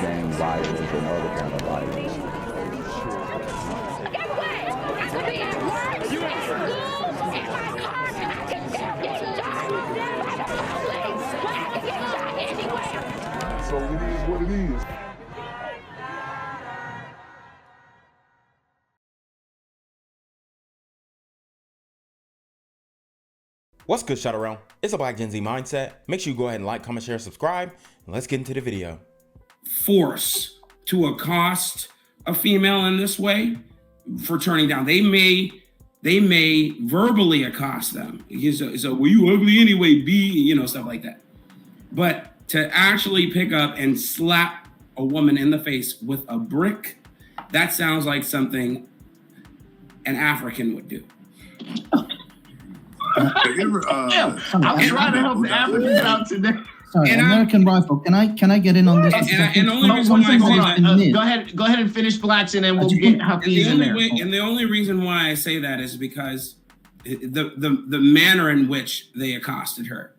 gang violence and other kind of violence. Get away! I could be at work, at school, in my car, and I can still get shot by the police, but I can get shot anywhere. So it is what it is. What's good, Shadow Realm? It's a Black Gen Z Mindset. Make sure you go ahead and like, comment, share, subscribe, and let's get into the video. Force to accost a female in this way for turning down. They may verbally accost them. So, well, you ugly anyway, B, stuff like that. But to actually pick up and slap a woman in the face with a brick, that sounds like something an African would do. I'm trying to help the Africans out today. Sorry, American Rifle. Can I get in on this? And only reason why go ahead and finish Blacks, and then we'll get Hafiz in there. And the only reason why I say that is because the manner in which they accosted her.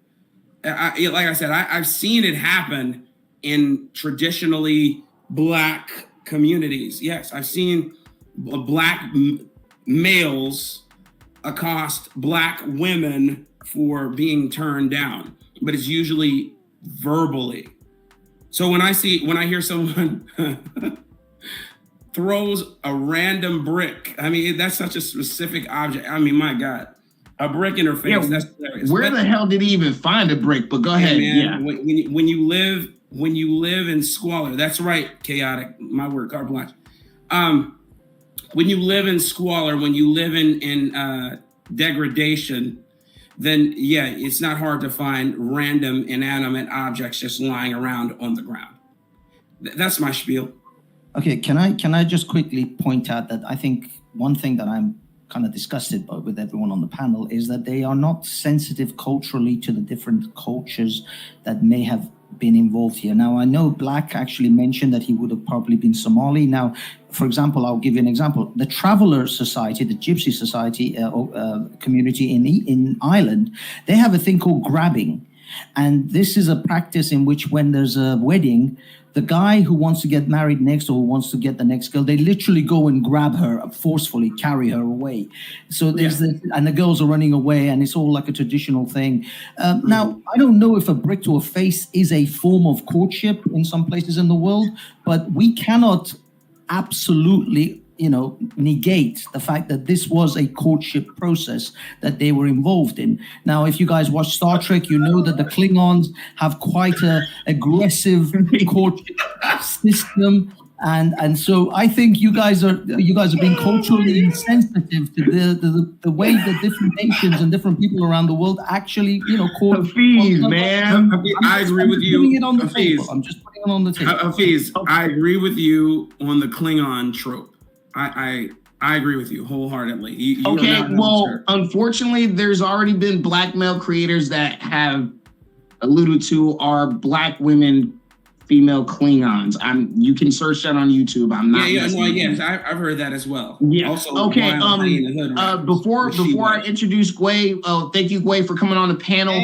Like I said, I've seen it happen in traditionally Black communities. Yes, I've seen Black males accost Black women for being turned down, but it's usually verbally. So when I hear someone throws a random brick, I mean, that's such a specific object. I mean, my God, a brick in her face. Yeah, that's hilarious. Where the hell did he even find a brick? But go ahead. Man, yeah. When you live in squalor, that's right. Chaotic. My word, carte blanche. When you live in squalor, when you live in degradation, then yeah, it's not hard to find random inanimate objects just lying around on the ground. That's my spiel. Okay, can I just quickly point out that I think one thing that I'm kind of disgusted by with everyone on the panel is that they are not sensitive culturally to the different cultures that may have been involved here. Now, I know Black actually mentioned that he would have probably been Somali. Now, for example, I'll give you an example. The Traveller Society, the Gypsy Society community in Ireland, they have a thing called grabbing. And this is a practice in which when there's a wedding, the guy who wants to get married next or who wants to get the next girl, they literally go and grab her, forcefully carry her away. So there's this, and the girls are running away, and it's all like a traditional thing. Now, I don't know if a brick to a face is a form of courtship in some places in the world, but we cannot absolutely negate the fact that this was a courtship process that they were involved in. Now, if you guys watch Star Trek, you know that the Klingons have quite a aggressive courtship system. And so I think you guys are being culturally insensitive to the way that different nations and different people around the world actually, court. Hafiz, man. I agree with you. I'm just putting it on the table. Hafiz, I agree with you on the Klingon trope. I agree with you wholeheartedly. Unfortunately, there's already been Black male creators that have alluded to our Black women, female Klingons. You can search that on YouTube. I'm not. Yes, I've heard that as well. Yeah. Also, okay. Before I introduce Gway, thank you, Gway, for coming on the panel.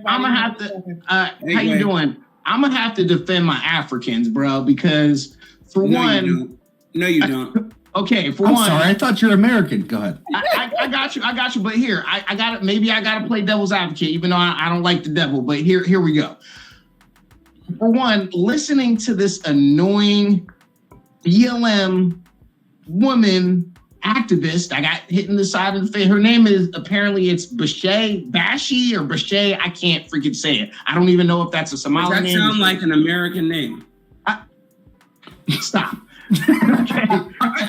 I'm gonna have to. How you doing? I'm gonna have to defend my Africans, bro, because for one, no, you don't. Okay, I'm sorry, I thought you're American. Go ahead. I got you. But here, I got it. Maybe I got to play devil's advocate, even though I don't like the devil. But here we go. For one, listening to this annoying BLM woman activist, I got hit in the side of the face. Her name is apparently it's Bashe, or Bashe. I can't freaking say it. I don't even know if that's a Somali name. Does that sound like an American name? Stop. Okay.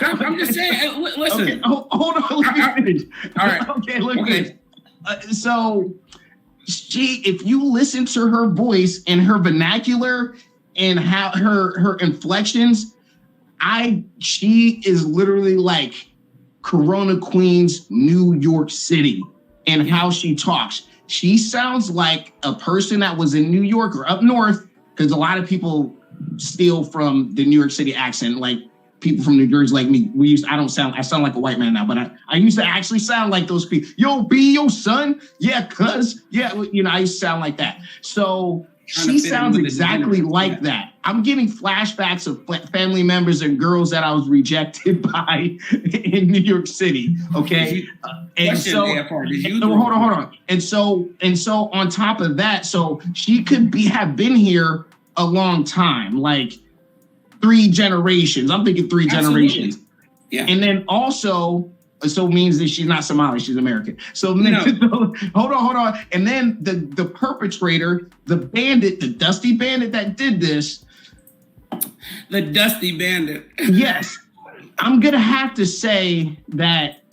I'm just saying. Listen. Okay, hold on. Let me finish. All right. Okay. Look at this. So, if you listen to her voice and her vernacular and how her inflections, she is literally like Corona Queen's New York City and how she talks. She sounds like a person that was in New York or up north, because a lot of people steal from the New York City accent, like people from New Jersey like me. I sound like a white man now, but I used to actually sound like those people. Yo, B, yo, son. Yeah, cuz. Yeah, I used to sound like that. So she sounds exactly like that. I'm getting flashbacks of family members and girls that I was rejected by in New York City. Okay, and so hold on. And so on top of that, so she could have been here a long time, like 3 generations. I'm thinking 3 generations. Yeah, and then also. So means that she's not Somali, she's American. So hold on. And then the perpetrator, the bandit, the Dusty Bandit that did this. The Dusty Bandit. Yes. I'm gonna have to say that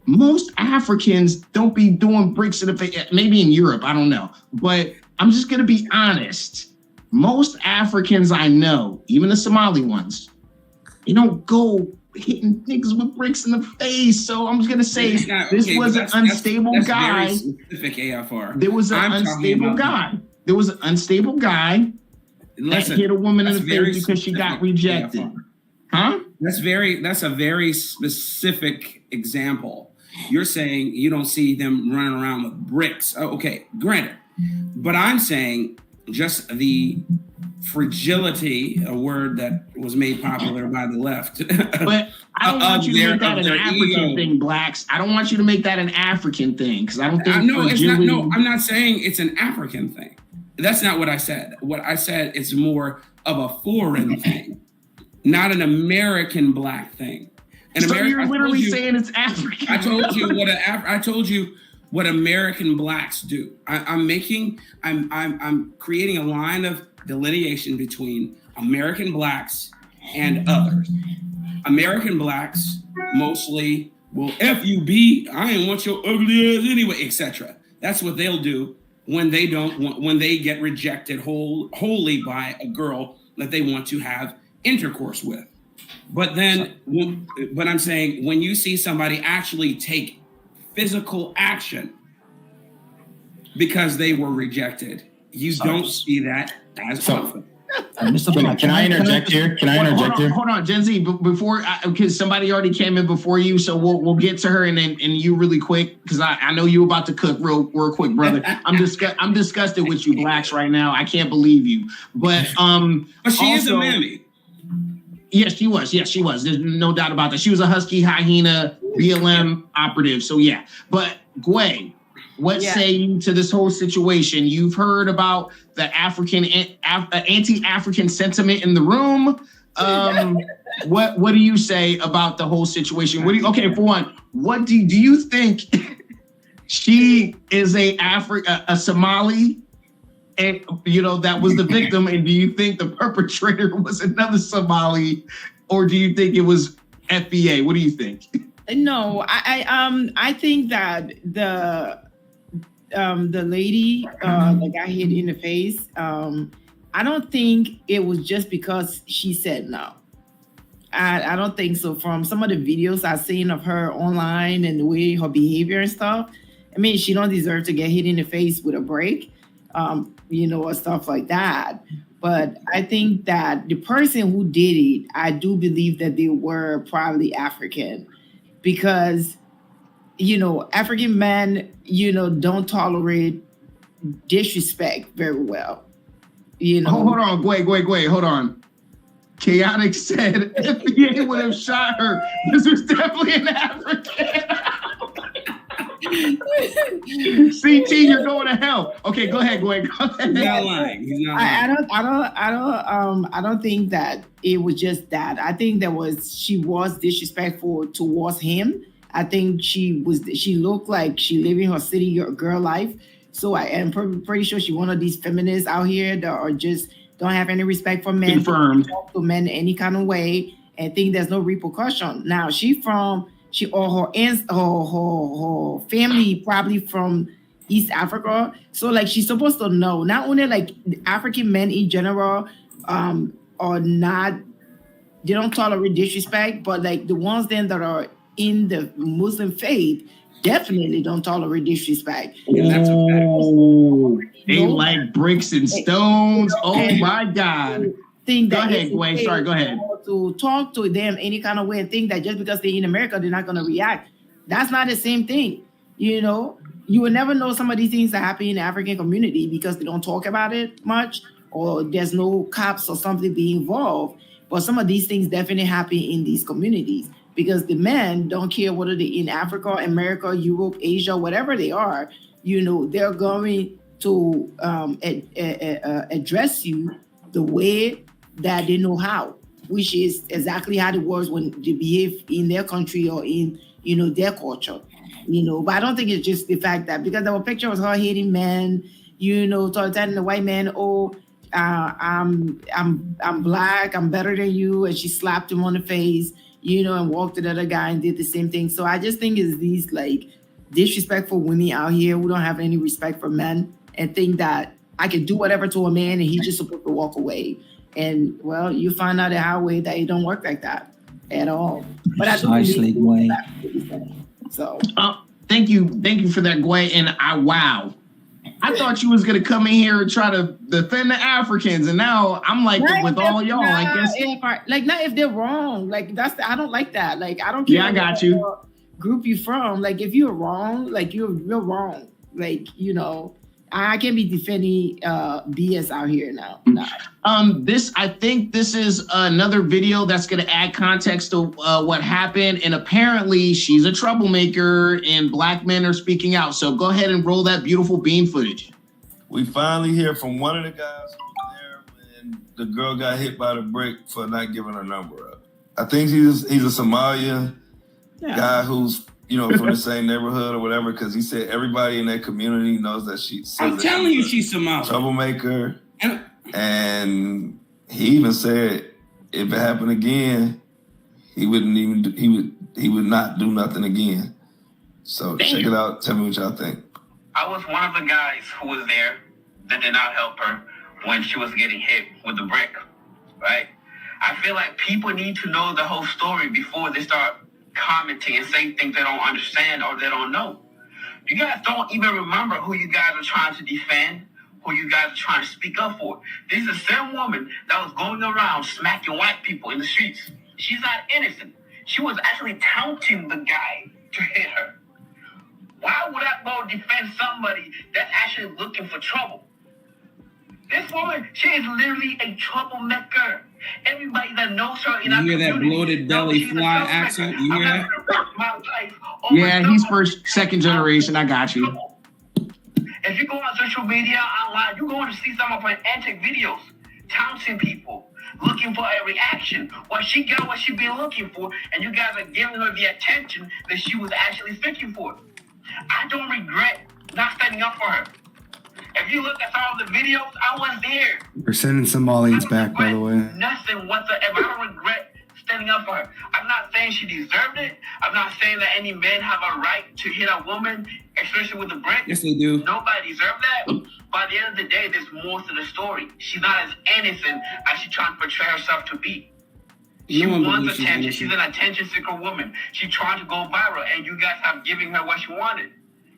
most Africans don't be doing bricks in the face, maybe in Europe, I don't know. But I'm just gonna be honest. Most Africans I know, even the Somali ones, they don't go hitting niggas with bricks in the face. So I'm just gonna say this was an unstable guy. Very specific AFR. There was an unstable guy. There was an unstable guy that hit a woman in the face because she got rejected. AFR. Huh? That's a very specific example. You're saying you don't see them running around with bricks. Oh, okay, granted. But I'm saying just the fragility, a word that was made popular by the left. But I don't want you to make that an African thing, blacks. I don't want you to make that an African thing, because I don't think it's not. No, I'm not saying it's an African thing. That's not what I said. What I said it's more of a foreign thing, not an American black thing. So you're literally saying it's African. I told you what American blacks do. I'm creating a line of delineation between American blacks and others. American blacks mostly will FUB, I ain't want your ugly ass anyway, etc. That's what they'll do when they get rejected wholly by a girl that they want to have intercourse with. But I'm saying when you see somebody actually take physical action because they were rejected, you don't see that as often. Can I interject here? Hold on, Gen Z. Before, because somebody already came in before you, so we'll get to her and you really quick, because I know you about to cook real quick, brother. I'm disgusted with you blacks right now. I can't believe you. But she is a mammy. Yes, she was. There's no doubt about that. She was a Husky hyena BLM operative. So yeah. But Gway, what say you to this whole situation? You've heard about the anti-African sentiment in the room. What do you say about the whole situation? For one, what do you think she is a Somali? And that was the victim, and do you think the perpetrator was another Somali, or do you think it was FBA? What do you think? No, I think that the lady that got hit in the face, I don't think it was just because she said no. I don't think so. From some of the videos I've seen of her online and the way her behavior and stuff, I mean, she don't deserve to get hit in the face with a brick. Or stuff like that. But I think that the person who did it, I do believe that they were probably African, because, African men, don't tolerate disrespect very well. Hold on, wait, hold on. Chaotic said FBA would have shot her. This was definitely an African. CT, you're going to hell. Okay, go ahead. He's not lying. I don't think that it was just that. I think she was disrespectful towards him. I think she looked like she living her city girl life. So I am pretty sure she's one of these feminists out here that are just don't have any respect for men. Confirmed. Talk to men any kind of way and think there's no repercussion. Now her family probably from East Africa. So she's supposed to know, not only African men in general are not, they don't tolerate disrespect, but the ones then that are in the Muslim faith definitely don't tolerate disrespect. They like bricks and stones. Oh my God. Think go ahead, Gwen. Sorry, go ahead. To talk to them any kind of way and think that just because they're in America, they're not going to react. That's not the same thing. You will never know some of these things that happen in the African community because they don't talk about it much, or there's no cops or something being involved. But some of these things definitely happen in these communities because the men don't care whether they're in Africa, America, Europe, Asia, whatever they are, they're going to address you the way that they know how, which is exactly how it works when they behave in their country or in, their culture. But I don't think it's just the fact that because there were pictures of her hating men, telling the white man, I'm black, I'm better than you, and she slapped him on the face, and walked to the other guy and did the same thing. So I just think it's these like disrespectful women out here who don't have any respect for men and think that I can do whatever to a man and he's just supposed to walk away. And well, you find out the highway that it don't work like that at all. But precisely, Gway. So thank you for that, Gway. And I thought you was gonna come in here and try to defend the Africans, and now I'm like with all y'all. I guess not if they're wrong. Like I don't like that. Like I don't care. Yeah, I got you. Group you from. Like if you're wrong, like you're wrong. Like I can't be defending BS out here now. Nah. I think this is another video that's going to add context to what happened. And apparently she's a troublemaker and black men are speaking out. So go ahead and roll that beautiful beam footage. We finally hear from one of the guys who was there when the girl got hit by the brick for not giving her number up. I think he's a Somalia guy who's from the same neighborhood or whatever, because he said everybody in that community knows that she's. I'm telling you, she's Somali. Troublemaker. And he even said if it happened again, he would not do nothing again. So check it out. Tell me what y'all think. I was one of the guys who was there that did not help her when she was getting hit with the brick, right? I feel like people need to know the whole story before they start commenting and say things they don't understand or they don't know. You guys don't even remember who you guys are trying to defend, who you guys are trying to speak up for. This is the same woman that was going around smacking white people in the streets. She's not innocent. She was actually taunting the guy to hit her. Why would I go defend somebody that's actually looking for trouble? This woman, she is literally a troublemaker. Everybody that knows her in our community. You hear that bloated belly fly accent? You hear that? Yeah, he's second generation. I got you. If you go on social media, online, you're going to see some of her antic videos, taunting people, looking for a reaction. What she got, what she been looking for, and you guys are giving her the attention that she was actually seeking for. I don't regret not standing up for her. If you look at some of the videos, I was there. We're sending Somalians back, by the way. Nothing whatsoever. I don't regret standing up for her. I'm not saying she deserved it. I'm not saying that any men have a right to hit a woman, especially with a brick. Yes, they do. Nobody deserves that. By the end of the day, there's more to the story. She's not as innocent as she's trying to portray herself to be. She wants attention. She's an attention seeker woman. She's trying to go viral, and you guys have given her what she wanted.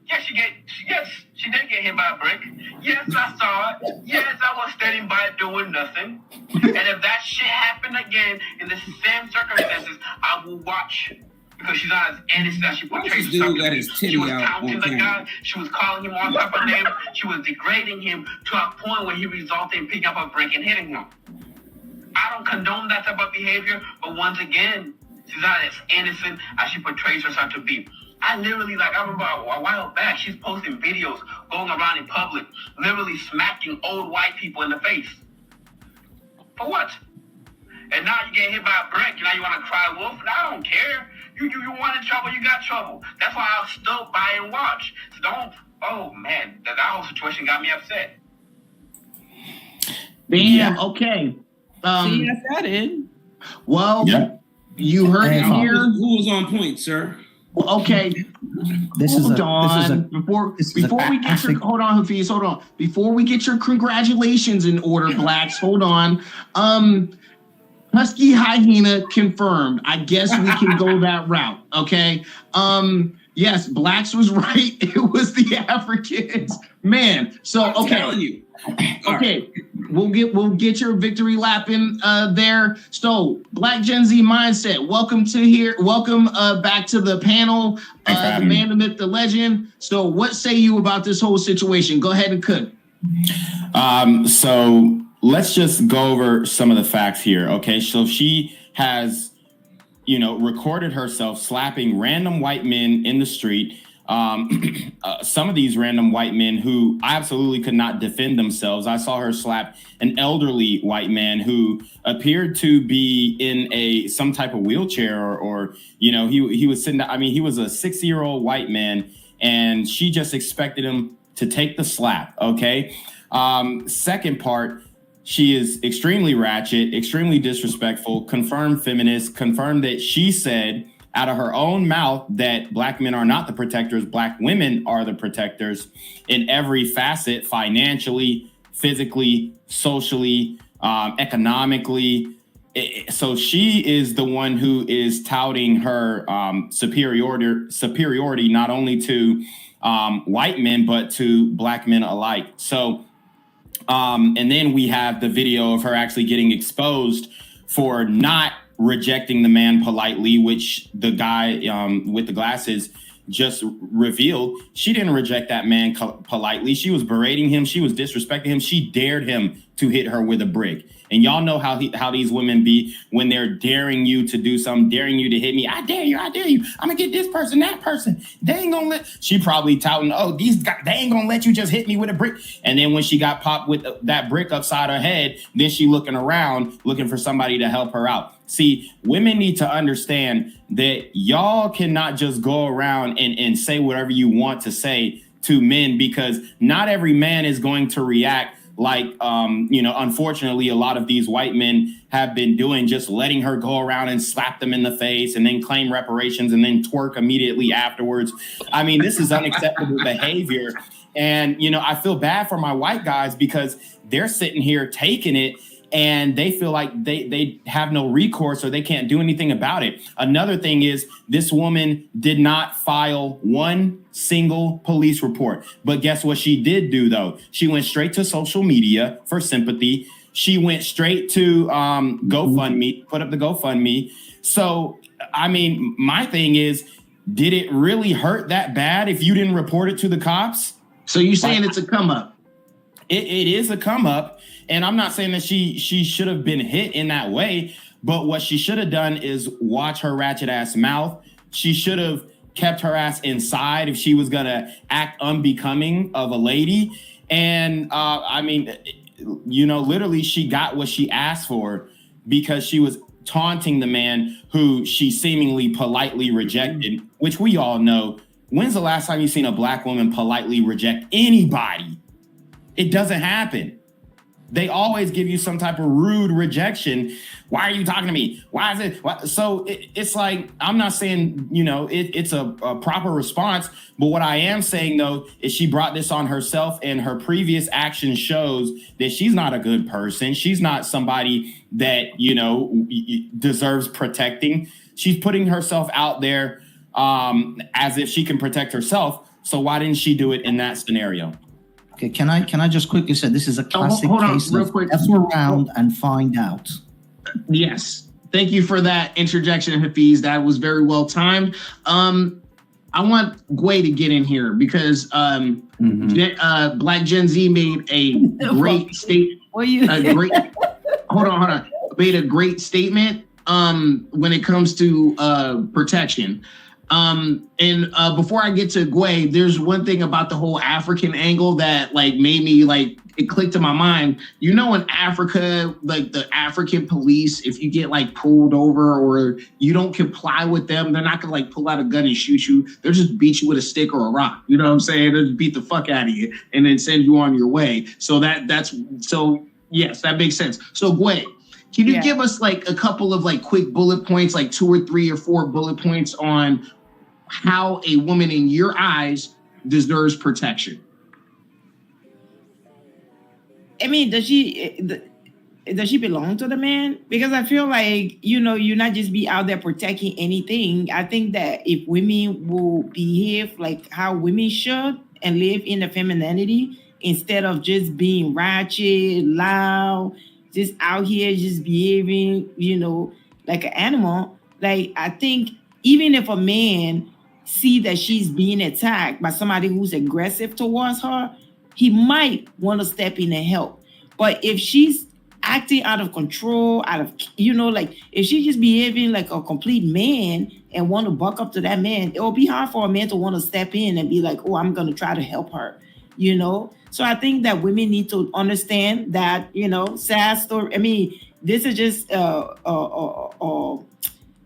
Yes, she did get hit by a brick. Yes, I saw it. Yes, I was standing by doing nothing. And if that shit happened again in the same circumstances, I will watch. Because she's not as innocent as she portrays herself. She was counting the guy. She was calling him all type of names. She was degrading him to a point where he resulted in picking up a brick and hitting him. I don't condone that type of behavior, but once again, she's not as innocent as she portrays herself to be. I remember a while back, she's posting videos going around in public, literally smacking old white people in the face. For what? And now you get hit by a brick, and now you want to cry wolf? And I don't care. You wanted trouble, you got trouble. That's why I'll still buy and watch. So oh man, that whole situation got me upset. Damn, okay. See, I said it. Well, you heard it here. Who was on point, sir? Okay. Hold on. Before we get your hold on, Hafiz, hold on. Before we get your congratulations in order, blacks, hold on. Husky hyena confirmed. I guess we can go that route. Okay. Yes, blacks was right. It was the Africans. Man. So okay. I'm telling you. Okay, we'll get your victory lap in there. So, Black Gen Z Mindset, welcome back to the panel, the man, the myth, the legend. So, what say you about this whole situation? Go ahead and cook. So let's just go over some of the facts here. Okay, so she has, recorded herself slapping random white men in the street. Some of these random white men who absolutely could not defend themselves. I saw her slap an elderly white man who appeared to be in some type of wheelchair or he was sitting. I mean, he was a 60-year-old white man, and she just expected him to take the slap. Okay. Second part, she is extremely ratchet, extremely disrespectful, confirmed feminist, confirmed that she said out of her own mouth that black men are not the protectors, black women are the protectors in every facet, financially, physically, socially, economically. So she is the one who is touting her superiority not only to white men, but to black men alike. So, and then we have the video of her actually getting exposed for not rejecting the man politely, which the guy with the glasses just revealed. She didn't reject that man politely. She was berating him. She was disrespecting him. She dared him to hit her with a brick. And y'all know how these women be when they're daring you to do something, daring you to hit me. I dare you. I'm gonna get this person, that person. They ain't gonna let. She probably touting, these guys, they ain't gonna let you just hit me with a brick. And then when she got popped with that brick upside her head, then she looking around, looking for somebody to help her out. See, women need to understand that y'all cannot just go around and say whatever you want to say to men, because not every man is going to react like, unfortunately, a lot of these white men have been doing, just letting her go around and slap them in the face and then claim reparations and then twerk immediately afterwards. I mean, this is unacceptable behavior. And, I feel bad for my white guys because they're sitting here taking it and they feel like they have no recourse or they can't do anything about it. Another thing is this woman did not file one single police report. But guess what she did do, though? She went straight to social media for sympathy. She went straight to GoFundMe, put up the GoFundMe. So, I mean, my thing is, did it really hurt that bad if you didn't report it to the cops? So you're saying it's a come up? It is a come up. And I'm not saying that she should have been hit in that way, but what she should have done is watch her ratchet ass mouth. She should have kept her ass inside if she was going to act unbecoming of a lady. And literally she got what she asked for because she was taunting the man who she seemingly politely rejected, which we all know. When's the last time you seen a black woman politely reject anybody? It doesn't happen. They always give you some type of rude rejection. Why are you talking to me? Why is it? So it's like, I'm not saying, it's a proper response. But what I am saying, though, is she brought this on herself, and her previous action shows that she's not a good person. She's not somebody that, deserves protecting. She's putting herself out there as if she can protect herself. So why didn't she do it in that scenario? Okay, can I just quickly say this is a classic case of F around and find out. Yes. Thank you for that interjection, Hafiz. That was very well timed. I want Gway to get in here because Black Gen Z made a great statement. Hold on. Made a great statement when it comes to protection. Before I get to Gway, there's one thing about the whole African angle that made me it clicked in my mind. In Africa, the African police, if you get pulled over or you don't comply with them, they're not gonna pull out a gun and shoot you. They'll just beat you with a stick or a rock. You know what I'm saying? They'll just beat the fuck out of you and then send you on your way. So yes, that makes sense. So Gway, can you give us a couple of quick bullet points, 2 or 3 or 4 bullet points on how a woman in your eyes deserves protection? I mean, does she belong to the man? Because I feel like, you're not just be out there protecting anything. I think that if women will behave like how women should and live in the femininity instead of just being ratchet, loud, just out here just behaving, like an animal. I think even if a man see that she's being attacked by somebody who's aggressive towards her, he might want to step in and help. But if she's acting out of control, like if she's just behaving like a complete man and want to buck up to that man, it will be hard for a man to want to step in and be like, oh, I'm going to try to help her, So I think that women need to understand that, sad story. I mean, this is just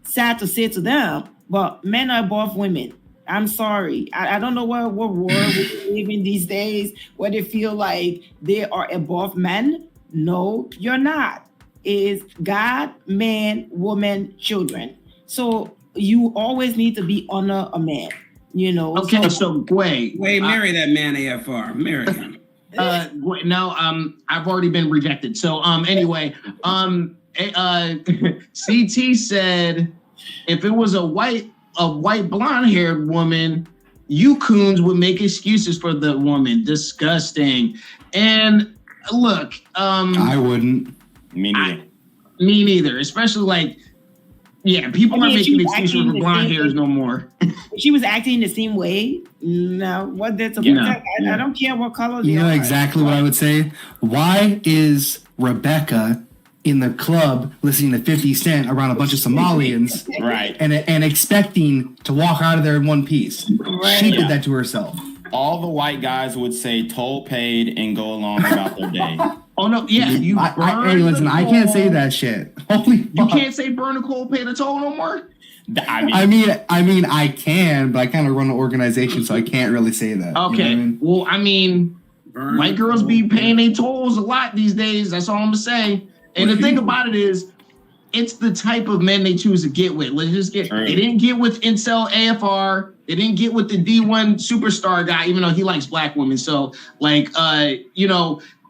sad to say to them, but men are above women. I'm sorry. I don't know what world we live in these days where they feel like they are above men. No, you're not. It's God, man, woman, children. So you always need to be honor a man, Okay, so wait, marry that man AFR. Marry him. No, I've already been rejected. So anyway, CT said if it was a white blonde haired woman, you coons would make excuses for the woman. Disgusting. And look, I wouldn't. Me neither. Me neither. Especially people aren't making excuses for blonde hairs no more. She was acting the same way. No, what that's a protect. I don't care what color they are. You know exactly what I would say. Why is Rebecca in the club listening to 50 Cent around a bunch of Somalians, right? And expecting to walk out of there in one piece? Right. She did that to herself. All the white guys would say toll paid and go along about their day. Oh no, yeah, I can't say that shit. Holy fuck. You can't say burn a coal, pay the toll no more? I mean, I can, but I kind of run an organization, so I can't really say that. Okay, Well, white girls be paying their tolls a lot these days. That's all I'm gonna say. And the thing about it is, it's the type of men they choose to get with. Let's just get. They didn't get with incel AFR. They didn't get with the D1 superstar guy, even though he likes black women. So,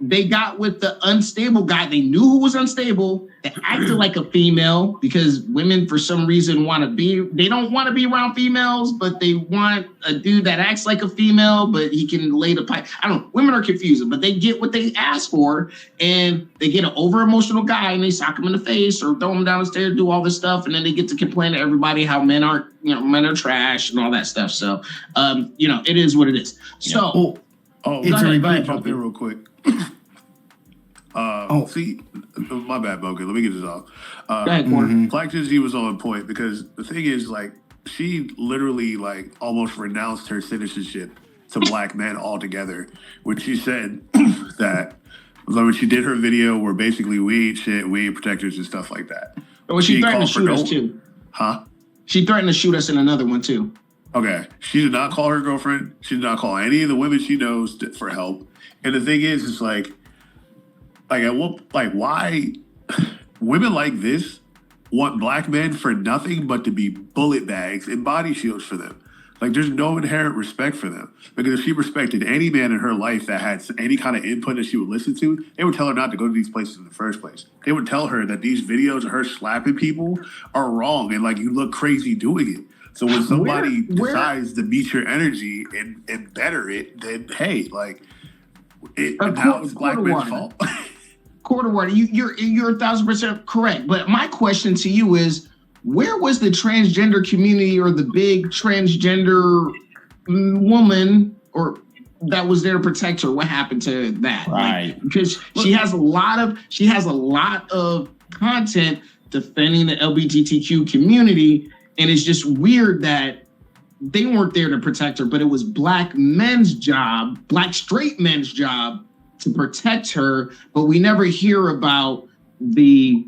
they got with the unstable guy. They knew who was unstable. They acted like a female because women, for some reason, they don't want to be around females, but they want a dude that acts like a female, but he can lay the pipe. I don't know. Women are confusing, but they get what they ask for, and they get an over-emotional guy, and they sock him in the face or throw him down the stairs, do all this stuff, and then they get to complain to everybody how men are trash and all that stuff. So, it is what it is. So, it's a jump in real quick. See, my bad, Bogan. Let me get this off. Black Gen Z was on point because the thing is, she literally almost renounced her citizenship to black men altogether when she said that when she did her video where basically we ain't shit, we ain't protectors and stuff like that. Well, she threatened to shoot us too. Huh? She threatened to shoot us in another one too. Okay. She did not call her girlfriend. She did not call any of the women she knows for help. And the thing is, it's why women like this want black men for nothing but to be bullet bags and body shields for them. There's no inherent respect for them. Because if she respected any man in her life that had any kind of input that she would listen to, they would tell her not to go to these places in the first place. They would tell her that these videos of her slapping people are wrong and you look crazy doing it. So when somebody decides to meet your energy and better it, then hey, now it's black men's fault. Quarter water, you're 1,000% correct. But my question to you is, where was the transgender community or the big transgender woman or that was there to protect her? What happened to that? Right. Because she has a lot of content defending the LGBTQ community, and it's just weird that they weren't there to protect her, but it was black straight men's job to protect her, but we never hear about the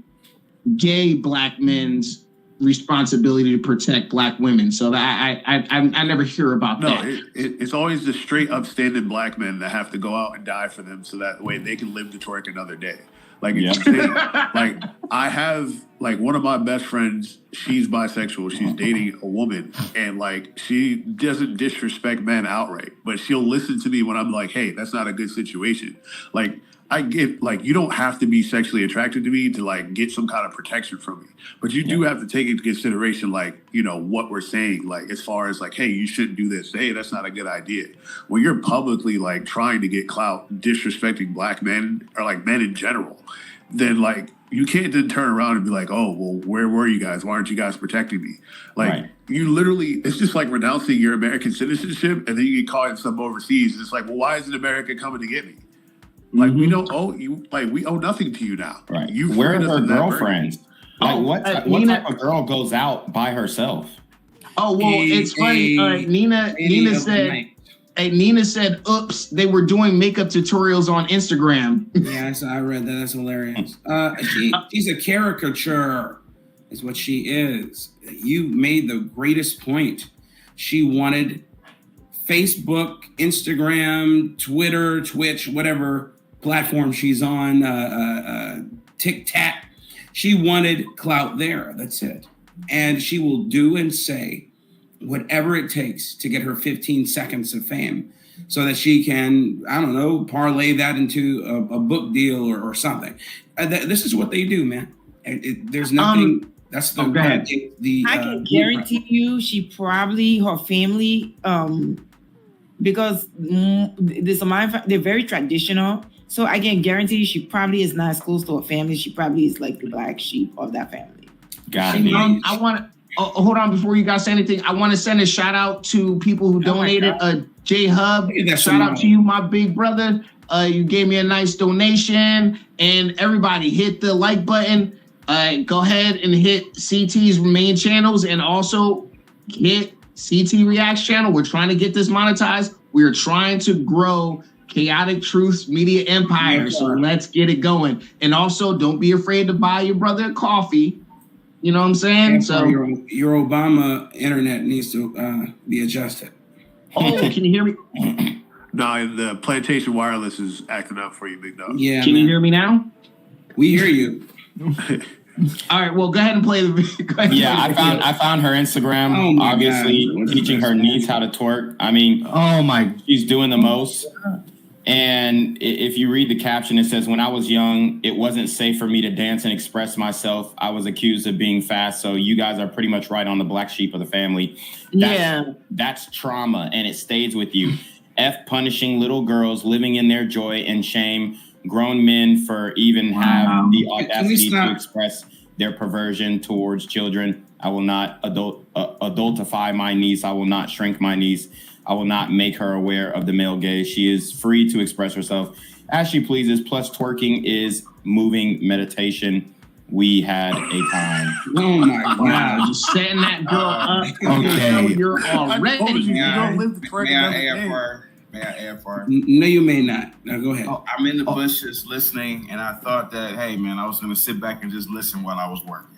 gay black men's responsibility to protect black women. So that I never hear about that. It's always the straight upstanding black men that have to go out and die for them so that way they can live to twerk another day. It's insane. I have one of my best friends, she's bisexual, she's dating a woman, and she doesn't disrespect men outright, but she'll listen to me when I'm like, hey, that's not a good situation. I get you don't have to be sexually attracted to me to get some kind of protection from me, but you do have to take into consideration what we're saying, as far as hey, you shouldn't do this, hey, that's not a good idea. When you're publicly trying to get clout, disrespecting black men or men in general, then you can't then turn around and be oh, well, where were you guys? Why aren't you guys protecting me? You literally, it's just renouncing your American citizenship, and then you get caught in some overseas. It's well, why isn't America coming to get me? Like we don't owe you. Like we owe nothing to you now. Right. You Where are freed us her from that burden. girlfriends? Like what type of girl goes out by herself? Oh well, it's funny. Nina said. Hey, Nina said, "Oops, they were doing makeup tutorials on Instagram." Yeah, I read that. That's hilarious. She's a caricature, is what she is. You made the greatest point. She wanted Facebook, Instagram, Twitter, Twitch, whatever platform she's on, Tik Tok. She wanted clout there. That's it. And she will do and say whatever it takes to get her 15 seconds of fame so that she can, I don't know, parlay that into a book deal or something. This is what they do, man. There's nothing. That's the. I can guarantee you, she probably, her family, because they're very traditional. So I can guarantee you, she probably is not as close to her family. She probably is like the black sheep of that family. Got it. I want to. Hold on, before you guys say anything, I want to send a shout out to people who donated. J Hub, shout out to you, my big brother. You gave me a nice donation, and everybody hit the like button. Go ahead and hit CT's main channels, and also hit CT Reacts channel. We're trying to get this monetized. We are trying to grow Chaotic Truths Media Empire, so let's get it going. And also, don't be afraid to buy your brother a coffee. You know what I'm saying? So your Obama internet needs to be adjusted. Oh, can you hear me? No, the Plantation Wireless is acting up for you, big dog. Yeah. Can you hear me now? We hear you. All right. Well, go ahead and play the video. Yeah, I found her Instagram. Obviously, teaching her niece how to twerk. I mean, she's doing the most. And if you read the caption, it says, "When I was young, it wasn't safe for me to dance and express myself. I was accused of being fast." So you guys are pretty much right on the black sheep of the family. That's trauma, and it stays with you. Punishing little girls living in their joy and shame. Grown men for even have the audacity to express their perversion towards children. I will not adultify my niece. I will not shrink my niece. I will not make her aware of the male gaze. She is free to express herself as she pleases. Plus, twerking is moving meditation. We had a time. Oh my God! Just setting that girl up. Okay. You're already. May I AFR? No, you may not. Now go ahead. I'm in the bushes listening, and I thought that, hey, man, I was going to sit back and just listen while I was working.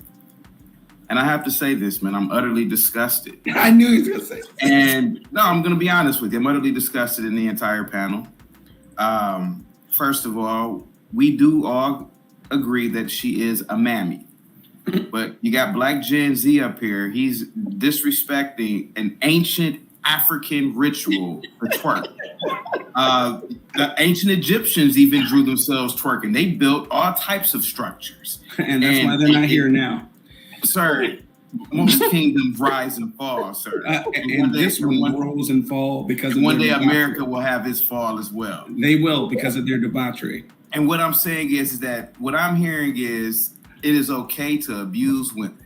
And I have to say this, man, I'm utterly disgusted. I knew he was going to say that. And no, I'm going to be honest with you. I'm utterly disgusted in the entire panel. First of all, we do all agree that she is a mammy. But you got Black Gen Z up here. He's disrespecting an ancient African ritual, the twerk. The ancient Egyptians even drew themselves twerking. They built all types of structures. And that's why they're not here now. Sir, most kingdoms rise and fall, sir. And this one rose and fall because of one day debauchery. America will have its fall as well. They will because of their debauchery. And what I'm saying is that what I'm hearing is it is okay to abuse women.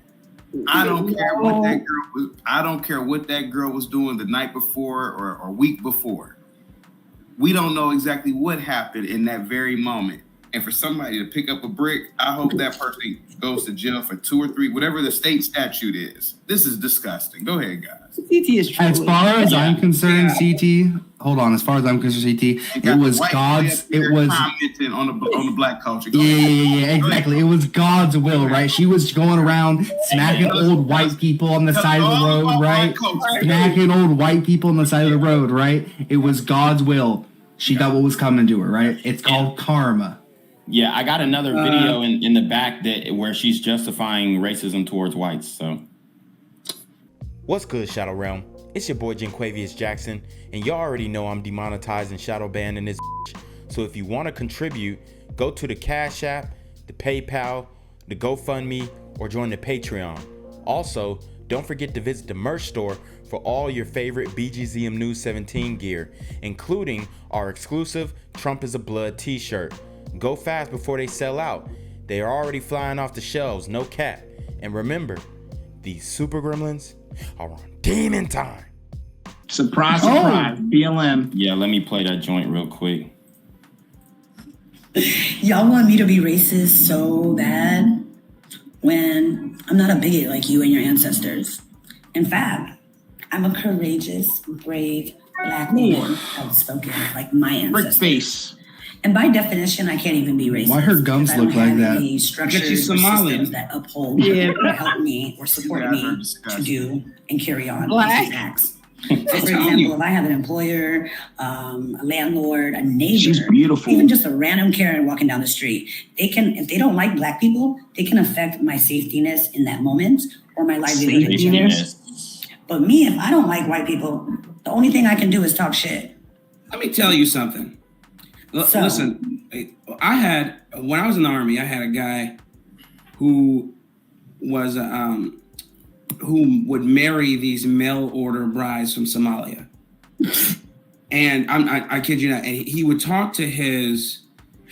I don't care what that girl was. I don't care what that girl was doing the night before or week before. We don't know exactly what happened in that very moment. And for somebody to pick up a brick, I hope that person goes to jail for 2 or 3, whatever the state statute is. This is disgusting. Go ahead, guys. CT is true. As far as I'm concerned, CT. Hold on. As far as I'm concerned, CT, it was God's. It was commenting on the black culture. Yeah, exactly. It was God's will, right? She was going around smacking old white people on the side of the road, right? Smacking old white people on the side of the road, right? It was God's will. She got what was coming to her, right? It's called karma. Yeah, I got another video in the back where she's justifying racism towards whites. So, what's good, Shadow Realm? It's your boy Jenquavius Jackson, and y'all already know I'm demonetized and shadow banned in this bitch. So if you want to contribute, go to the Cash App, the PayPal, the GoFundMe, or join the Patreon. Also, don't forget to visit the merch store for all your favorite BGZM News 17 gear, including our exclusive Trump is a Blood t-shirt. Go fast before they sell out. They are already flying off the shelves, no cap. And remember, these super gremlins are on demon time. Surprise, surprise, BLM. Yeah, let me play that joint real quick. Y'all want me to be racist so bad when I'm not a bigot like you and your ancestors. In fact, I'm a courageous, brave Black woman, outspoken like my ancestors. Face. And by definition, I can't even be racist. Why her gums look like that? Structures or systems that uphold or help me or support me to do and carry on these acts. So for example, if I have an employer, a landlord, a neighbor, she's beautiful. Even just a random Karen walking down the street, they can, if they don't like Black people, they can affect my safetyness in that moment or my livelihood. But me, if I don't like white people, the only thing I can do is talk shit. Let me tell you something. Listen, when I was in the Army, I had a guy who was who would marry these mail order brides from Somalia. And I kid you not, and he would talk to his...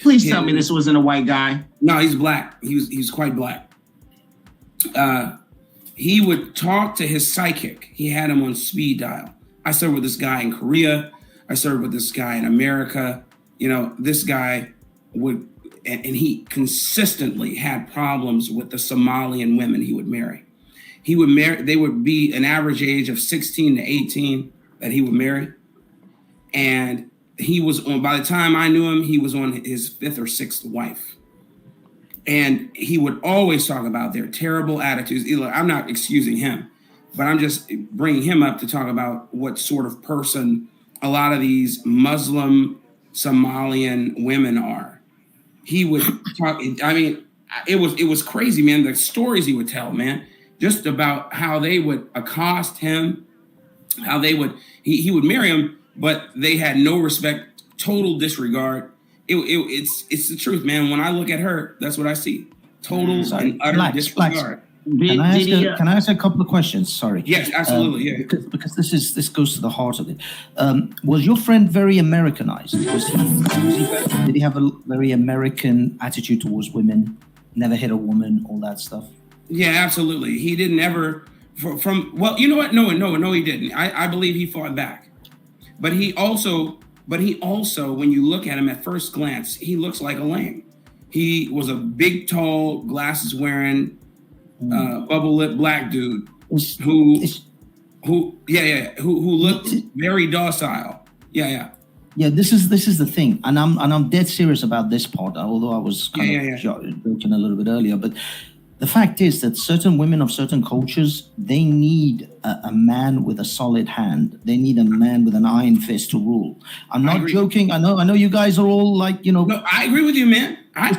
Please tell me this wasn't a white guy. No, he's Black. He's quite Black. He would talk to his psychic. He had him on speed dial. I served with this guy in Korea. I served with this guy in America. You know, this guy would, and he consistently had problems with the Somalian women he would marry. He would marry, they would be an average age of 16 to 18 that he would marry. And he was on, by the time I knew him, he was on his 5th or 6th wife. And he would always talk about their terrible attitudes. I'm not excusing him, but I'm just bringing him up to talk about what sort of person a lot of these Muslim Somalian women are. He would talk, I mean, it was crazy, man. The stories he would tell, man, just about how they would accost him, how they would, he would marry him, but they had no respect, total disregard. It's the truth, man. When I look at her, that's what I see. Total and utter disregard. Can I ask a couple of questions? Sorry. Yes, absolutely. Yeah. Because this goes to the heart of it. Was your friend very Americanized? Did he have a very American attitude towards women? Never hit a woman, all that stuff? Yeah, absolutely. He didn't ever well, you know what? No, he didn't. I believe he fought back. But he also, when you look at him at first glance, he looks like a lame. He was a big, tall, glasses wearing, bubble lip Black dude who looked very docile. Yeah. Yeah, this is the thing, and I'm dead serious about this part. Although I was kind of joking a little bit earlier, but the fact is that certain women of certain cultures, they need a man with a solid hand. They need a man with an iron fist to rule. I'm not joking. I know you guys are all like, you know. No, I agree with you, man. I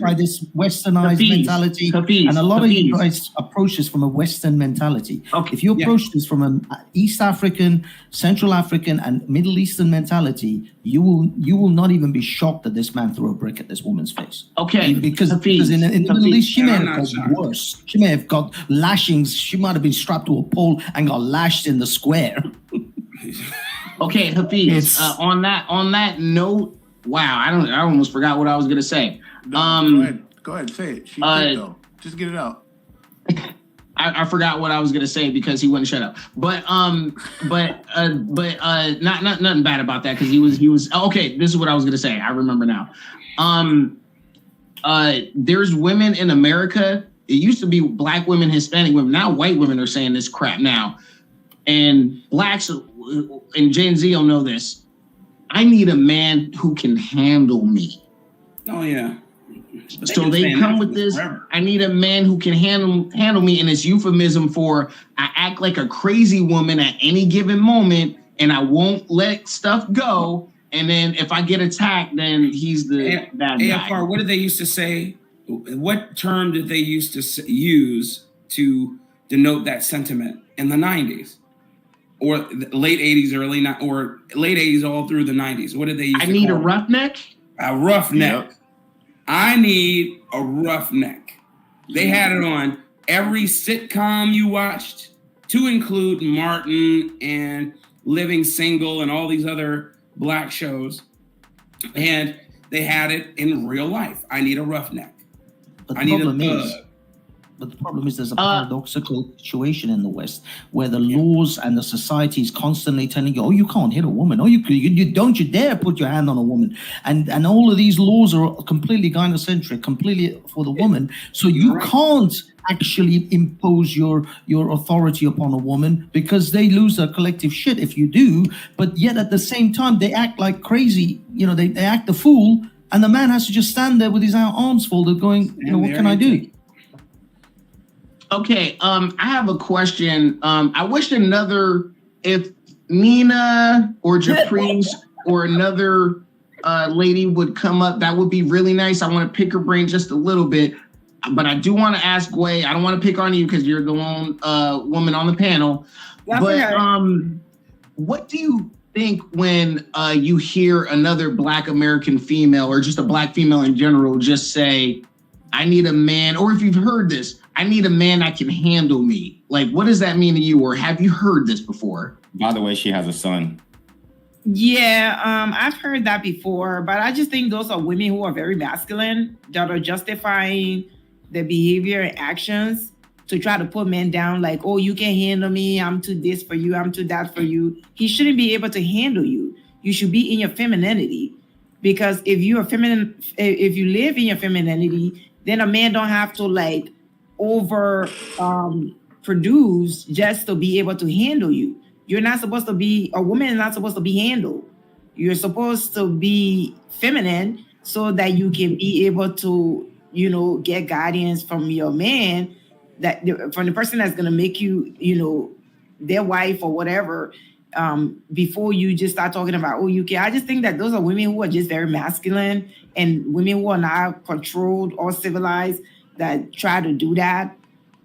by this westernized mentality, and a lot of you guys approach this from a Western mentality. Okay. If you approach this from an East African, Central African, and Middle Eastern mentality, you will not even be shocked that this man threw a brick at this woman's face. Okay, because in the Middle East, she may have got worse. She may have got lashings. She might have been strapped to a pole and got lashed in the square. Okay, Hafiz. On that note. Wow, I almost forgot what I was gonna say. No, go ahead, say it. She did though. Just get it out. I forgot what I was gonna say because he wouldn't shut up. But not nothing bad about that because he was okay. This is what I was gonna say. I remember now. There's women in America. It used to be Black women, Hispanic women. Now white women are saying this crap now, and Blacks and Gen Z will know this. I need a man who can handle me. Oh yeah. So they come with this. Forever. I need a man who can handle me, and it's euphemism for I act like a crazy woman at any given moment, and I won't let stuff go. And then if I get attacked, then he's the bad guy. AFR, what did they used to say? What term did they used to use to denote that sentiment in the 90s? Or late 80s, or late 80s all through the 90s. What did they use? I need a roughneck? A roughneck. Yep. I need a roughneck. They had it on every sitcom you watched, to include Martin and Living Single and all these other Black shows. And they had it in real life. I need a roughneck. But I need a thug. But the problem is there's a paradoxical situation in the West where the laws and the society is constantly telling you, oh, you can't hit a woman. Oh, you don't you dare put your hand on a woman. And all of these laws are completely gynocentric, completely for the woman. So you can't actually impose your authority upon a woman because they lose their collective shit if you do. But yet at the same time, they act like crazy. You know, they act the fool. And the man has to just stand there with his arms folded going, you know, what can I do? Okay, I have a question. I wish if Nina or Japrice or another lady would come up, that would be really nice. I want to pick her brain just a little bit, but I do want to ask Gway. I don't want to pick on you because you're the one woman on the panel. That's but what do you think when you hear another Black American female or just a Black female in general just say, I need a man, or if you've heard this, I need a man that can handle me. Like, what does that mean to you? Or have you heard this before? By the way, she has a son. Yeah, I've heard that before, but I just think those are women who are very masculine that are justifying their behavior and actions to try to put men down like, oh, you can't handle me. I'm too this for you. I'm too that for you. He shouldn't be able to handle you. You should be in your femininity, because if you are feminine, if you live in your femininity, then a man don't have to like produce just to be able to handle you. You're not supposed to be, a woman is not supposed to be handled. You're supposed to be feminine so that you can be able to, you know, get guidance from your man, from the person that's going to make you, you know, their wife or whatever, before you just start talking about, oh, you can. I just think that those are women who are just very masculine and women who are not controlled or civilized that try to do that,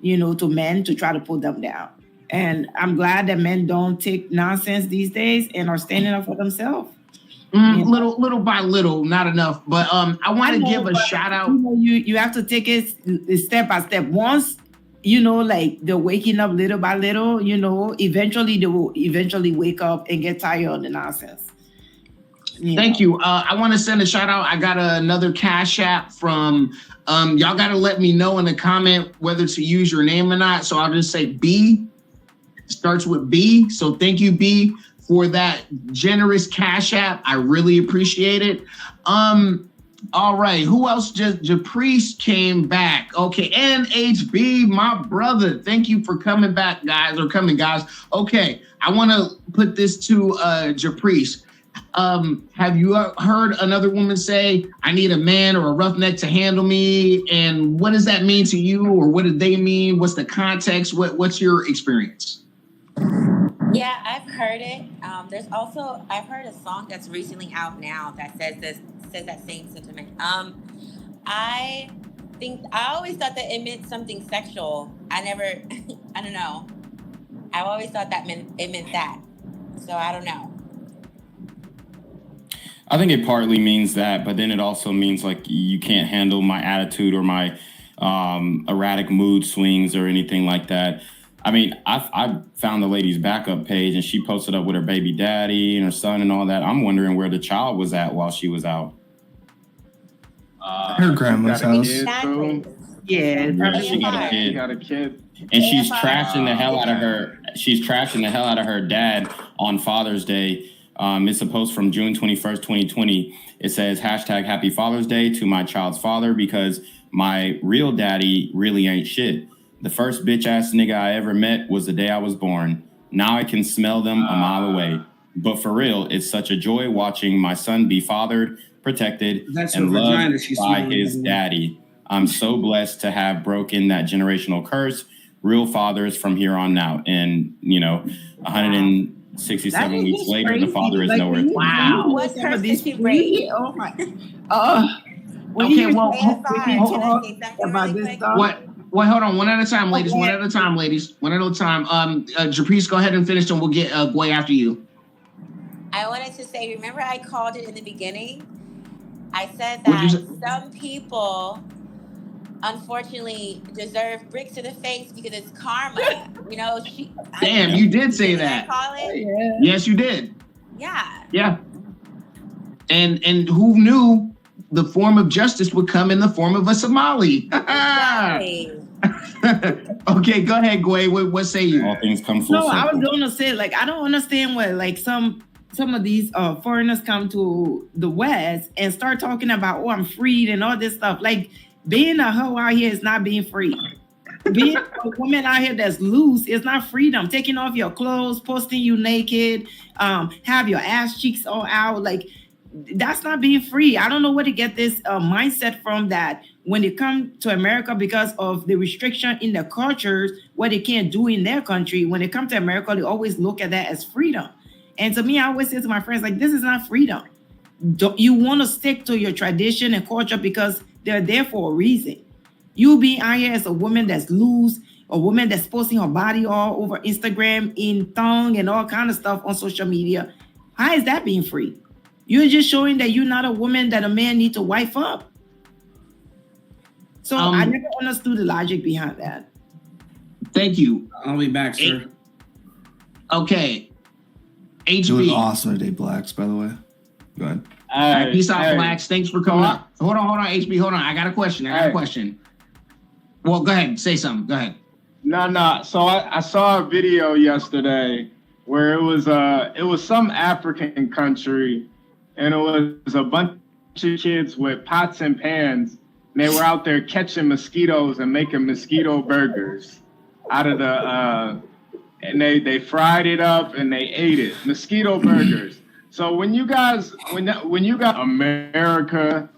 you know, to men to try to put them down. And I'm glad that men don't take nonsense these days and are standing up for themselves. Little by little, not enough. But I want to give a shout out. You have to take it step by step. Once, you know, like they're waking up little by little, you know, eventually they will wake up and get tired of the nonsense. Thank you. I want to send a shout out. I got another Cash App from, y'all got to let me know in the comment whether to use your name or not. So I'll just say B. It starts with B. So thank you, B, for that generous Cash App. I really appreciate it. All right. Who else? Japrice came back. Okay. NHB, my brother. Thank you for coming back, guys, or coming, guys. Okay. I want to put this to Japrice. Have you heard another woman say, I need a man or a roughneck to handle me? And what does that mean to you? Or what did they mean? What's the context? What's your experience? Yeah, I've heard it. There's also, I've heard a song that's recently out now that says that same sentiment. I always thought that it meant something sexual. I don't know. I've always thought that it meant that. So I don't know. I think it partly means that, but then it also means like you can't handle my attitude or my erratic mood swings or anything like that. I mean, I found the lady's backup page and she posted up with her baby daddy and her son and all that. I'm wondering where the child was at while she was out. Her grandma's house. Yeah, she got a kid. And she's trashing the hell out of her. She's trashing the hell out of her dad on Father's Day. It's a post from June 21st, 2020. It says, #Happy Father's Day to my child's father because my real daddy really ain't shit. The first bitch ass nigga I ever met was the day I was born. Now I can smell them a mile away. But for real, it's such a joy watching my son be fathered, protected, and loved by his daddy. I'm so blessed to have broken that generational curse. Real fathers from here on out. And, you know, 167 weeks later, crazy. The father is nowhere to be found. What curse did she break? Oh my. Okay, well, Well, hold on. One at a time, ladies. Okay. One at a time, ladies. One at a time. Japrice, go ahead and finish, and we'll get Gway after you. I wanted to say, remember I called it in the beginning? I said that some people, unfortunately, deserve bricks to the face because it's karma. You know, Damn, you did say that. Call it? Yeah. Yes, you did. Yeah. Yeah. And who knew the form of justice would come in the form of a Somali? Exactly. Okay, go ahead, Gway. What say you? All things come full No, circle. I was going to say, like, I don't understand what, like, some of these foreigners come to the West and start talking about, oh, I'm freed and all this stuff. Like, being a hoe out here is not being free. Being a woman out here that's loose is not freedom. Taking off your clothes, posting you naked, have your ass cheeks all out, like, that's not being free. I don't know where to get this mindset from, that when they come to America, because of the restriction in their cultures, what they can't do in their country, when they come to America, they always look at that as freedom. And to me, I always say to my friends, like, this is not freedom. You want to stick to your tradition and culture because they're there for a reason. You being out here as a woman that's loose, a woman that's posting her body all over Instagram in thong and all kind of stuff on social media, how is that being free? You're just showing that you're not a woman that a man needs to wife up. So I never understood the logic behind that. Thank you. I'll be back, sir. Okay. It was HB. awesome to date blacks, by the way. Go ahead. All right, peace out, blacks. Thanks for coming up. Hold on, HB. Hold on. I got a question. Well, go ahead. Say something. Go ahead. No. So I saw a video yesterday where it was some African country, and it was a bunch of kids with pots and pans. And they were out there catching mosquitoes and making mosquito burgers out of the, and they fried it up and they ate it. Mosquito burgers. So when you got America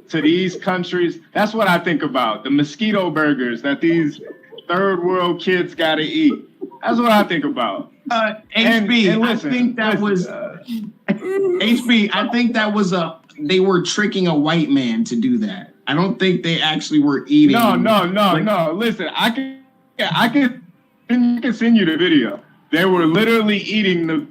to these countries, that's what I think about. The mosquito burgers that these third world kids got to eat. That's what I think about. HB, I think that was HB. I think that was they were tricking a white man to do that. I don't think they actually were eating. No. Listen, I can send you the video. They were literally eating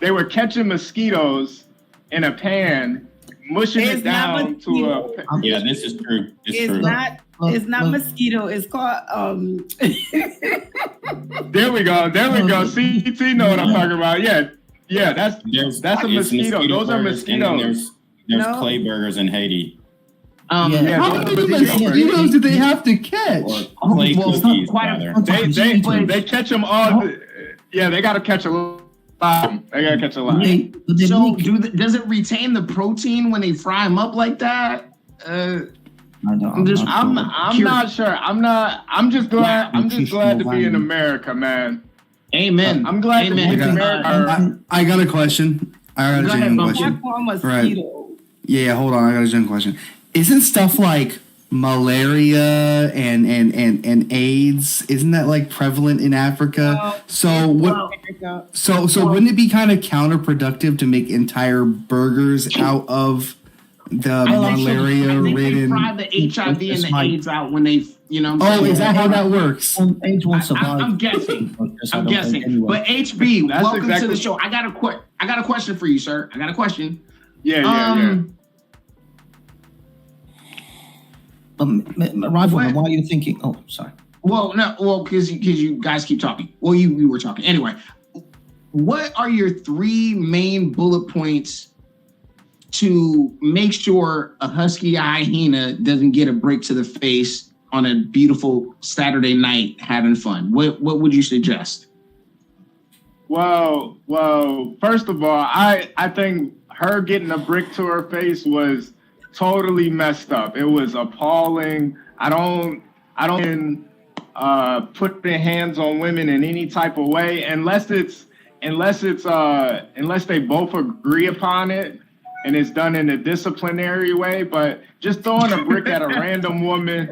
they were catching mosquitoes in a pan, mushing it down to a. Yeah, this is true. It's true. It's not mosquito. It's called. There we go. See, know what I'm talking about. Yeah. That's a mosquito. Those are mosquitoes. There's clay burgers in Haiti. How many mosquitoes did they have to catch? Clay cookies, they catch them all. Yeah, they got to catch a lot. They got to catch a lot. So does it retain the protein when they fry them up like that? I'm not sure. I'm just glad to be in America, man. Amen. I'm glad to be in America. I got a question. I got a genuine question. Right. Yeah, hold on. I got a genuine question. Isn't stuff like malaria and AIDS, isn't that like prevalent in Africa? So wouldn't it be kind of counterproductive to make entire burgers out of the malaria-ridden? They fry the HIV and the AIDS out when they, is that how that works? AIDS won't survive. I'm guessing. Anyway. But HB, welcome to the show. I got a question for you, sir. I got a question. Yeah. Rival, why are you thinking? Oh, sorry. Because you guys keep talking. Well, you were talking. Anyway, what are your 3 main bullet points to make sure a husky hyena doesn't get a brick to the face on a beautiful Saturday night having fun? What would you suggest? Well, first of all, I think her getting a brick to her face was totally messed up. It was appalling. I don't put their hands on women in any type of way unless they both agree upon it and it's done in a disciplinary way. But just throwing a brick at a random woman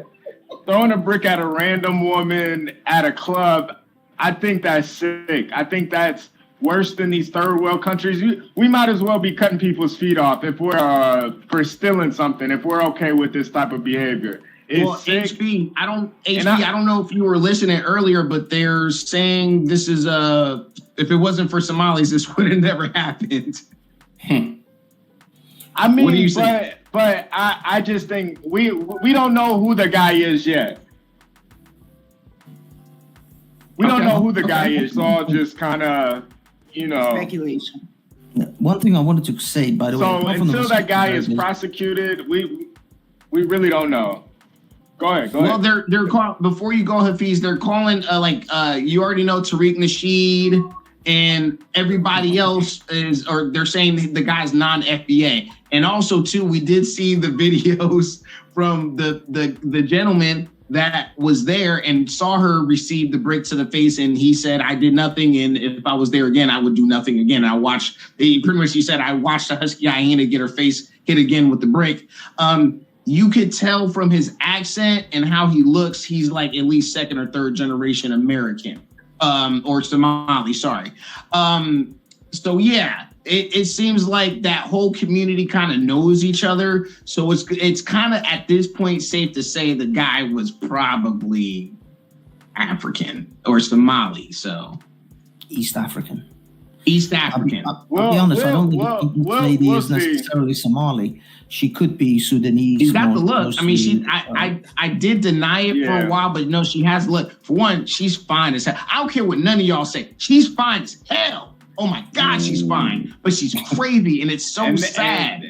at a club, I think that's sick. I think that's worse than these third world countries. We might as well be cutting people's feet off if we're for stealing something, if we're okay with this type of behavior. It's sick. HB, I don't know if you were listening earlier, but they're saying this is if it wasn't for Somalis, this would have never happened. I mean, what do you say? But I just think we don't know who the guy is yet. We don't know who the guy is. It's all just kind of, speculation. One thing I wanted to say, by the way. So until that guy is prosecuted, we really don't know. Go ahead. Well, they're calling, before you go, Hafiz, they're calling you already know Tariq Nasheed and everybody else is, or they're saying the guy's non-FBA. And also too, we did see the videos from the gentleman that was there and saw her receive the brick to the face, and he said, I did nothing, and if I was there again, I would do nothing again. He said, I watched the husky hyena get her face hit again with the brick. You could tell from his accent and how he looks, he's like at least second or third generation American, or Somali, sorry. So yeah, it seems like that whole community kind of knows each other. So it's kind of at this point safe to say the guy was probably African or Somali. So East African. I'll be honest, I don't think this lady is necessarily Somali. She could be Sudanese. She's got the look. I mean, I did deny it for a while, but no, she has look. For one, she's fine as hell. I don't care what none of y'all say. She's fine as hell. Oh my God, she's fine, but she's crazy, and it's so sad.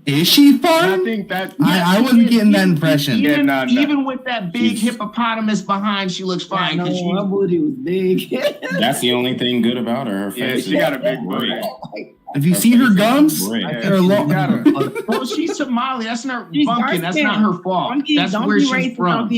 Is she fun? I think that I wasn't getting that impression. Even with that big hippopotamus behind, she looks fine. No, her booty was big. That's the only thing good about her. Her face. She got a big booty. Have you seen her gums? They're long. Well, she's Somali. That's not bumpkin. That's not her fault. That's where she's from.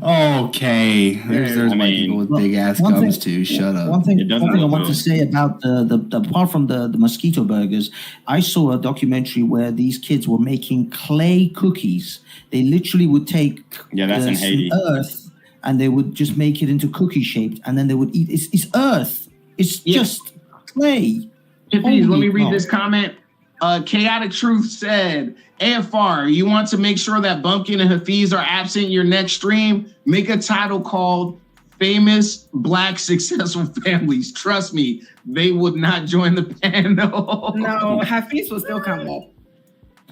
Okay, there's white people with big ass gums too. Shut up. One thing I want to say about the apart from the mosquito burgers, I saw a documentary where these kids were making clay cookies. They literally would take that's in Haiti. Earth and they would just make it into cookie shaped, and then they would eat. It's earth. It's just clay. Let me read this comment. Chaotic Truth said, AFR, you want to make sure that Bumpkin and Hafiz are absent in your next stream? Make a title called Famous Black Successful Families. Trust me, they would not join the panel. No, Hafiz will still come up.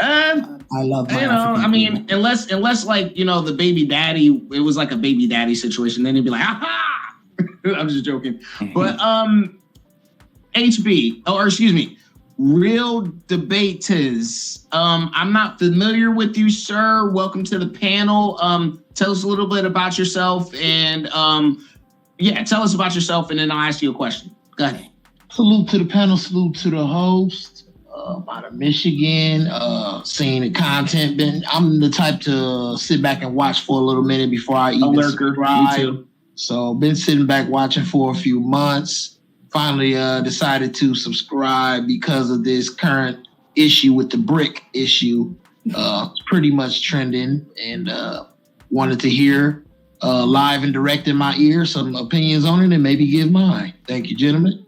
I love my I mean, unless like, the baby daddy, it was like a baby daddy situation, then it'd be like, aha! I'm just joking. But Real Debaters. I'm not familiar with you, sir. Welcome to the panel. Tell us a little bit about yourself, and tell us about yourself, and then I'll ask you a question. Go ahead. Salute to the panel. Salute to the host. Out of Michigan. Seeing the content. I'm the type to sit back and watch for a little minute before I even subscribe. Me too. So been sitting back watching for a few months. Finally decided to subscribe because of this current issue with the brick issue. It's pretty much trending, and wanted to hear live and direct in my ear some opinions on it and maybe give mine. Thank you, gentlemen.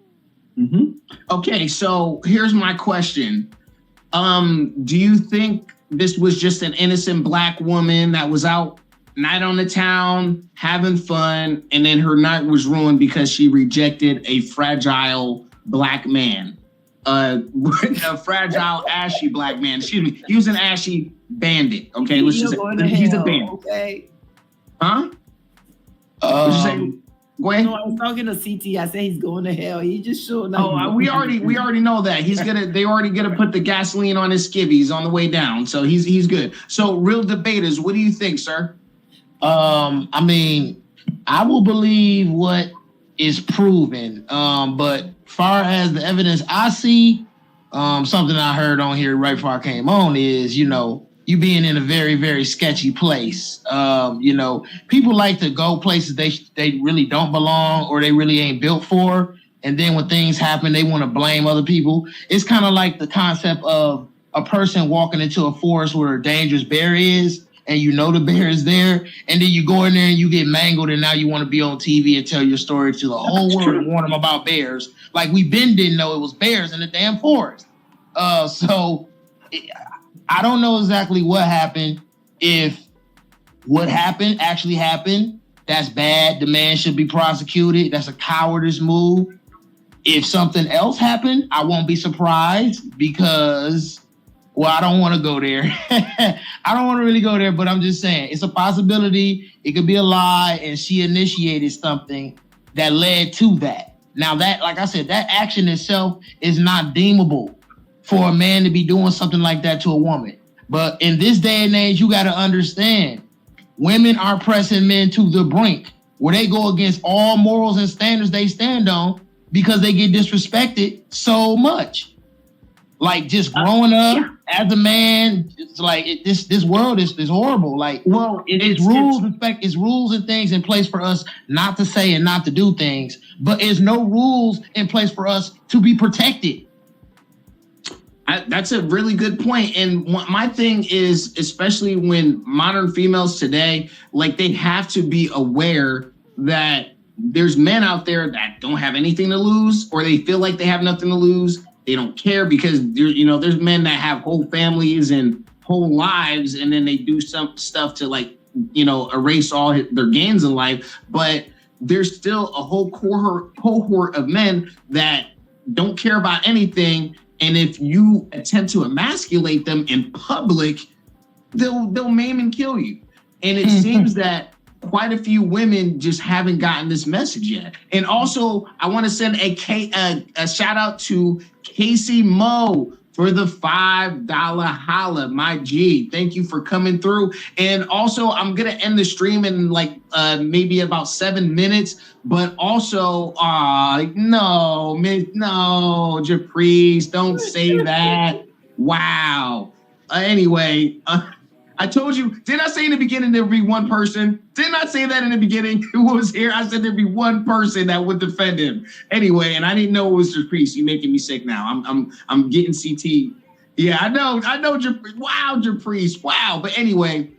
Mm-hmm. Okay, so here's my question. Do you think this was just an innocent Black woman that was out night on the town, having fun, and then her night was ruined because she rejected a fragile Black man? A fragile, ashy Black man. Excuse me. He was an ashy bandit. Okay, let's just say he's a bandit. Okay. Huh? What'd you say? Go ahead. No, I was talking to CT. I said he's going to hell. He just showed up. Oh, we already know that. They already gonna put the gasoline on his skivvies on the way down. So he's good. So Real Debaters, what do you think, sir? I mean, I will believe what is proven. But far as the evidence I see, something I heard on here right before I came on is, you being in a very, very sketchy place. People like to go places they really don't belong or they really ain't built for. And then when things happen, they want to blame other people. It's kind of like the concept of a person walking into a forest where a dangerous bear is, and the bear is there, and then you go in there and you get mangled, and now you want to be on TV and tell your story to the whole world and warn them about bears. Like didn't know it was bears in the damn forest. So I don't know exactly what happened. If what happened actually happened, that's bad. The man should be prosecuted. That's a cowardice move. If something else happened, I won't be surprised because, I don't want to go there. I don't want to really go there, but I'm just saying it's a possibility. It could be a lie, and she initiated something that led to that. Now that, like I said, that action itself is not deemable for a man to be doing something like that to a woman. But in this day and age, you got to understand, women are pressing men to the brink where they go against all morals and standards they stand on because they get disrespected so much. Like just growing up as a man, it's like this world is horrible. Like, well, it's rules and things in place for us not to say and not to do things, but there's no rules in place for us to be protected. That's a really good point. And my thing is, especially when modern females today, like they have to be aware that there's men out there that don't have anything to lose, or they feel like they have nothing to lose. They don't care because there's men that have whole families and whole lives, and then they do some stuff to erase all their gains in life. But there's still a whole cohort of men that don't care about anything. And if you attempt to emasculate them in public, they'll maim and kill you. And it seems that quite a few women just haven't gotten this message yet. And also, I want to send a shout out to Casey Moe for the $5 holla, my G. Thank you for coming through. And also, I'm gonna end the stream in maybe about 7 minutes. But also, no, Japrice, don't say that. Wow. Anyway, I told you, didn't I say in the beginning there'd be one person? Didn't I say that in the beginning who was here? I said there'd be one person that would defend him. Anyway, and I didn't know it was Japrice. You're making me sick now. I'm getting CT. Yeah, I know. Wow, Japrice. Wow. But anyway,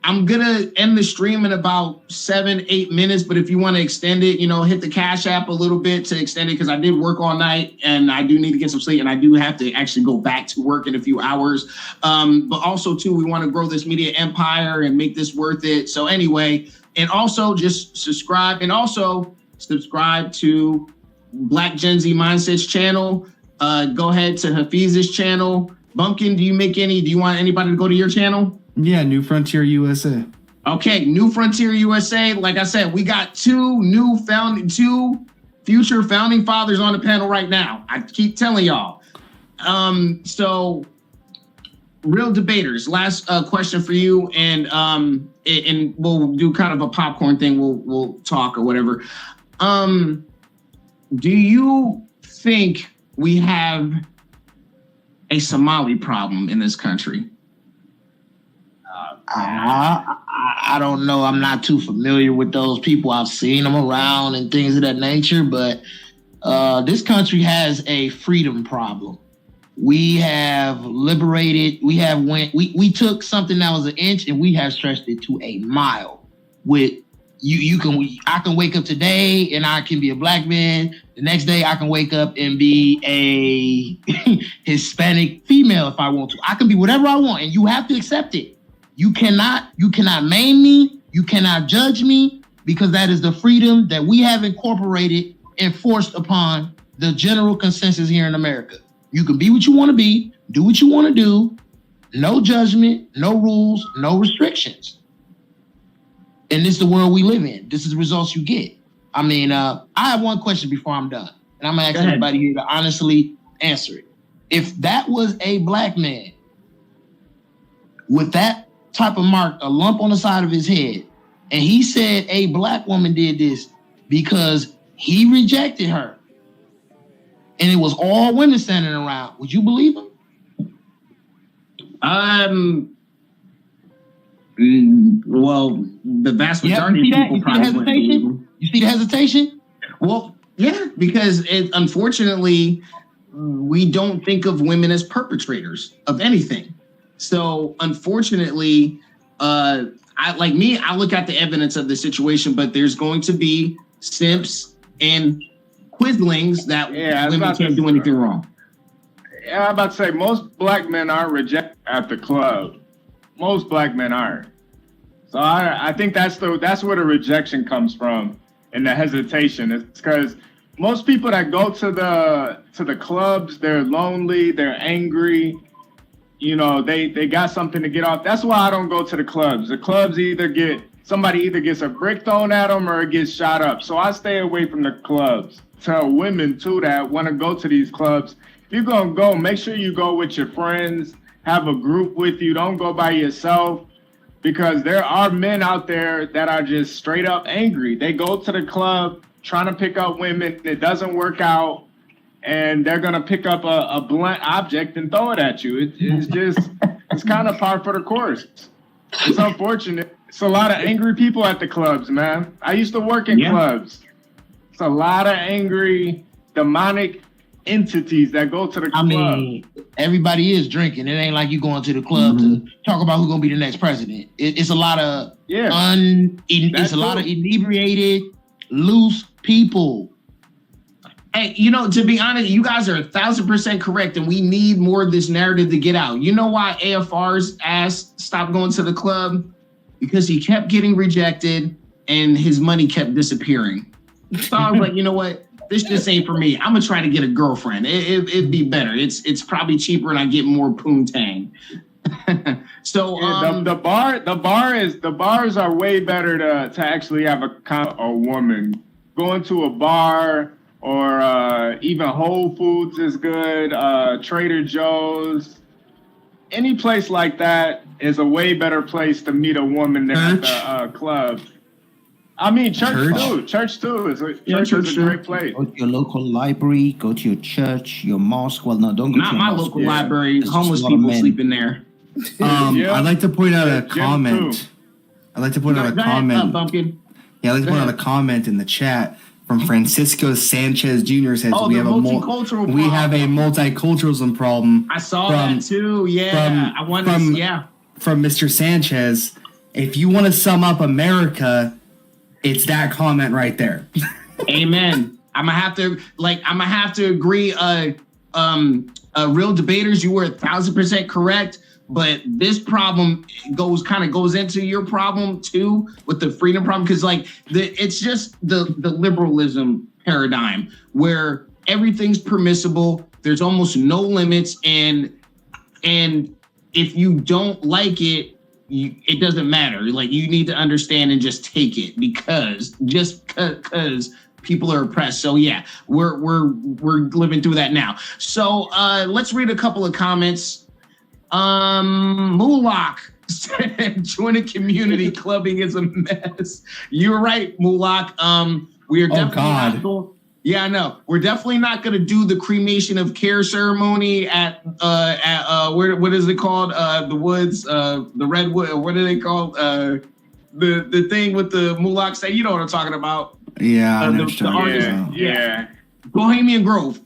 I'm gonna end the stream in about 7-8 minutes. But if you want to extend it, hit the Cash App a little bit to extend it, because I did work all night and I do need to get some sleep, and I do have to actually go back to work in a few hours. But also too, we want to grow this media empire and make this worth it. So anyway, and also just subscribe, and also subscribe to Black Gen Z Mindset's channel. Go ahead to Hafiz's channel. Bumpkin, do you want anybody to go to your channel? Yeah, New Frontier USA. Okay, New Frontier USA. Like I said, we got two future founding fathers on the panel right now. I keep telling y'all. So, real debaters. Last question for you, and we'll do kind of a popcorn thing. We'll talk or whatever. Do you think we have a Somali problem in this country? I don't know. I'm not too familiar with those people. I've seen them around and things of that nature, but this country has a freedom problem. We have liberated. We took something that was an inch and we have stretched it to a mile. With I can wake up today and I can be a black man. The next day I can wake up and be a Hispanic female if I want to. I can be whatever I want, and you have to accept it. You cannot maim me. You cannot judge me, because that is the freedom that we have incorporated and forced upon the general consensus here in America. You can be what you want to be, do what you want to do, no judgment, no rules, no restrictions. And this is the world we live in. This is the results you get. I mean, I have one question before I'm done, and I'm gonna ask everybody here to honestly answer it. If that was a black man with that type of mark, a lump on the side of his head, and he said a black woman did this because he rejected her, and it was all women standing around, would you believe him? Well, the vast majority of people probably wouldn't believe him. You see the hesitation? Well, yeah, because unfortunately, we don't think of women as perpetrators of anything. So unfortunately, I look at the evidence of the situation, but there's going to be simps and quislings that women can't do anything wrong. Yeah, I'm about to say, most black men aren't rejected at the club. Most black men aren't. So I think that's where the rejection comes from, and the hesitation. It's because most people that go to the clubs, they're lonely, they're angry. They got something to get off. That's why I don't go to the clubs. The clubs somebody either gets a brick thrown at them or it gets shot up. So I stay away from the clubs. Tell women too that want to go to these clubs, if you're gonna go, make sure you go with your friends. Have a group with you. Don't go by yourself. because there are men out there that are just straight up angry. They go to the club trying to pick up women. It doesn't work out. And they're going to pick up a blunt object and throw it at you. It's kind of par for the course. It's unfortunate. It's a lot of angry people at the clubs, man. I used to work in clubs. It's a lot of angry, demonic entities that go to the club. I mean, everybody is drinking. It ain't like you going to the club to talk about who's going to be the next president. It's a lot of it's a lot of inebriated, loose people. Hey, you know, to be honest, you guys are 1,000% correct, and we need more of this narrative to get out. You know why AFR's ass stopped going to the club? Because he kept getting rejected and his money kept disappearing. So I was like, you know what? This just ain't for me. I'm gonna try to get a girlfriend. It'd be better. It's probably cheaper and I get more poontang. So the bars are way better to actually have a woman. Going to a bar or even Whole Foods is good. Trader Joe's, any place like that is a way better place to meet a woman than at the club. I mean, church too. Church is a great place. Go to your local library. Go to your church, your mosque. Well, no, don't go to your my mosque. local library. Homeless people sleep in there. I'd like to point out a comment. I'd like to point out a comment. Bumpkin. Yeah, I'd like to point out a comment in the chat from Francisco Sanchez Jr. says we have a multiculturalism problem. I saw that too. Yeah, from Mr. Sanchez. If you want to sum up America, it's that comment right there. Amen. I'm gonna have to agree. Real debaters, you were 1,000% correct. But this problem goes into your problem too with the freedom problem, because it's just the liberalism paradigm where everything's permissible. There's almost no limits, and if you don't like it, it doesn't matter. Like, you need to understand and just take it because people are oppressed. So yeah, we're living through that now. So let's read a couple of comments. Mulak said, join a community. Clubbing is a mess. You're right, Mulak. We are definitely yeah, I know. We're definitely not going to do the cremation of care ceremony at what is it called? The woods, the redwood. What are they called? The thing with the Mulak say. You know what I'm talking about? Yeah, the artist. Yeah. Bohemian Grove.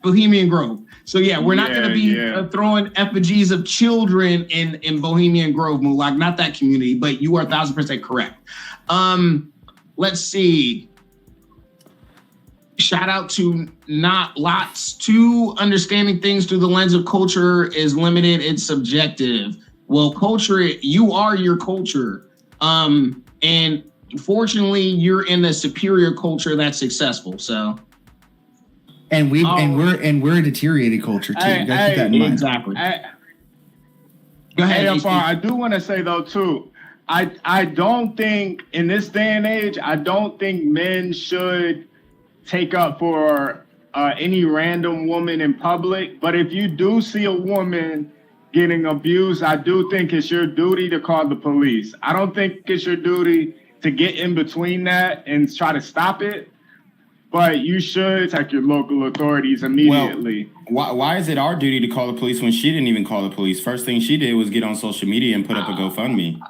So yeah, we're not going to be throwing effigies of children in Bohemian Grove, Mulak. Not that community, but you are 1,000% correct. Let's see. Shout out to Not Lots 2. Understanding things through the lens of culture is limited. It's subjective. Well, culture, you are your culture. And fortunately, you're in a superior culture that's successful. So. And we're a deteriorated culture too. You gotta keep that in mind. Exactly. Go ahead. I do want to say though too, I don't think in this day and age, I don't think men should take up for any random woman in public. But if you do see a woman getting abused, I do think it's your duty to call the police. I don't think it's your duty to get in between that and try to stop it. But you should take your local authorities immediately. Well, why is it our duty to call the police when she didn't even call the police? First thing she did was get on social media and put up a GoFundMe.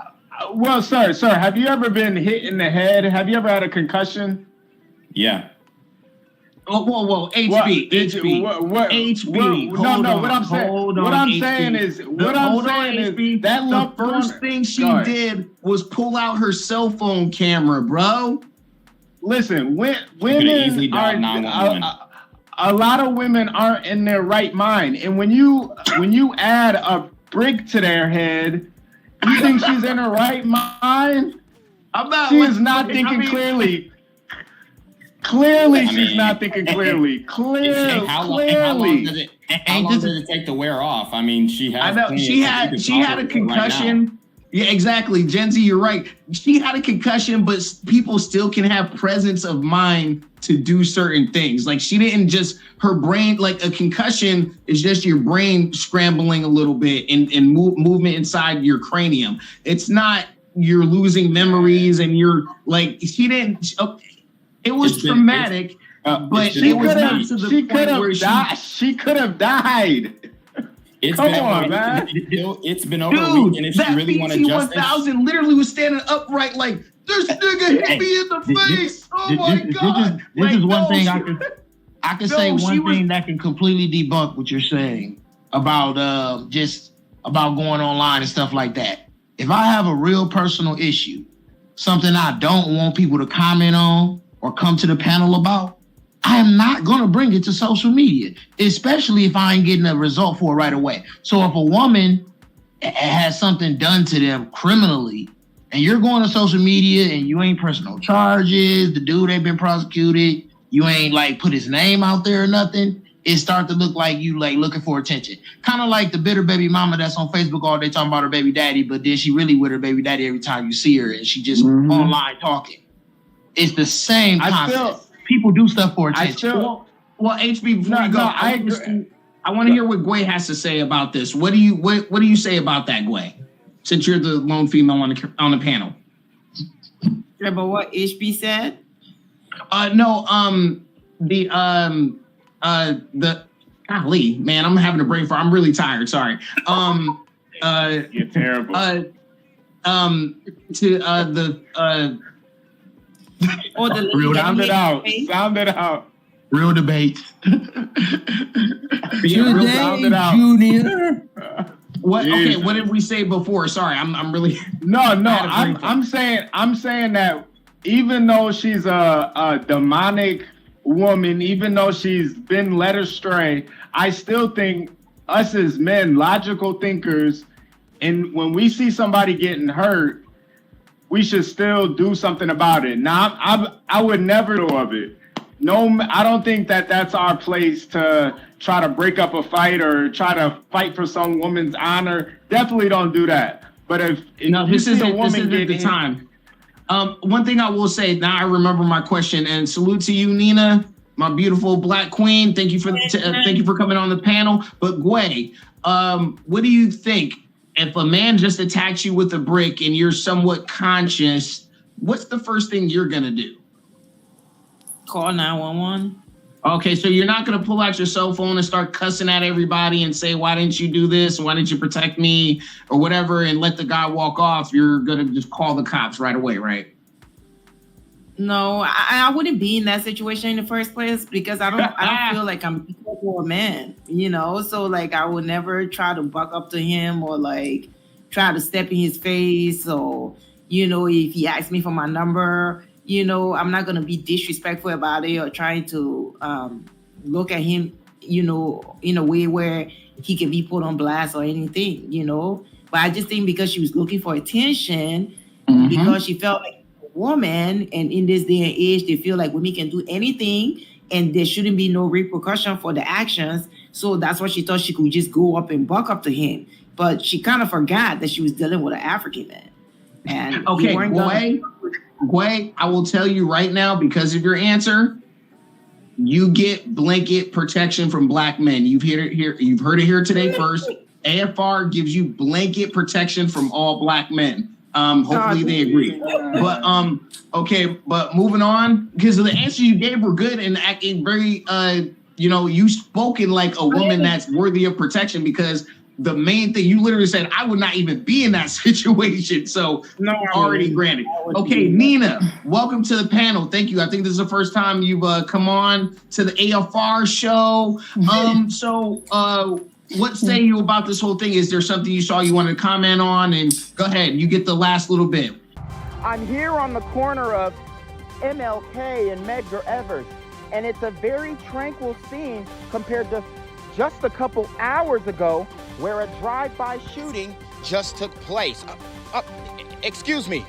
Well, sir, have you ever been hit in the head? Have you ever had a concussion? Yeah. Whoa, HB. What I'm saying is that the first thing she did was pull out her cell phone camera, bro. Listen, women are a lot of women aren't in their right mind, and when you add a brick to their head, you think she's in her right mind? She is not thinking clearly. Clearly, she's not thinking clearly. How long does it take to wear off? I mean, she has. I know she had a concussion. Right, yeah, exactly. Gen Z, you're right. She had a concussion, but people still can have presence of mind to do certain things. Like, she didn't just, her brain, like a concussion is just your brain scrambling a little bit and movement inside your cranium. It's not you're losing memories and you're like, she didn't. It was traumatic, but she it was could not have. to the She point could where have died. She could have died. Come on, man. It's been over a week, and if that you really want to BT 1000 literally was standing upright like, this nigga hit me in the face. Oh my God. This is one thing I can say one thing that can completely debunk what you're saying about just about going online and stuff like that. If I have a real personal issue, something I don't want people to comment on or come to the panel about, I am not going to bring it to social media, especially if I ain't getting a result for it right away. So if a woman has something done to them criminally, and you're going to social media and you ain't pressing no charges, the dude ain't been prosecuted, you ain't like put his name out there or nothing, it start to look like you like looking for attention. Kind of like the bitter baby mama that's on Facebook all day talking about her baby daddy, but then she really with her baby daddy every time you see her and she just online talking. It's the same concept. People do stuff for attention. Well, HB, before you go, I want to hear what Gway has to say about this. What do you say about that, Gway? Since you're the lone female on the panel. Yeah, but what HB said? Golly, man, I'm having a brain fart. I'm really tired. Sorry. You're terrible. Sound it out. Real debate. Junior. What? Okay, what did we say before? Sorry, I'm really. No. I'm saying that even though she's a demonic woman, even though she's been led astray, I still think us as men, logical thinkers, and when we see somebody getting hurt, we should still do something about it. Now, I would never know of it. No, I don't think that that's our place to try to break up a fight or try to fight for some woman's honor. Definitely don't do that. But if this isn't the time. One thing I will say, now I remember my question, and salute to you, Nina, my beautiful Black queen. Thank you for coming on the panel. But Gway, what do you think? If a man just attacks you with a brick and you're somewhat conscious, what's the first thing you're gonna do? Call 911. Okay, so you're not gonna pull out your cell phone and start cussing at everybody and say, why didn't you do this? Why didn't you protect me? Or whatever, and let the guy walk off. You're gonna just call the cops right away, right? No, I wouldn't be in that situation in the first place because I don't feel like I'm equal to a man, So like I would never try to buck up to him or like try to step in his face or if he asks me for my number, I'm not gonna be disrespectful about it or trying to look at him, in a way where he can be put on blast or anything, But I just think because she was looking for attention, because she felt like woman, and in this day and age they feel like women can do anything and there shouldn't be no repercussion for the actions, so that's why she thought she could just go up and buck up to him, but she kind of forgot that she was dealing with an African man. And okay, Gway, I will tell you right now, because of your answer, you get blanket protection from Black men. You've heard it here today first. AFR gives you blanket protection from all Black men. Hopefully they agree. But but moving on, because the answers you gave were good and acting very you spoken like a woman that's worthy of protection, because the main thing you literally said, I would not even be in that situation. So already granted. Okay, Nina, welcome to the panel. Thank you. I think this is the first time you've come on to the AFR show. What say you about this whole thing? Is there something you saw you wanted to comment on? And go ahead, you get the last little bit. I'm here on the corner of MLK and Medgar Evers, and it's a very tranquil scene compared to just a couple hours ago where a drive-by shooting just took place. Excuse me,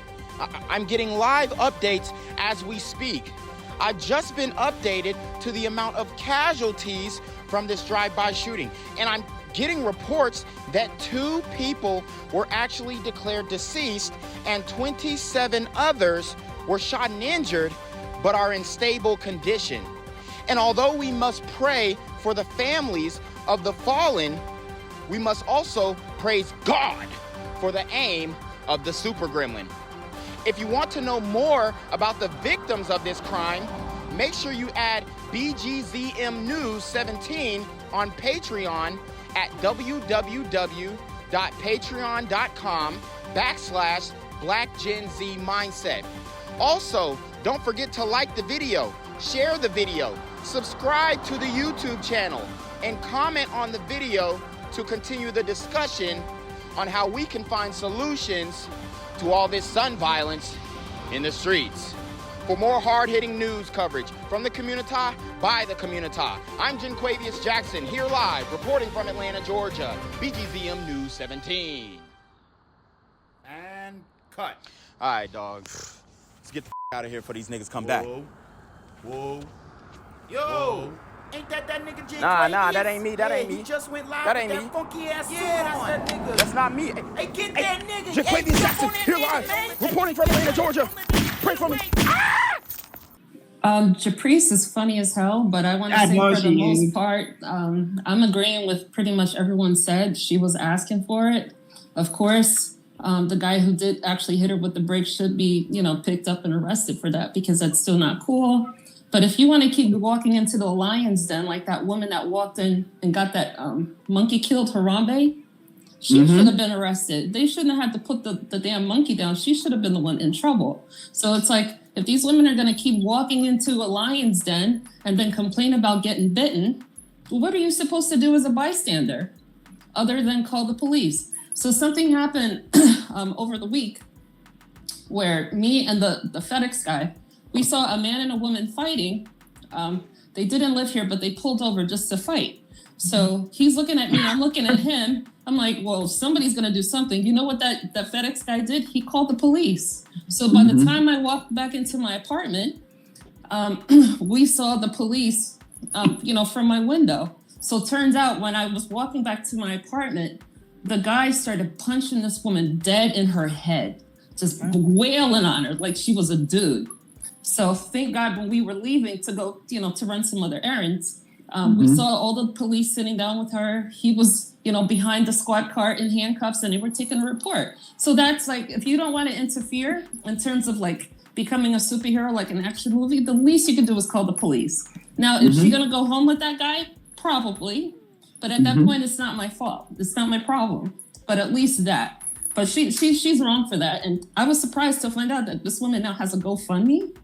I'm getting live updates as we speak. I've just been updated to the amount of casualties from this drive-by shooting, and I'm getting reports that 2 people were actually declared deceased and 27 others were shot and injured but are in stable condition. And although we must pray for the families of the fallen, we must also praise God for the aim of the super gremlin. If you want to know more about the victims of this crime, make sure you add BGZM News 17 on Patreon at www.patreon.com/blackgenzmindset. Also, don't forget to like the video, share the video, subscribe to the YouTube channel, and comment on the video to continue the discussion on how we can find solutions to all this son violence in the streets. For more hard-hitting news coverage from the community, by the community, I'm Jenquavius Jackson, here live, reporting from Atlanta, Georgia, BGZM News 17. And cut. All right, dog. Let's get the out of here before these niggas come back. Whoa. Yo! Ain't that nigga J? Nah, that ain't me. That ain't me. He just went live That with ain't that me. funky ass Yeah, suit that's on. that nigga. That's not me. Hey, get that nigga. Jaquavius Jackson, here live, reporting from Atlanta, Georgia. Pray for me. Caprice is funny as hell, but I want to say for the most part, I'm agreeing with pretty much everyone said. She was asking for it. Of course, the guy who did actually hit her with the brake should be, picked up and arrested for that, because that's still not cool. But if you want to keep walking into the lion's den, like that woman that walked in and got that monkey killed, Harambe, she should have been arrested. They shouldn't have had to put the damn monkey down. She should have been the one in trouble. So it's like, if these women are going to keep walking into a lion's den and then complain about getting bitten, what are you supposed to do as a bystander other than call the police? So something happened over the week where me and the FedEx guy, we saw a man and a woman fighting. They didn't live here, but they pulled over just to fight. So he's looking at me, I'm looking at him. I'm like, well, somebody's gonna do something. You know what that FedEx guy did? He called the police. So by the time I walked back into my apartment, we saw the police, from my window. So it turns out when I was walking back to my apartment, the guy started punching this woman dead in her head, just wailing on her like she was a dude. So thank God when we were leaving to go, to run some other errands, we saw all the police sitting down with her. He was, behind the squad car in handcuffs, and they were taking a report. So that's like, if you don't want to interfere in terms of like becoming a superhero, like an action movie, the least you can do is call the police. Now, is she going to go home with that guy? Probably. But at that point, it's not my fault. It's not my problem. But at least that. But she's wrong for that. And I was surprised to find out that this woman now has a GoFundMe.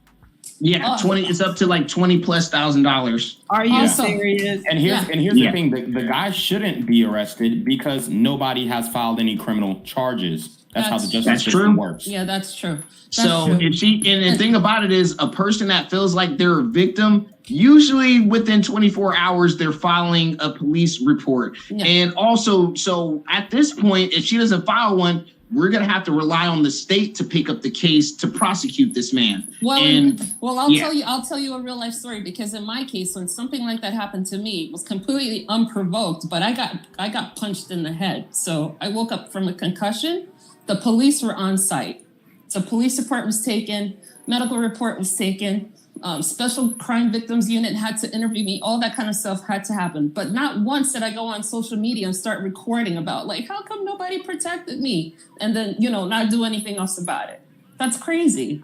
Yeah, 20. It's up to like $20,000+. Are you serious? And here's the thing: the guy shouldn't be arrested because nobody has filed any criminal charges. That's how the justice system works. Yeah, that's true. If the thing about it is, a person that feels like they're a victim, usually within 24 hours they're filing a police report. Yeah. And also, so at this point, if she doesn't file one, we're going to have to rely on the state to pick up the case to prosecute this man. I'll tell you a real life story, because in my case, when something like that happened to me, it was completely unprovoked, but I got punched in the head. So I woke up from a concussion. The police were on site. So police report was taken, medical report was taken, special crime victims unit had to interview me, all that kind of stuff had to happen. But not once did I go on social media and start recording about like, how come nobody protected me? And then, not do anything else about it. That's crazy.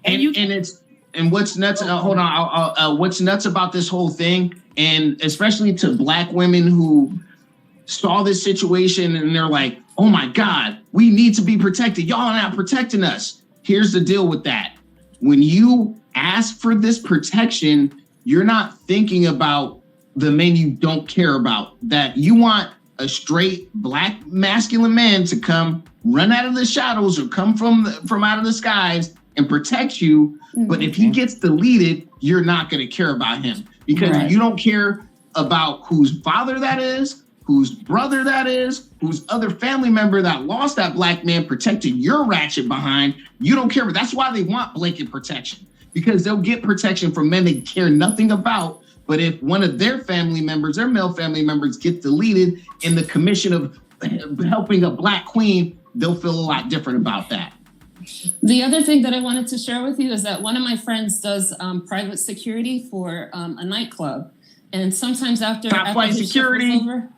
And what's nuts, hold on, what's nuts about this whole thing, and especially to Black women who saw this situation and they're like, oh my God, we need to be protected. Y'all are not protecting us. Here's the deal with that. When you ask for this protection, you're not thinking about the men you don't care about. That you want a straight Black masculine man to come run out of the shadows or come from out of the skies and protect you. But if he gets deleted, you're not going to care about him, because you don't care about whose father that is, whose brother that is, whose other family member that lost that Black man protected your ratchet behind. You don't care. But that's why they want blanket protection, because they'll get protection from men they care nothing about. But if one of their family members, their male family members, get deleted in the commission of helping a Black queen, they'll feel a lot different about that. The other thing that I wanted to share with you is that one of my friends does private security for a nightclub. And sometimes after security. Over,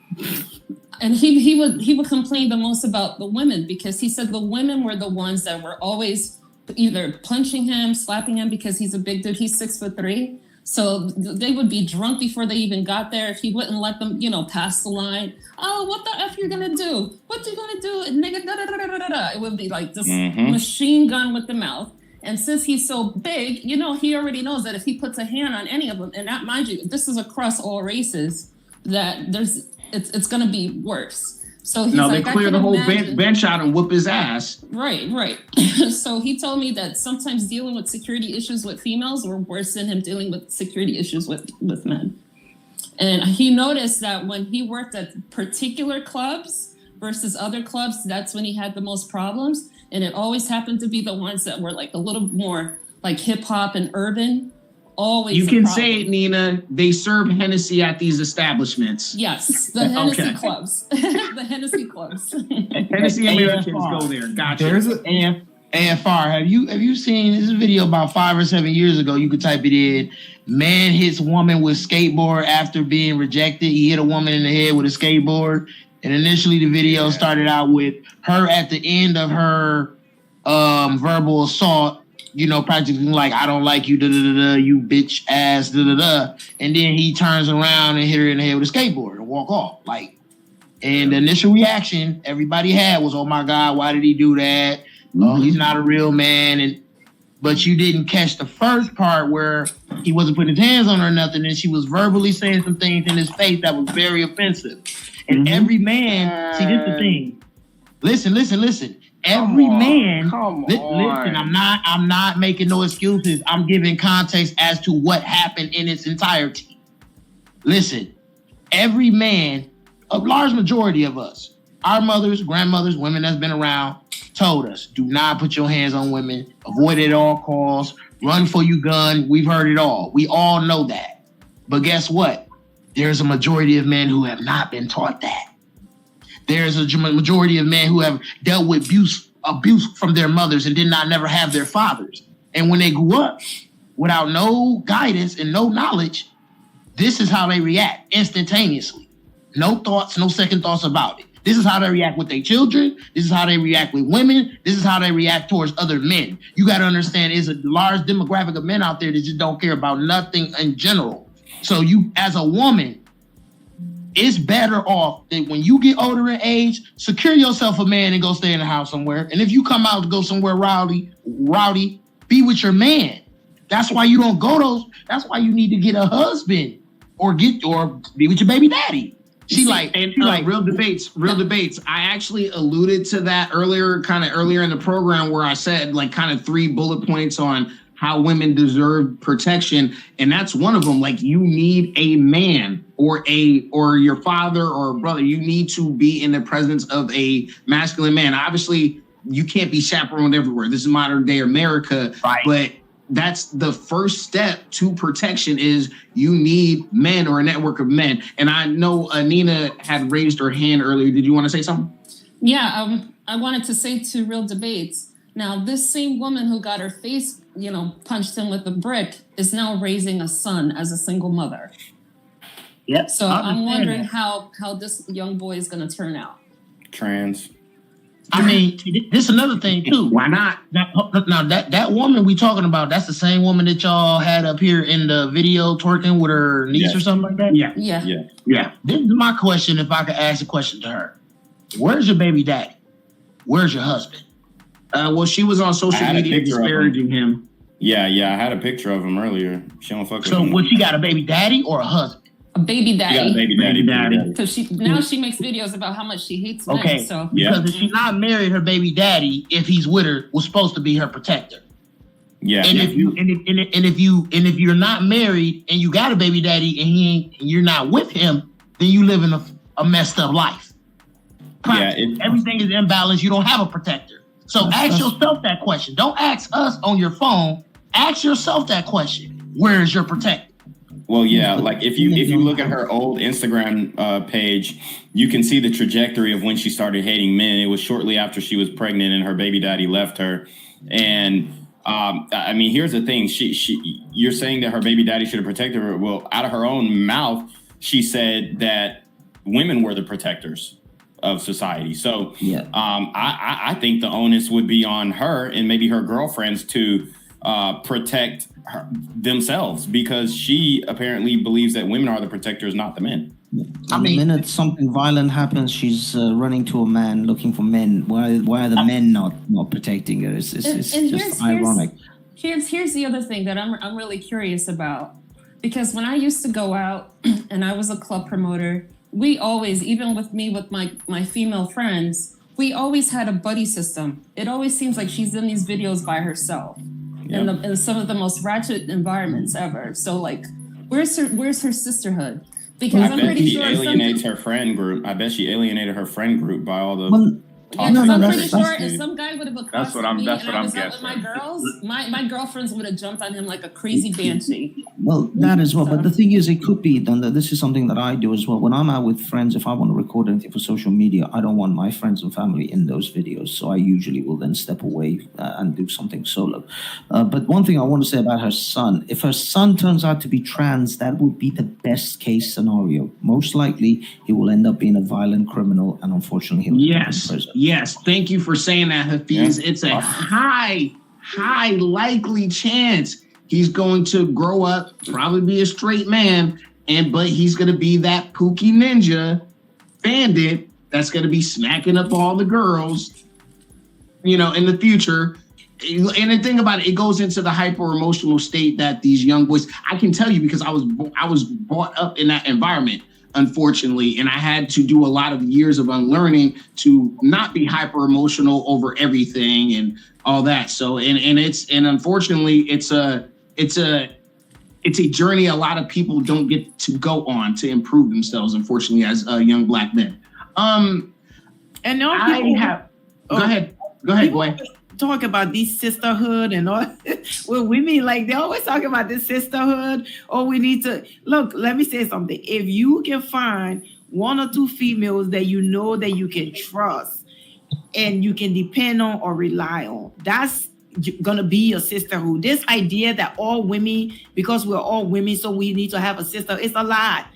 And he would complain the most about the women, because he said the women were the ones that were always either punching him, slapping him, because he's a big dude. He's 6'3". So they would be drunk before they even got there. If he wouldn't let them, pass the line. Oh, what the F you're gonna do? What you gonna do? Nigga, da da da da da da. It would be like this machine gun with the mouth. And since he's so big, he already knows that if he puts a hand on any of them, and that, mind you, this is across all races, that it's gonna be worse. So he's they clear the whole bench out and whoop his ass. Right. So he told me that sometimes dealing with security issues with females were worse than him dealing with security issues with men. And he noticed that when he worked at particular clubs versus other clubs, that's when he had the most problems. And it always happened to be the ones that were like a little more like hip hop and urban. Always. You can say it, Nina. They serve Hennessy at these establishments. Yes, the Hennessy clubs. The Hennessy clubs. Hennessy Americans go there. Gotcha. AFR, have you seen this video about 5 or 7 years ago? You could type it in. Man hits woman with skateboard after being rejected. He hit a woman in the head with a skateboard. And initially the video started out with her at the end of her verbal assault, practically like, I don't like you, da-da-da-da, you bitch ass, da-da-da. And then he turns around and hit her in the head with a skateboard and walk off. And the initial reaction everybody had was, oh my God, why did he do that? Oh, he's not a real man. But you didn't catch the first part where he wasn't putting his hands on her or nothing, and she was verbally saying some things in his face that was very offensive. And every man, see, this is the thing. Listen. Every man, listen, I'm not making no excuses. I'm giving context as to what happened in its entirety. Listen, every man, a large majority of us, our mothers, grandmothers, women that's been around, told us, do not put your hands on women, avoid it at all costs, run for your gun. We've heard it all. We all know that. But guess what? There's a majority of men who have not been taught that. There's a majority of men who have dealt with abuse from their mothers and did not never have their fathers. And when they grew up without no guidance and no knowledge, this is how they react instantaneously. No thoughts, no second thoughts about it. This is how they react with their children. This is how they react with women. This is how they react towards other men. You got to understand, there's a large demographic of men out there that just don't care about nothing in general. So you, as a woman, it's better off that when you get older in age, secure yourself a man and go stay in the house somewhere. And if you come out to go somewhere rowdy, be with your man. That's why you don't go those. That's why you need to get a husband or be with your baby daddy. Real debates. I actually alluded to that earlier in the program where I said kind of 3 bullet points on how women deserve protection. And that's one of them. You need a man or your father or brother. You need to be in the presence of a masculine man. Obviously, you can't be chaperoned everywhere. This is modern day America, right? But that's the first step to protection is you need men or a network of men. And I know Nina had raised her hand earlier. Did you want to say something? Yeah, I wanted to say to Real Debates. Now, this same woman who got her face, punched in with a brick is now raising a son as a single mother. Yep. So I'm wondering how this young boy is going to turn out. Trans. I mean, this is another thing too. Why not? Now that woman we talking about, that's the same woman that y'all had up here in the video twerking with her niece or something like that? Yeah. This is my question, if I could ask a question to her. Where's your baby daddy? Where's your husband? Well, she was on social media disparaging him. Yeah, I had a picture of him earlier. She don't fuck with him. So, she got a baby daddy or a husband? A baby daddy. She got a baby daddy. Because she makes videos about how much she hates men. Okay, so. Because if she's not married, her baby daddy, if he's with her, was supposed to be her protector. Yeah. And if you're not married and you got a baby daddy and you're not with him, then you live in a messed up life. Everything is imbalanced. You don't have a protector. So ask yourself that question. Don't ask us on your phone. Ask yourself that question. Where is your protector? Well, yeah, if you look at her old Instagram page, you can see the trajectory of when she started hating men. It was shortly after she was pregnant and her baby daddy left her. And I mean, here's the thing. You're saying that her baby daddy should have protected her. Well, out of her own mouth, she said that women were the protectors. of society. So I think the onus would be on her and maybe her girlfriends to protect themselves, because she apparently believes that women are the protectors, not the men. The minute something violent happens, she's running to a man, looking for men. Why are the men not protecting her? It's just ironic. Here's the other thing that I'm really curious about, because when I used to go out and I was a club promoter, we always, even with me with my female friends, we always had a buddy system. It always seems like she's in these videos by herself in some of the most ratchet environments ever. So like, where's her sisterhood? Because I'm pretty sure alienates her friend group. I bet she alienated her friend group by all the. I'm pretty sure if some guy would have accosted me and I was out with my girls, my girlfriends would have jumped on him like a crazy banshee. Well, that as well. But the thing is, it could be done. This is something that I do as well. When I'm out with friends, if I want to record anything for social media, I don't want my friends and family in those videos. So I usually will then step away and do something solo. But one thing I want to say about her son, if her son turns out to be trans, that would be the best case scenario. Most likely, he will end up being a violent criminal, and unfortunately, he will end up in prison. Yes, thank you for saying that, Hafiz. Yeah. It's a high likely chance he's going to grow up, probably be a straight man, but he's going to be that Pookie Ninja bandit that's going to be smacking up all the girls, in the future. And the thing about it, it goes into the hyper emotional state that these young boys. I can tell you because I was brought up in that environment, unfortunately, and I had to do a lot of years of unlearning to not be hyper emotional over everything and all that. So and unfortunately it's a journey a lot of people don't get to go on to improve themselves, unfortunately, as young Black men. And now go ahead, boy. Talk about these sisterhood and all. Well, we mean like they always talk about this sisterhood. Oh, we need to look. Let me say something. If you can find one or two females that you know that you can trust and you can depend on or rely on, that's gonna be your sisterhood. This idea that all women, because we're all women, so we need to have a sister, it's a lie.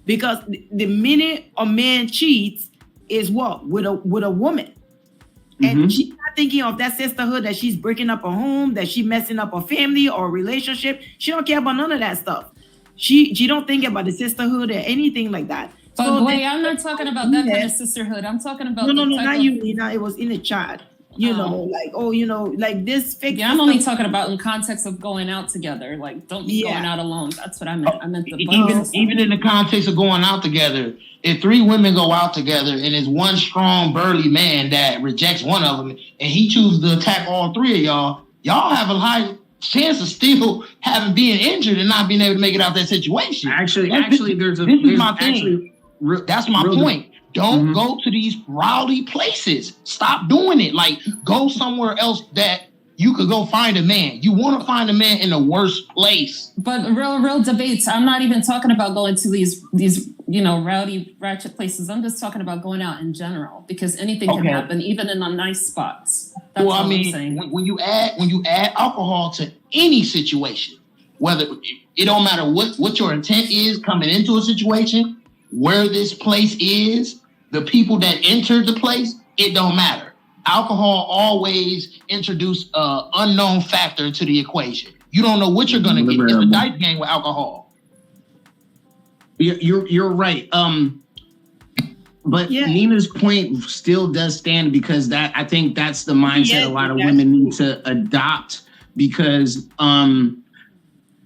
Because the minute a man cheats is what? With a woman. And she's not thinking of that sisterhood, that she's breaking up a home, that she's messing up a family or a relationship. She don't care about none of that stuff. She don't think about the sisterhood or anything like that. But so boy, I'm not talking about that kind of sisterhood. I'm talking about no, not you, Nina. It was in the chat. Like this fake. Yeah, I'm only talking about in context of going out together. Like, don't be going out alone. That's what I meant. I meant the even in the context of going out together. If three women go out together and it's one strong burly man that rejects one of them and he chooses to attack all three of y'all have a high chance of still being injured and not being able to make it out that situation. Actually, this is my thing. That's my point. Don't go to these rowdy places. Stop doing it. Like, go somewhere else that you could go find a man. You want to find a man in the worst place. But real debates. I'm not even talking about going to these rowdy, ratchet places. I'm just talking about going out in general, because anything can happen, even in the nice spots. That's what I'm saying. When you add alcohol to any situation, whether it don't matter what your intent is coming into a situation, where this place is, the people that entered the place, it don't matter. Alcohol always introduce an unknown factor to the equation. You don't know what you're going to get. It's a dice game with alcohol. You're right. But Nina's point still does stand, because I think that's the mindset a lot of women need to adopt, because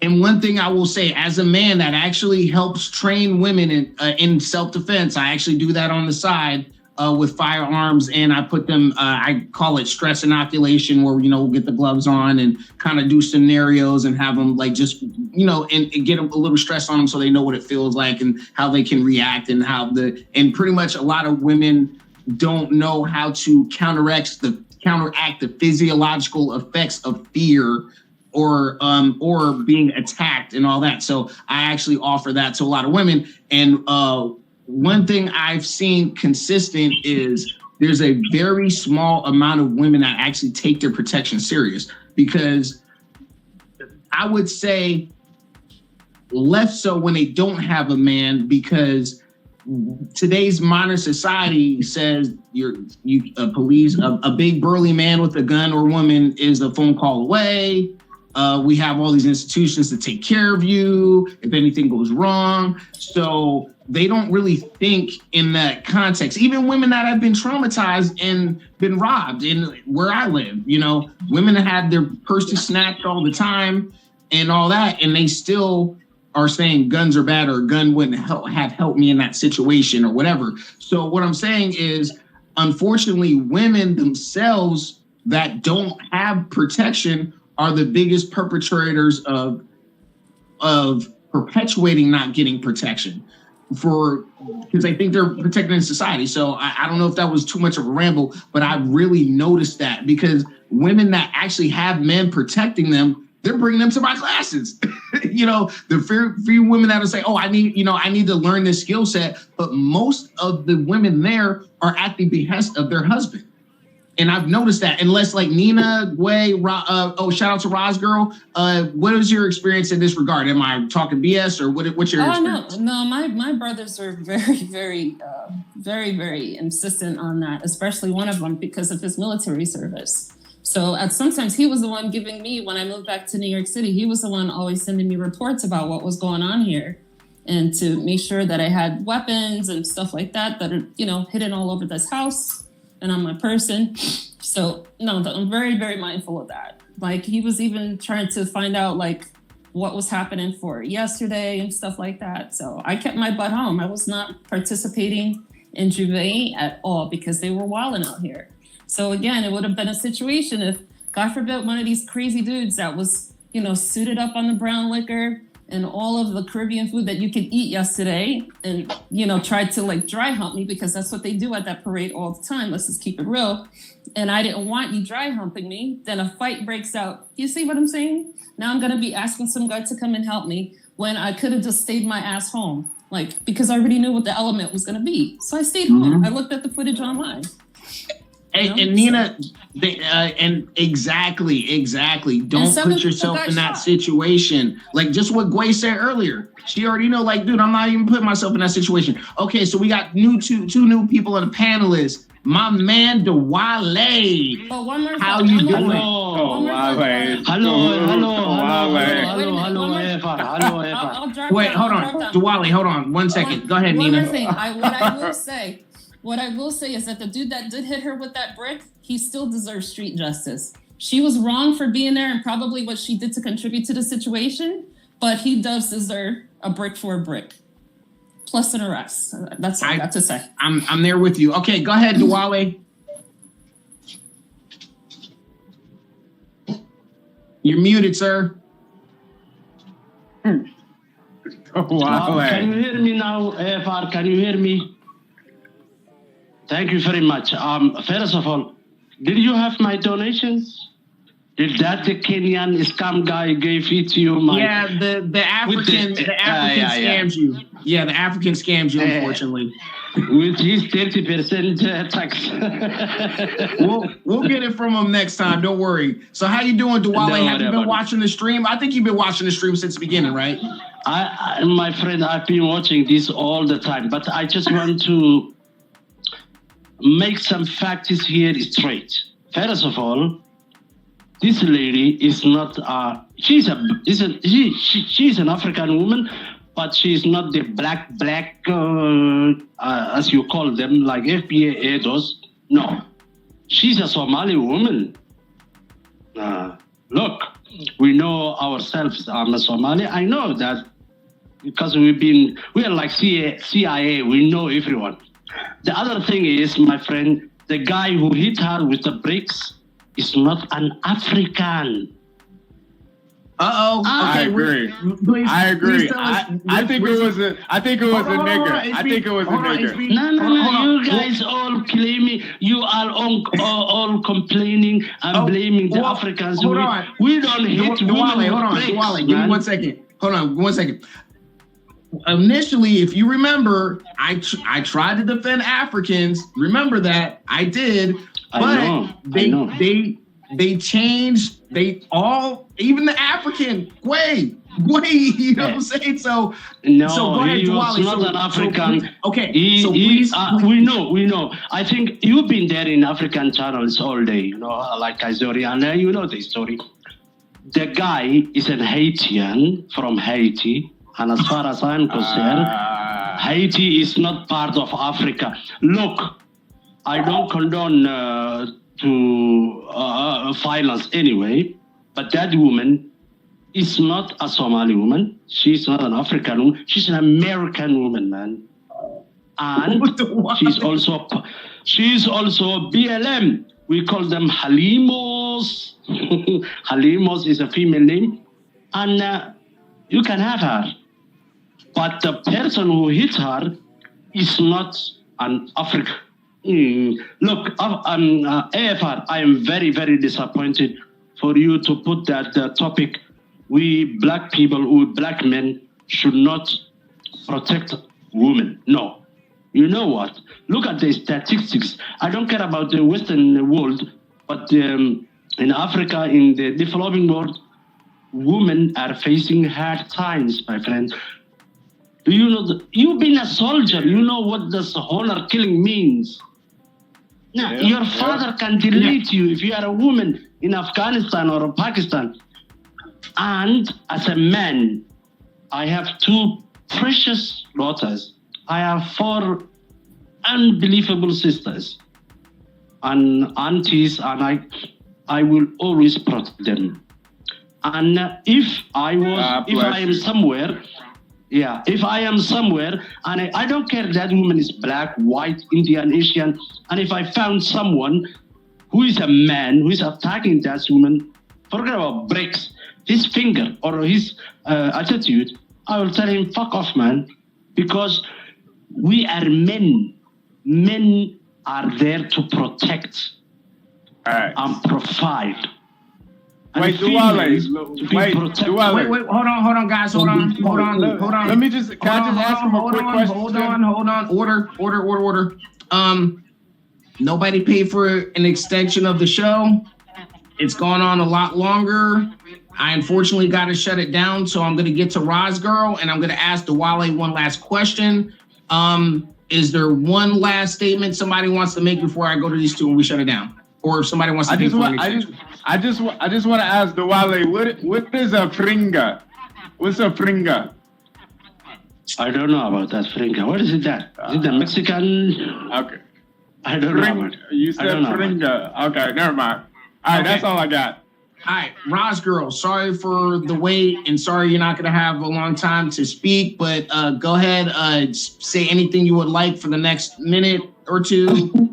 and one thing I will say, as a man that actually helps train women in self-defense, I actually do that on the side with firearms, and I put them, I call it stress inoculation, where, we'll get the gloves on and kind of do scenarios and have them like just, and get a little stress on them so they know what it feels like and how they can react, and and pretty much a lot of women don't know how to counteract the physiological effects of fear or being attacked and all that. So I actually offer that to a lot of women. And one thing I've seen consistent is there's a very small amount of women that actually take their protection serious, because I would say less so when they don't have a man, because today's modern society says police, a big burly man with a gun or woman is a phone call away. We have all these institutions to take care of you if anything goes wrong. So they don't really think in that context. Even women that have been traumatized and been robbed in where I live, women that had their purses snatched all the time and all that, and they still are saying guns are bad or a gun wouldn't have helped me in that situation or whatever. So what I'm saying is, unfortunately, women themselves that don't have protection are the biggest perpetrators of perpetuating not getting protection because I think they're protected in society. So I don't know if that was too much of a ramble, but I really noticed that because women that actually have men protecting them, they're bringing them to my classes. The few women that will say, oh, I need to learn this skill set. But most of the women there are at the behest of their husband. And I've noticed that, unless like Nina, Gway, shout out to Roz Girl. What is your experience in this regard? Am I talking BS or what's your experience? No, my brothers are very, very, very, very insistent on that, especially one of them because of his military service. So sometimes he was the one giving me, when I moved back to New York City, he was the one always sending me reports about what was going on here and to make sure that I had weapons and stuff like that are, hidden all over this house and on my person. So no, I'm very, very mindful of that. Like he was even trying to find out like what was happening for yesterday and stuff like that. So I kept my butt home. I was not participating in Juve at all because they were wilding out here. So again, it would have been a situation if, God forbid, one of these crazy dudes that was, suited up on the brown liquor and all of the Caribbean food that you could eat yesterday and, tried to like dry hump me because that's what they do at that parade all the time. Let's just keep it real. And I didn't want you dry humping me. Then a fight breaks out. You see what I'm saying? Now I'm going to be asking some guy to come and help me when I could have just stayed my ass home. Like, because I already knew what the element was going to be. So I stayed home. I looked at the footage online. And Nina, and exactly. Don't put yourself in that situation. Like just what Gway said earlier. She already know, like, dude, I'm not even putting myself in that situation. Okay, so we got two new people on the panelists. My man, Dewale. Oh, one more How you doing? Hello. Wait, hold on. Dewale, hold on. 1 second. Go ahead, Nina. One more thing. What I will say is that the dude that did hit her with that brick, he still deserves street justice. She was wrong for being there and probably what she did to contribute to the situation, but he does deserve a brick for a brick. Plus an arrest. That's all I got to say. I'm there with you. Okay, go ahead, Dewale. You're muted, sir. Can you hear me now, AFR? Can you hear me? Thank you very much. First of all, did you have my donations? Did that the Kenyan scam guy gave it to you? The African scams you. Yeah, the African scams you, unfortunately. With his 30% tax. We'll get it from him next time. Don't worry. So how you doing, Dewale? Have you been watching the stream? I think you've been watching the stream since the beginning, right? My friend, I've been watching this all the time, but I just want to make some facts here straight. First of all, this lady is not she's an African woman, but she's not the black as you call them, like FBA does. No, she's a Somali woman. Look, we know ourselves. I'm a Somali. I know that because we are like CIA. We know everyone. The other thing is, my friend, the guy who hit her with the bricks is not an African. Okay, I agree. I agree. I think it was a nigger. I think it was a nigger. No. You guys all claiming, you are all complaining and blaming the Africans. Hold on. We don't hit women. Dewale, give me 1 second. Hold on, 1 second. Initially, if you remember, I tried to defend Africans. Remember that I did, but they changed. Even the African way Wait, you know what I'm saying? So No, so go ahead, he was Diwali. not an African. Okay, Please. We know. I think you've been there in African channels all day, like Azori, and you know the story. The guy is an Haitian from Haiti, and as far as I'm concerned, Haiti is not part of Africa. Look, I don't condone violence anyway, but that woman is not a Somali woman. She's not an African woman. She's an American woman, man. And she's also BLM. We call them Halimos. Halimos is a female name, and you can have her. But the person who hit her is not an African. Look, AFR, I am very, very disappointed for you to put that topic. We black people, we black men should not protect women. No. You know what? Look at the statistics. I don't care about the Western world, but in Africa, in the developing world, women are facing hard times, my friend. Do you know you've been a soldier? You know what this honor killing means. Now, your father can delete you if you are a woman in Afghanistan or Pakistan. And as a man, I have 2 precious daughters. I have 4 unbelievable sisters and aunties, and I will always protect them. And if I am somewhere, and I don't care that woman is black, white, Indian, Asian, and if I found someone who is a man who is attacking that woman, forget about breaks his finger or his attitude, I will tell him, fuck off, man, because we are men. Men are there to protect and provide. And Wait, Duale. Wait, hold on, guys. Hold on. Let me just, can I just ask him a quick question? Hold on. Order. Nobody paid for an extension of the show. It's gone on a lot longer. I unfortunately got to shut it down, so I'm going to get to Roz Girl, and I'm going to ask Duale one last question. Is there one last statement somebody wants to make before I go to these 2 and we shut it down? Or if somebody wants to I just want to ask Duale, what is a fringa? What's a fringa? I don't know about that fringa. What is it that? Is it the Mexican? Okay. I don't know about it. You said fringa. Okay, never mind. All right, that's all I got. All right, Roz Girl, sorry for the wait and sorry you're not going to have a long time to speak, but go ahead, say anything you would like for the next minute or 2.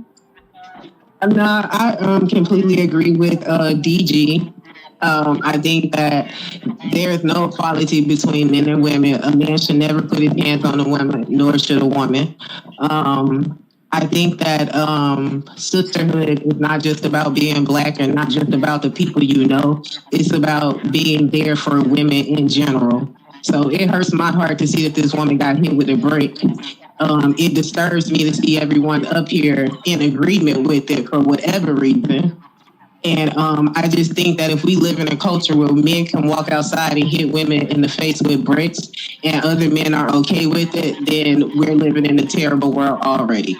No, I completely agree with DG. I think that there is no equality between men and women. A man should never put his hands on a woman, nor should a woman. I think that sisterhood is not just about being black and not just about the people you know. It's about being there for women in general. So it hurts my heart to see that this woman got hit with a brick. It disturbs me to see everyone up here in agreement with it for whatever reason. And I just think that if we live in a culture where men can walk outside and hit women in the face with bricks and other men are okay with it, then we're living in a terrible world already.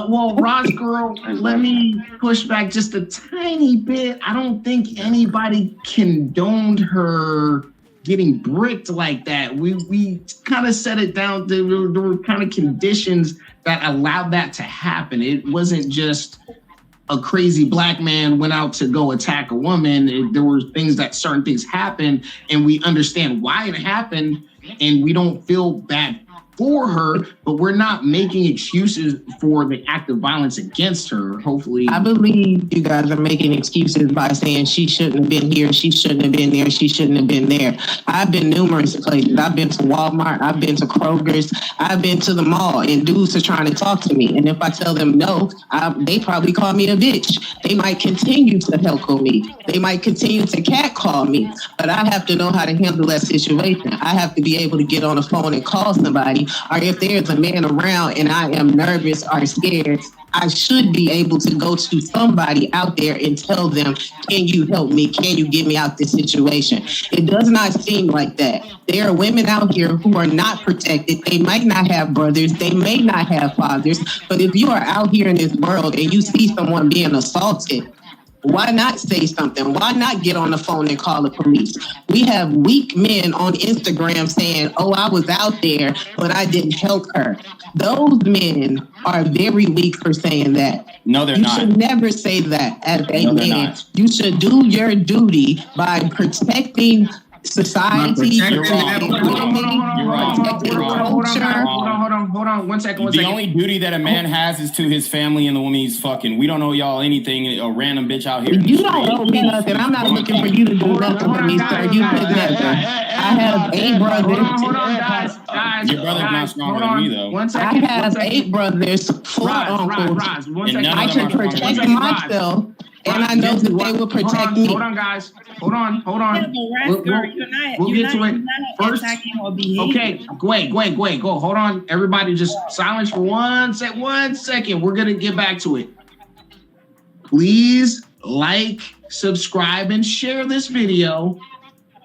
Well, Roz Girl, let me push back just a tiny bit. I don't think anybody condoned her getting bricked like that. We kind of set it down. There were kind of conditions that allowed that to happen. It wasn't just a crazy black man went out to go attack a woman. There were certain things happened, and we understand why it happened, and we don't feel bad for her, but we're not making excuses for the act of violence against her. Hopefully, I believe you guys are making excuses by saying she shouldn't have been here, she shouldn't have been there, she shouldn't have been there. I've been numerous places. I've been to Walmart, I've been to Kroger's, I've been to the mall, and dudes are trying to talk to me. And if I tell them no, they probably call me a bitch. They might continue to heckle me. They might continue to catcall me. But I have to know how to handle that situation. I have to be able to get on the phone and call somebody or if there's a man around and I am nervous or scared, I should be able to go to somebody out there and tell them, can you help me? Can you get me out this situation? It does not seem like that. There are women out here who are not protected. They might not have brothers. They may not have fathers. But if you are out here in this world and you see someone being assaulted, why not say something? Why not get on the phone and call the police? We have weak men on Instagram saying, oh, I was out there, but I didn't help her. Those men are very weak for saying that. No, they're not. You should never say that as a man. You should do your duty by protecting society, protecting Hold on. One second. The only duty that a man has is to his family and the woman he's fucking. We don't owe y'all anything. A random bitch out here. You don't owe me nothing. I'm not looking for you to do nothing for me, sir. You could never. I have 8 brothers. Hold on, guys. Your brother's not stronger than me, though. One second. I have 8 brothers, 4 uncles. I can protect myself. And I know that they will protect me. Hold on, guys. Hold on. We'll get to it first. Okay, wait. Go. Hold on. Everybody just silence for 1 second. We're going to get back to it. Please like, subscribe, and share this video.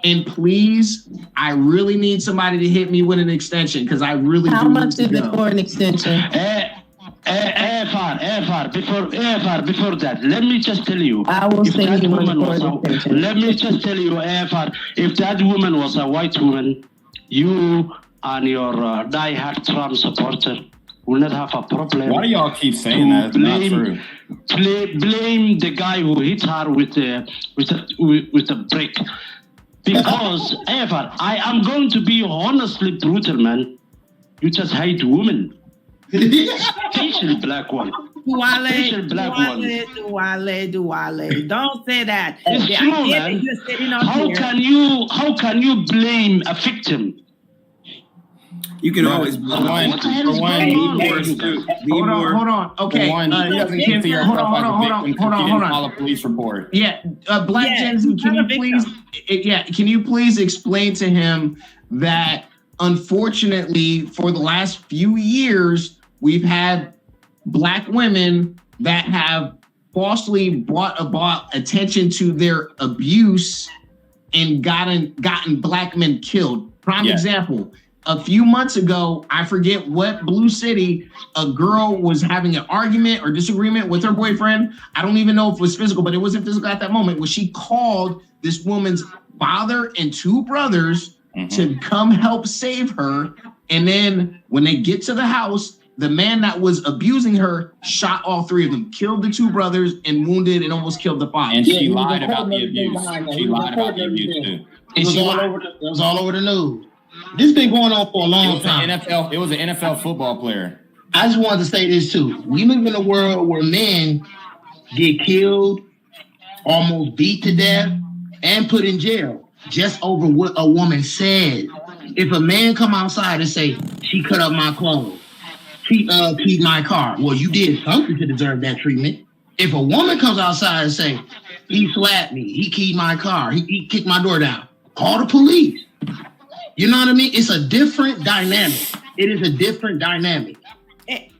And please, I really need somebody to hit me with an extension because I really do. How much is it for an extension? Before that, let me just tell you. I will send you one for an extension. Let me just tell you, if that woman was a white woman, you and your die-hard Trump supporter will not have a problem. Why do y'all keep saying that? It's not true. Blame the guy who hit her with a brick. Because, I am going to be honestly brutal, man. You just hate women. Asian black one. Duale. Don't say that. It's true, man. How can you blame a victim? You can always Hold on. Okay. He doesn't consider himself as a victim because he didn't file a police report. Yeah, Black Gen Z, can you please explain to him that unfortunately for the last few years we've had Black women that have falsely brought about attention to their abuse and gotten Black men killed. Prime example. A few months ago, I forget what blue city, a girl was having an argument or disagreement with her boyfriend. I don't even know if it was physical, but it wasn't physical at that moment. When she called this woman's father and 2 brothers to come help save her. And then when they get to the house, the man that was abusing her shot all 3 of them, killed the 2 brothers and wounded and almost killed the father. And she lied about the abuse. She lied about the abuse too. And it was all over the news. This been going on for a long time. It was an NFL football player. I just wanted to say this too. We live in a world where men get killed, almost beat to death, and put in jail just over what a woman said. If a man come outside and say, she cut up my clothes, she keyed my car. Well, you did something to deserve that treatment. If a woman comes outside and say, he slapped me, he keyed my car, he kicked my door down, call the police. You know what I mean? It's a different dynamic. It is a different dynamic.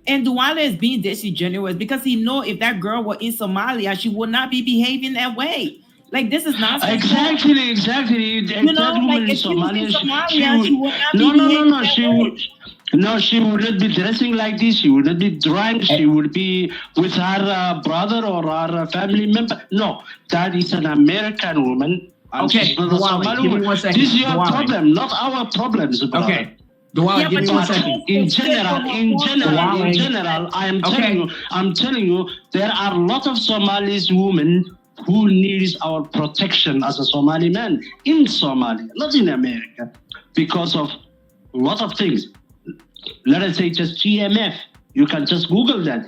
And Duale is being disingenuous because he know if that girl were in Somalia, she would not be behaving that way. Like, this is nonsense. Exactly. You know, like if she was in Somalia, she would not be behaving that way. She would not be dressing like this. She would not be drunk. She would be with her brother or her family member. No, that is an American woman. Okay, Duale, give me 1 second. This is your problem, not our problems. Okay, Duale, give me 1 second. In general, I'm telling you, there are a lot of Somalis women who needs our protection as a Somali man in Somalia, not in America, because of a lot of things. Let us say just GMF. You can just Google that.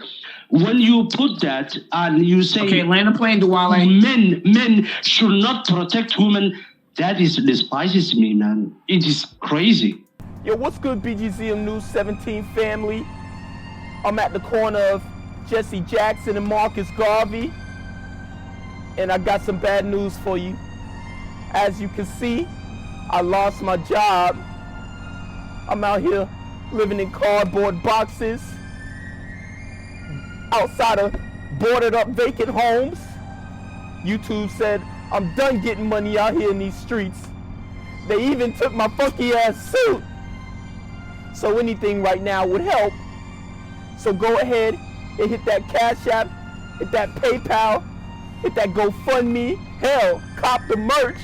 When you put that and you say, okay, land a plane, Duale. Men should not protect women, that despises me, man. It is crazy. Yo, what's good, BGZM News 17 family? I'm at the corner of Jesse Jackson and Marcus Garvey, and I got some bad news for you. As you can see, I lost my job. I'm out here living in cardboard boxes, outside of boarded up vacant homes. YouTube said, I'm done getting money out here in these streets. They even took my funky ass suit. So anything right now would help. So go ahead and hit that Cash App, hit that PayPal, hit that GoFundMe, hell, cop the merch.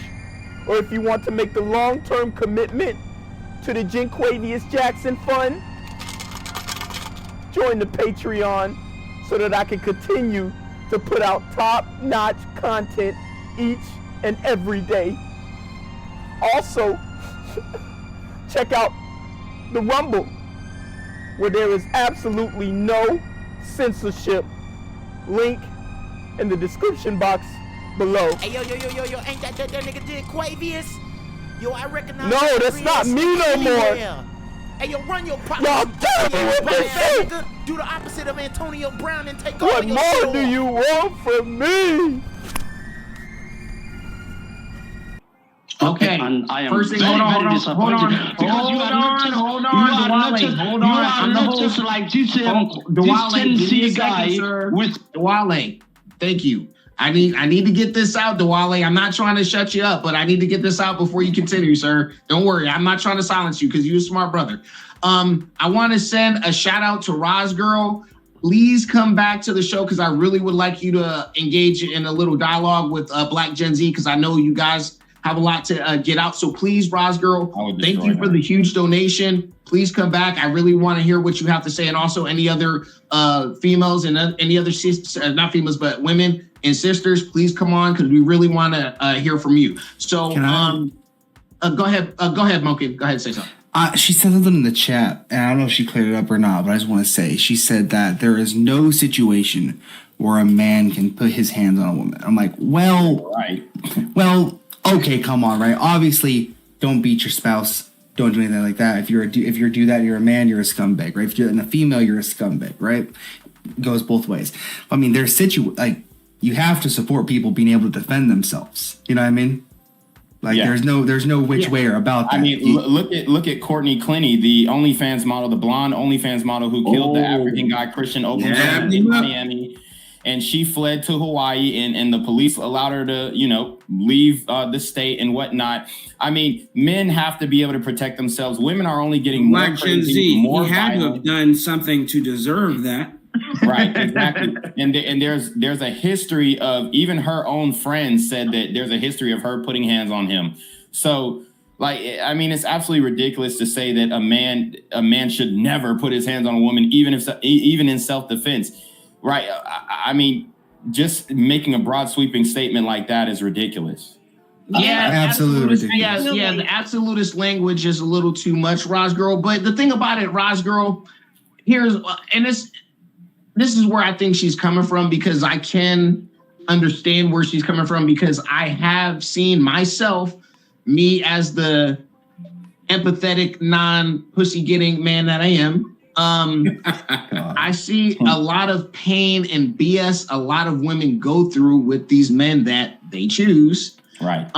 Or if you want to make the long-term commitment to the Jenquavius Jackson Fund, join the Patreon so that I can continue to put out top-notch content each and every day. Also, check out the Rumble, where there is absolutely no censorship. Link in the description box below. Hey, yo, ain't that nigga Jenquavius? Yo, I recognize. No, that's not me no more. Hey, yo, run your pocket. Y'all done with this shit. Do the opposite of Antonio Brown and take all What your more shit do off. you want from me? Okay. And I am First thing, very, hold very on, disappointed because you are not just, hold you on, are not just, Dwale, hold you on. are I'm the not host. just like this, this Dwale, Gen give me a Z guy second, sir. with. Dwale, thank you. I need to get this out, Dwale. I'm not trying to shut you up, but I need to get this out before you continue, sir. Don't worry. I'm not trying to silence you because you're a smart brother. I want to send a shout out to Roz Girl. Please come back to the show because I really would like you to engage in a little dialogue with Black Gen Z because I know you guys have a lot to get out. So please, Roz Girl, thank you for the huge donation. Please come back. I really want to hear what you have to say. And also any other females and any other sisters, not females, but women and sisters, please come on because we really want to hear from you. So go ahead, Mokin. Go ahead and say something. She said something in the chat, and I don't know if she cleared it up or not, but I just want to say, she said that there is no situation where a man can put his hands on a woman. I'm like, well, okay, come on, right? Obviously, don't beat your spouse. Don't do anything like that. If you do that, you're a man, you're a scumbag, right? If you're a female, you're a scumbag, right? It goes both ways. I mean, there's you have to support people being able to defend themselves. You know what I mean? Like there's no which way or about that. I mean, look at Courtney Clinty, the OnlyFans model, the blonde OnlyFans model who killed the African guy Christian Openstone in Miami, and she fled to Hawaii, and the police allowed her to, leave the state and whatnot. I mean, men have to be able to protect themselves. Women are only getting more Black Gen crazy, Z, more he had to violent. have done something to deserve that. Right, exactly. And there's a history of, even her own friends said that there's a history of her putting hands on him. So, I mean, it's absolutely ridiculous to say that a man should never put his hands on a woman, even in self-defense. Right? I mean, just making a broad sweeping statement like that is ridiculous. Yeah, absolutely. Yeah, the absolutist language is a little too much, Roz Girl. But the thing about it, Roz Girl, this is where I think she's coming from, because I can understand where she's coming from, because I have seen myself, me as the empathetic, non-pussy getting man that I am. I see a lot of pain and BS a lot of women go through with these men that they choose. Right.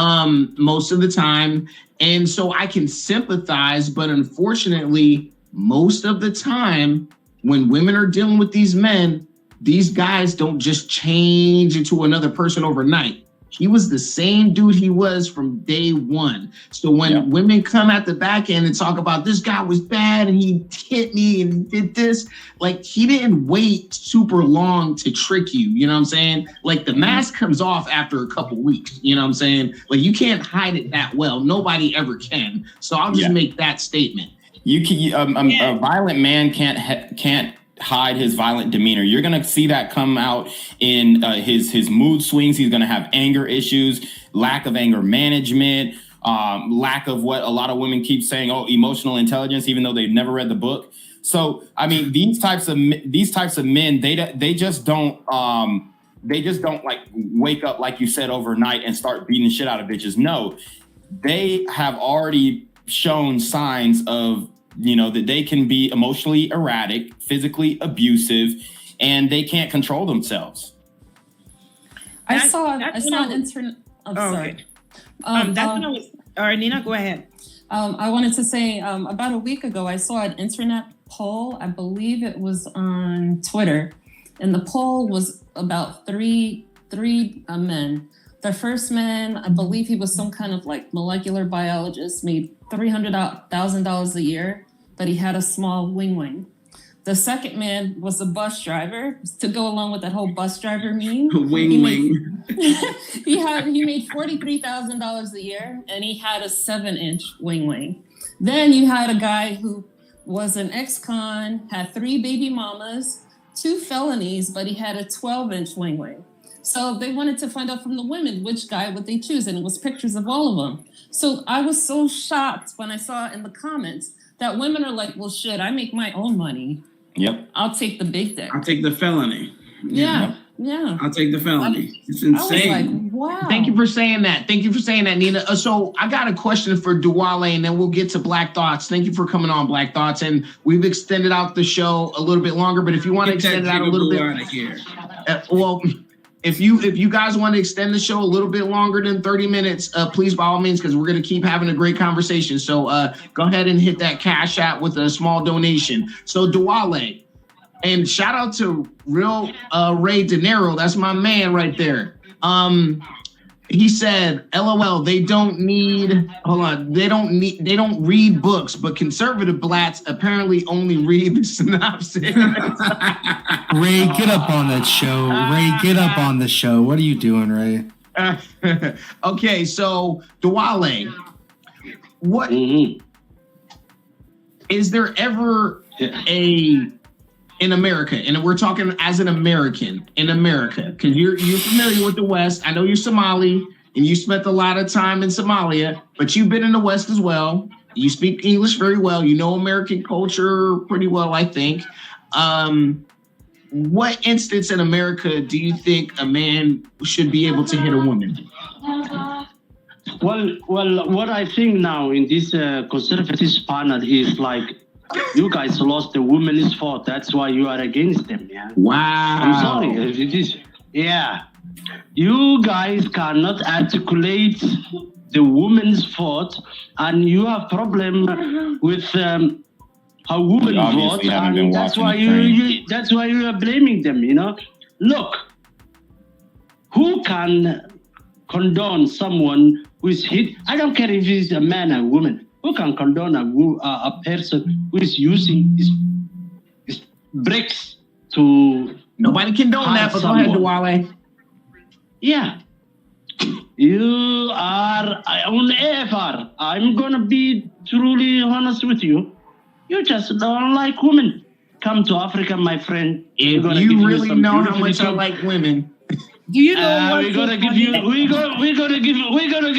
Most of the time. And so I can sympathize, but unfortunately, most of the time, when women are dealing with these men, these guys don't just change into another person overnight. He was the same dude he was from day one. So when women come at the back end and talk about this guy was bad and he hit me and he did this, like, he didn't wait super long to trick you. You know what I'm saying? Like, the mask comes off after a couple weeks. You know what I'm saying? Like, you can't hide it that well. Nobody ever can. So I'll just make that statement. A violent man can't hide his violent demeanor. You're going to see that come out in his mood swings. He's going to have anger issues, lack of anger management, lack of what a lot of women keep saying, emotional intelligence, even though they've never read the book. So, I mean, these types of men, they just don't like wake up, like you said, overnight and start beating the shit out of bitches. No, they have already shown signs of, that they can be emotionally erratic, physically abusive, and they can't control themselves. I saw an internet. All right, Nina, go ahead. I wanted to say about a week ago, I saw an internet poll. I believe it was on Twitter. And the poll was about three men. The first man, I believe he was some kind of like molecular biologist, made $300,000 a year, but he had a small wing. The second man was a bus driver, to go along with that whole bus driver meme. Wing. He made $43,000 a year, and he had a 7-inch wing. Then you had a guy who was an ex-con, had 3 baby mamas, 2 felonies, but he had a 12-inch wing. So they wanted to find out from the women which guy would they choose, and it was pictures of all of them. So I was so shocked when I saw in the comments that women are like, well, shit, I make my own money. Yep. I'll take the big dick. I'll take the felony. Yeah. I'll take the felony. It's insane. I was like, wow. Thank you for saying that. Nina. So I got a question for Duwale, and then we'll get to Black Thoughts. Thank you for coming on, Black Thoughts. And we've extended out the show a little bit longer, but if you want to extend it out a little bit, out of here. Well, if you guys want to extend the show a little bit longer than 30 minutes, please, by all means, because we're going to keep having a great conversation. So go ahead and hit that Cash App with a small donation. So Duwale, and shout out to Real Ray De Niro. That's my man right there. He said, LOL, they don't read books, but conservative blats apparently only read the synopsis. Ray, get up on that show. Ray, get up on the show. What are you doing, Ray? Okay, so Duwale, what is there ever in America, and we're talking as an American in America, because you're familiar with the West. I know you're Somali, and you spent a lot of time in Somalia, but you've been in the West as well. You speak English very well. You know American culture pretty well, I think. What instance in America do you think a man should be able to hit a woman? Well, what I think now in this conservative panel is like, you guys lost the women's vote. That's why you are against them. Yeah. Wow. I'm sorry. It is. Yeah. You guys cannot articulate the women's vote, and you have problem with how women vote, and that's why that's why you are blaming them. You know. Look, who can condone someone who is hit? I don't care if he's a man or a woman. Who can condone a person who is using his bricks to... Nobody condone that, but go ahead, Duwale. Yeah. You are on AFR. I'm going to be truly honest with you. You just don't like women. Come to Africa, my friend. If you really know how much I like women... Do you know what we're gonna give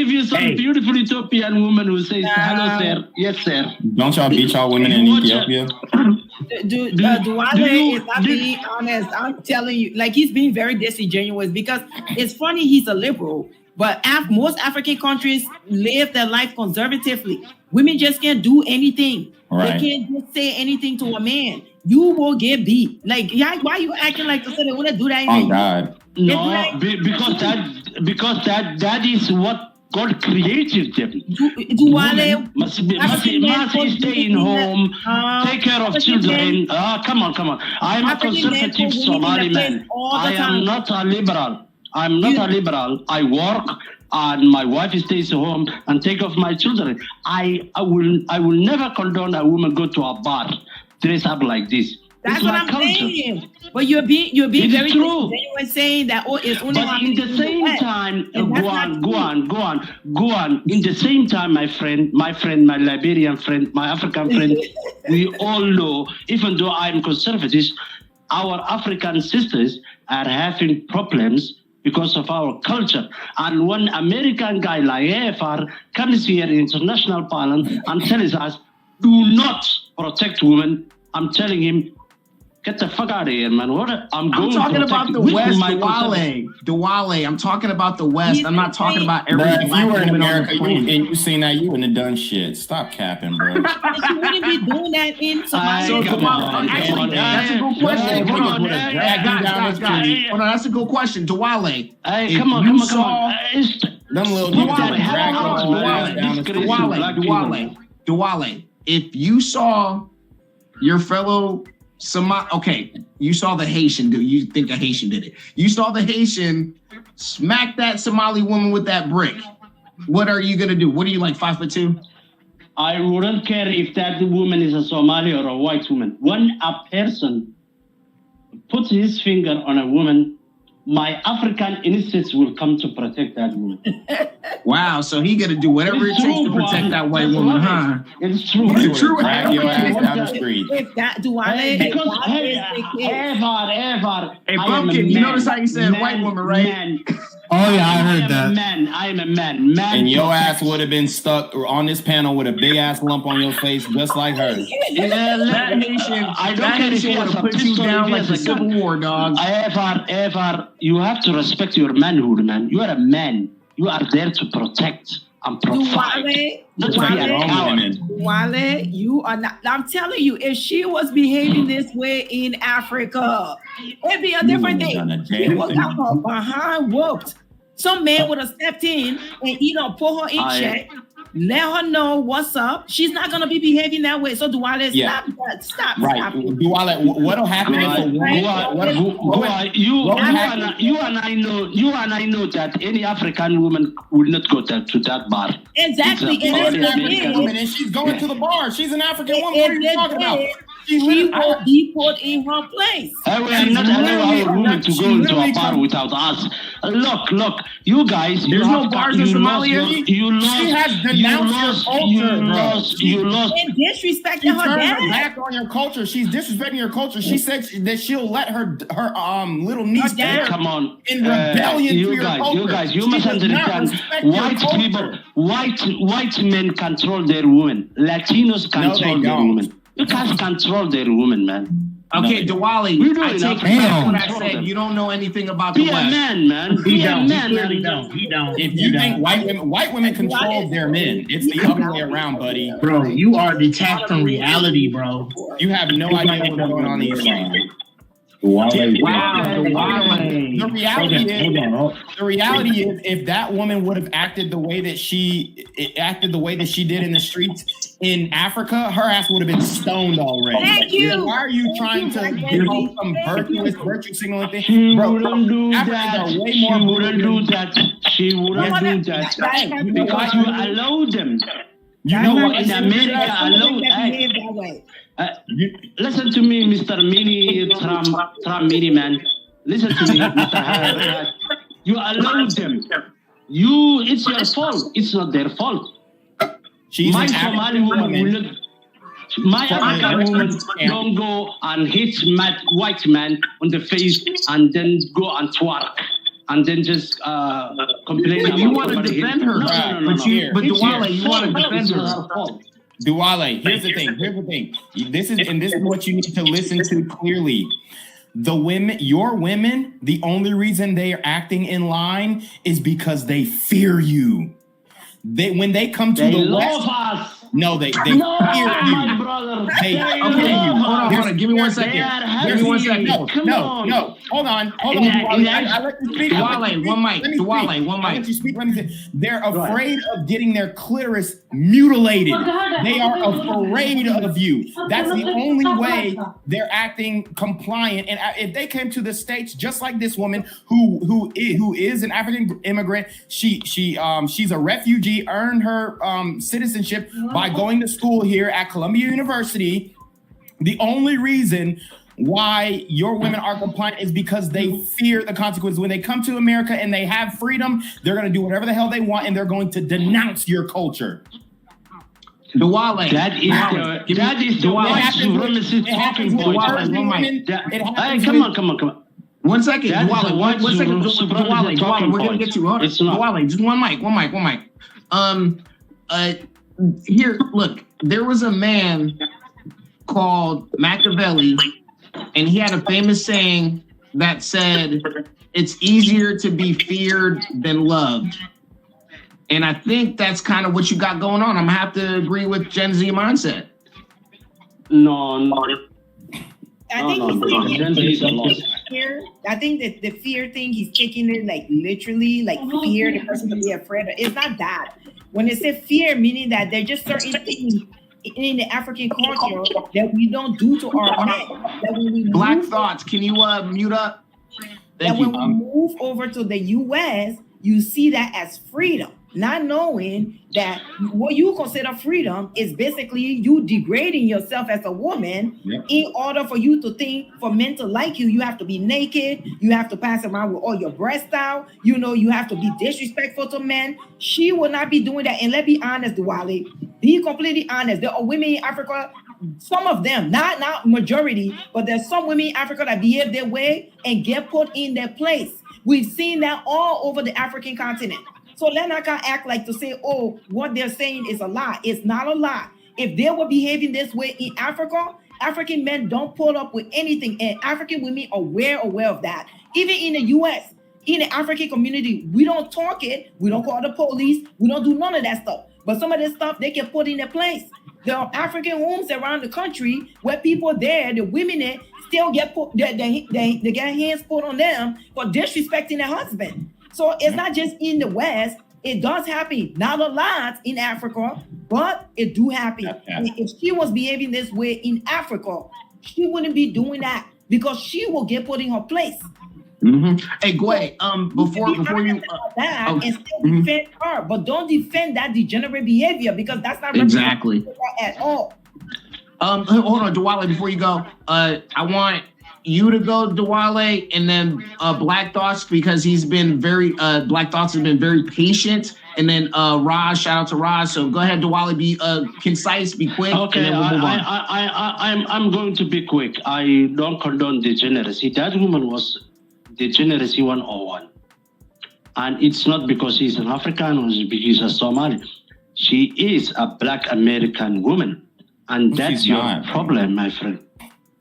you some beautiful Ethiopian woman who says hello, sir. Yes, sir. Don't y'all beat y'all women in Ethiopia? Duwale is not being honest. I'm telling you, like, he's being very disingenuous because it's funny he's a liberal, but most African countries live their life conservatively. Women just can't do anything. Right. They can't just say anything to a man. You will get beat. Like, why are you acting like they want to do that? Oh God. No, because that is what God created them. Duwale must stay in home, take care of children. Come on. I'm a conservative Somali man. I am not a liberal. I work, and my wife stays home and take care of my children. I will never condone a woman go to a bar dress up like this. That's what I'm saying. But you're being very true. Saying that it's only. But in the same time, go on. In the same time, my Liberian friend, my African friend, we all know, even though I'm conservative, our African sisters are having problems because of our culture. And one American guy like AFR comes here in international parliament and tells us, do not protect women. I'm telling him, get the fuck out of here, man. I'm talking about the West, Duwale. I'm talking about the West. I'm not talking about everything. If you were in America and you seen that, you wouldn't have done shit. Stop capping, bro. You wouldn't be doing that in Somalia. That's a good question. Hold on, guys. Hold on, that's a good question. Duwale. Come on. Them little niggas that Duale. If you saw your fellow okay, you saw the Haitian dude. You think a Haitian did it. You saw the Haitian smack that Somali woman with that brick. What are you gonna do? What are you, like 5'2"? I wouldn't care if that woman is a Somali or a white woman. When a person puts his finger on a woman, my African instincts will come to protect that woman. Wow, so he gonna do whatever it takes to protect that white woman, huh? It's true. It's true. Drag your ass down the street. If that Duale, Because ever, Hey, Pumpkin, you notice how you said white woman, right? Man. Oh yeah, I heard that. I am a man. And your ass would have been stuck on this panel with a big ass lump on your face, just like her. That Haitian would have put you down like the Civil War, dog. You have to respect your manhood, man. You are a man. You are there to protect and provide. Duale, you are not. I'm telling you, if she was behaving this way in Africa, it'd be a different thing. She would have her behind whooped. Some man would have stepped in and put her in check, let her know what's up. She's not gonna be behaving that way. So Duale, stop. Right, Duale, what'll happen You and I know that any African woman will not go to that bar. Exactly. And she's going to the bar. She's an African woman. What are you talking about? She will be put in her place. I will not allow our woman to go into a bar without us. Look, you guys. There's no bars in Somalia. She has denounced your culture, You lost. And disrespecting her dad. Back on your culture. She's disrespecting your culture. She said that she'll let her little niece come on in rebellion to your culture. You guys, you must understand. White people, white men control their women. Latinos control their women. You can't control their women, man. Okay, Duale, I take back what I said. You don't know anything about the West. Be a man, man. He don't. If you think white women control their men, it's the other way around, buddy. Bro, you are detached from reality, bro. You have no idea what's going on in these things. Wow. The reality is, if that woman would have acted the way that she did in the streets in Africa, her ass would have been stoned already. Thank you. Why are you trying to do some virtue signaling thing? Bro, wouldn't do Africans that. are way more She wouldn't do that. She wouldn't do that. Because you allow them. You know what? In America, allow. Listen to me, Mr. Mini Trump Mini man. Listen to me, Mr. Harris. You allow them. It's your fault. It's not their fault. My Somali woman will not. My African woman don't go and hit white man on the face and then go and twerk and then just complain. But you want to defend her. No. But Duale, you want to defend her. Duale, here's the thing. This is what you need to listen to clearly. Your women, the only reason they are acting in line is because they fear you. When they come to the West, no, they fear you. My brother. Hold on. Give me 1 second. No. Hold on. I let you speak. Duale, one mic. Let me speak. They're afraid of getting their clitoris mutilated. They are afraid of you. That's the only way they're acting compliant. And if they came to the States, just like this woman who is an African immigrant, she's a refugee, earned her citizenship by going to school here at Columbia University. The only reason why your women are compliant is because they fear the consequences. When they come to America and they have freedom, they're going to do whatever the hell they want, and they're going to denounce your culture. Duale. That is the white supremacist talking point. Come on. 1 second. Duale, we're going to get you. Duale, just one mic. Here, look, there was a man called Machiavelli, and he had a famous saying that said, it's easier to be feared than loved. And I think that's kind of what you got going on. I'm gonna have to agree with Gen Z mindset. No. I think I think that the fear thing, he's taking it like literally, like fear the person to be afraid of. It's not that. When they say fear, meaning that there's just certain things in the African culture that we don't do to our men. That when we Black Thoughts, can you mute up? That when we move over to the US, you see that as freedom, not knowing that what you consider freedom is basically you degrading yourself as a woman. In order for you to think, for men to like you, you have to be naked, you have to pass around with all your breasts out, you know, you have to be disrespectful to men. She will not be doing that. And let's be honest, Diwali, be completely honest. There are women in Africa, some of them, not majority, but there's some women in Africa that behave their way and get put in their place. We've seen that all over the African continent. So let's not act like to say, oh, what they're saying is a lie. It's not a lie. If they were behaving this way in Africa, African men don't put up with anything, and African women are aware of that. Even in the US, in the African community, we don't talk it, we don't call the police, we don't do none of that stuff. But some of this stuff they can put in their place. There are African homes around the country where people there, the women there, still get put, they get hands put on them for disrespecting their husband. So it's not just in the West. It does happen. Not a lot in Africa, but it do happen. If she was behaving this way in Africa, she wouldn't be doing that because she will get put in her place. Hey, Gway, before you and still defend her, but don't defend that degenerate behavior because that's not exactly at all. Hold on, Diwali, before you go, I want you to go, Diwali, and then Black Thoughts, because he's been very Black Thoughts has been very patient, and then Raj, shout out to Raj. So go ahead, Diwali, be concise, be quick. Okay, and then we'll move on. I'm going to be quick. I don't condone degeneracy. That woman was degeneracy 101, and it's not because she's an African or because she's a Somali. She is a Black American woman, and that's your problem, my friend.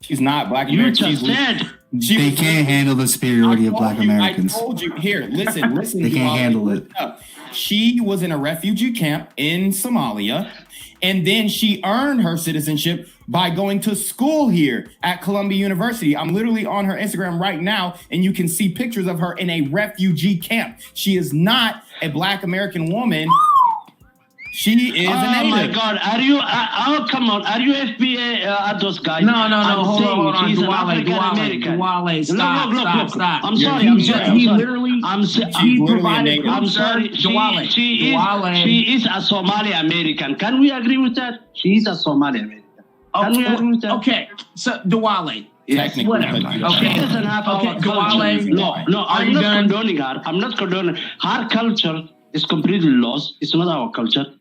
She's not Black You American. just said They can't handle the superiority of Black Americans. I told you. Here, listen. They can't handle it. She was in a refugee camp in Somalia, and then she earned her citizenship by going to school here at Columbia University. I'm literally on her Instagram right now, and you can see pictures of her in a refugee camp. She is not a Black American woman. She is a native. Oh my God! Are you? Oh, come on! Are you FBA? Are those guys? No. Hold on. She's Duale, stop. I'm sorry. He literally. She provided. I'm sorry. She is a Somali American. Can we agree with that? She is a Somali American. Can we agree with that? Okay. So Duale. Yes, whatever. Okay. She doesn't have our culture. No. I'm not condoning her. I'm not condoning her culture. Is completely lost. It's not our culture.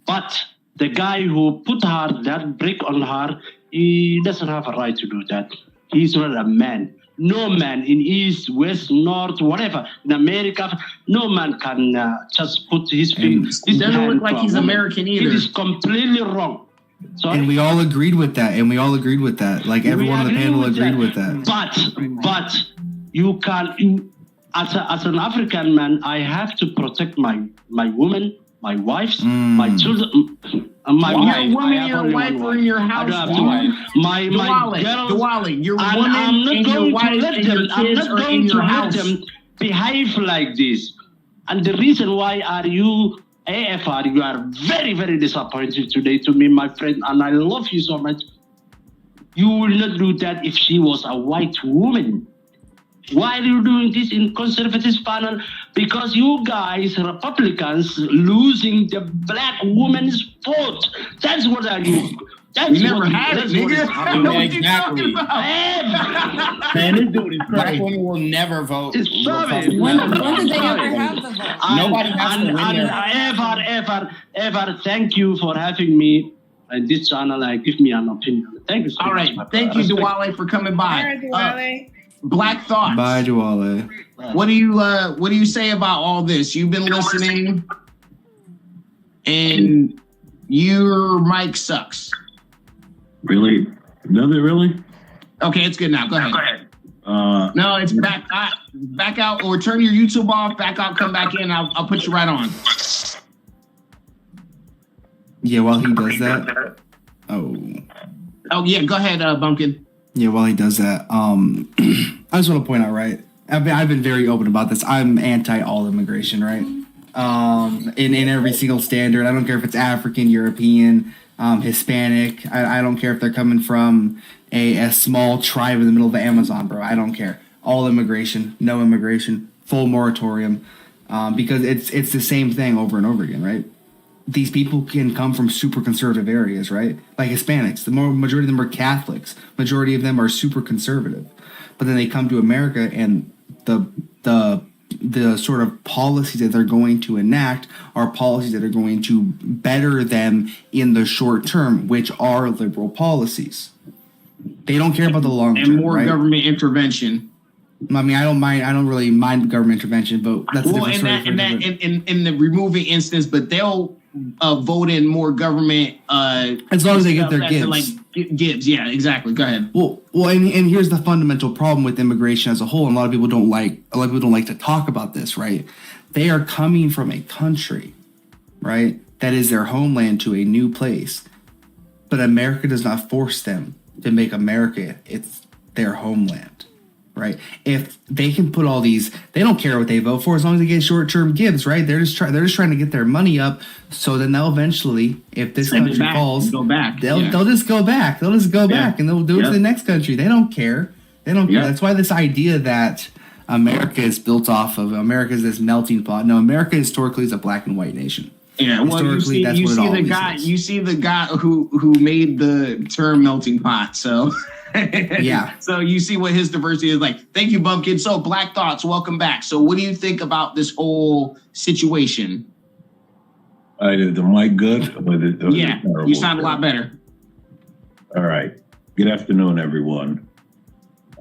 But the guy who put her, that brick on her, he doesn't have a right to do that. He's not a man. No man in East, West, North, whatever, in America, no man can just put his finger. He doesn't look like he's American either. It is completely wrong. Sorry? And we all agreed with that. Like everyone on the panel agreed with that. But you can't. As an African man, I have to protect my women, my wives, my children, my wife. Your wife are in your house. I don't have to. My girls. Diwali, your I'm woman and your wife and your kids are in your house. Let them behave like this. And the reason why are you, AFR, you are very, very disappointed today to me, my friend, and I love you so much. You will not do that if she was a white woman. Why are you doing this in conservative panel? Because you guys, Republicans, losing the Black woman's vote. That's what I do. We never had it, nigga. Exactly. Man, this dude is crazy. Black women will never vote. It's sorry. When did they ever have the vote? Nobody has to win Ever, thank you for having me on this channel and give me an opinion. Thank you so much. All right. Thank you, Duale, for coming by. All right, Duale. Black Thoughts. Bye, Duale. What do you say about all this? You've been listening, and your mic sucks. Really? Does it really? Okay, it's good now. Go ahead. No, it's back. Back out, or turn your YouTube off. Back out. Come back in. I'll put you right on. Yeah, while he does that. Oh yeah. Go ahead, Bumpkin. Yeah, while he does that, I just want to point out, right? I've been very open about this. I'm anti all immigration, right? In every single standard. I don't care if it's African, European, Hispanic. I don't care if they're coming from a small tribe in the middle of the Amazon, bro. I don't care. All immigration, no immigration, full moratorium, because it's the same thing over and over again, right? These people can come from super conservative areas, right? Like Hispanics, the majority of them are Catholics. Majority of them are super conservative, but then they come to America, and the sort of policies that they're going to enact are policies that are going to better them in the short term, which are liberal policies. They don't care about the long term, and more right? government intervention. I mean, I don't really mind government intervention, but that's a different story. In the removing instance, but they'll vote in more government as long as they get their gifts. Like gifts, yeah, exactly. Go ahead. Well, and here's the fundamental problem with immigration as a whole, and a lot of people don't like to talk about this, right? They are coming from a country, right, that is their homeland to a new place, but America does not force them to make America it's their homeland. Right? If they can put all these, they don't care what they vote for as long as they get short-term gifts, right? They're just trying to get their money up, so then they'll eventually, if this country falls, they'll just go back. They'll just go back, and they'll do it to the next country. They don't care. They don't care. That's why this idea that America is built off of America is this melting pot. No, America historically is a black and white nation. Yeah, well, you see the guy who made the term melting pot. So yeah. So you see what his diversity is like. Thank you, Bumpkin. So Black Thoughts, welcome back. So what do you think about this whole situation? Is the mic good? Yeah, you sound a lot better. All right. Good afternoon, everyone.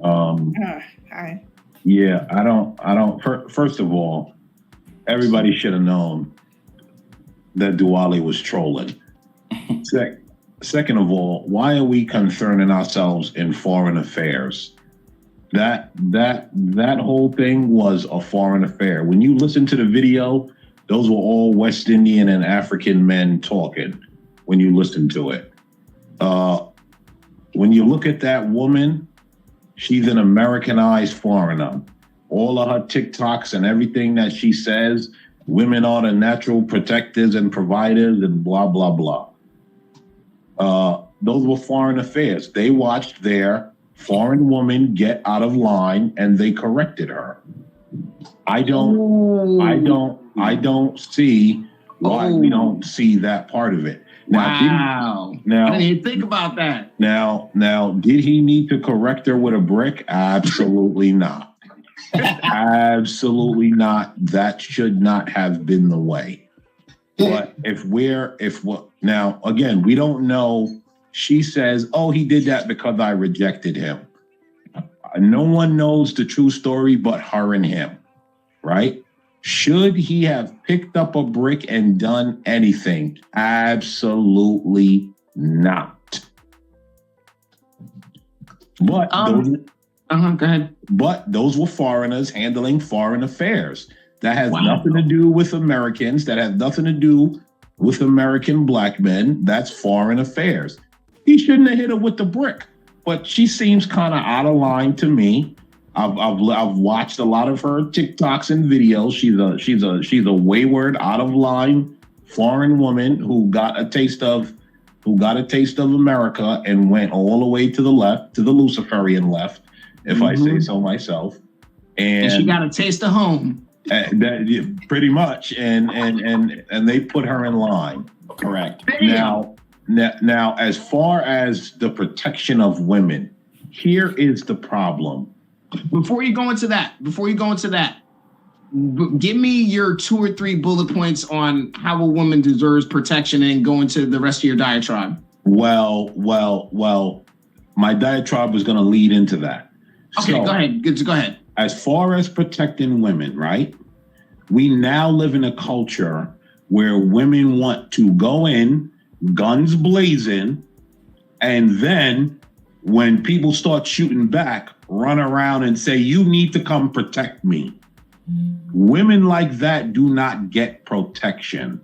Hi. Yeah, I don't. First of all, everybody should have known that Duwali was trolling. Second of all, why are we concerning ourselves in foreign affairs? That whole thing was a foreign affair. When you listen to the video, those were all West Indian and African men talking when you listen to it. When you look at that woman, she's an Americanized foreigner. All of her TikToks and everything that she says, women are the natural protectors and providers and blah, blah, blah. Those were foreign affairs. They watched their foreign woman get out of line and they corrected her. I don't see why we don't see that part of it. Now, I didn't even think about that. Now, did he need to correct her with a brick? Absolutely not. Absolutely not. That should not have been the way. But now again, we don't know. She says, "Oh, he did that because I rejected him." No one knows the true story but her and him, right? Should he have picked up a brick and done anything? Absolutely not. But go ahead. But those were foreigners handling foreign affairs. That has nothing to do with Americans. That has nothing to do with American black men. That's foreign affairs. He shouldn't have hit her with the brick. But she seems kind of out of line to me. I've watched a lot of her TikToks and videos. She's a wayward, out of line foreign woman who got a taste of America and went all the way to the left, to the Luciferian left, if I say so myself. And she got a taste of home. Pretty much, and they put her in line. Correct. Now, as far as the protection of women, here is the problem. Before you go into that, give me your 2 or 3 bullet points on how a woman deserves protection and go into the rest of your diatribe. Well, my diatribe was going to lead into that. Okay, go ahead. Go ahead. As far as protecting women, right? We now live in a culture where women want to go in, guns blazing, and then when people start shooting back, run around and say, "You need to come protect me." Women like that do not get protection.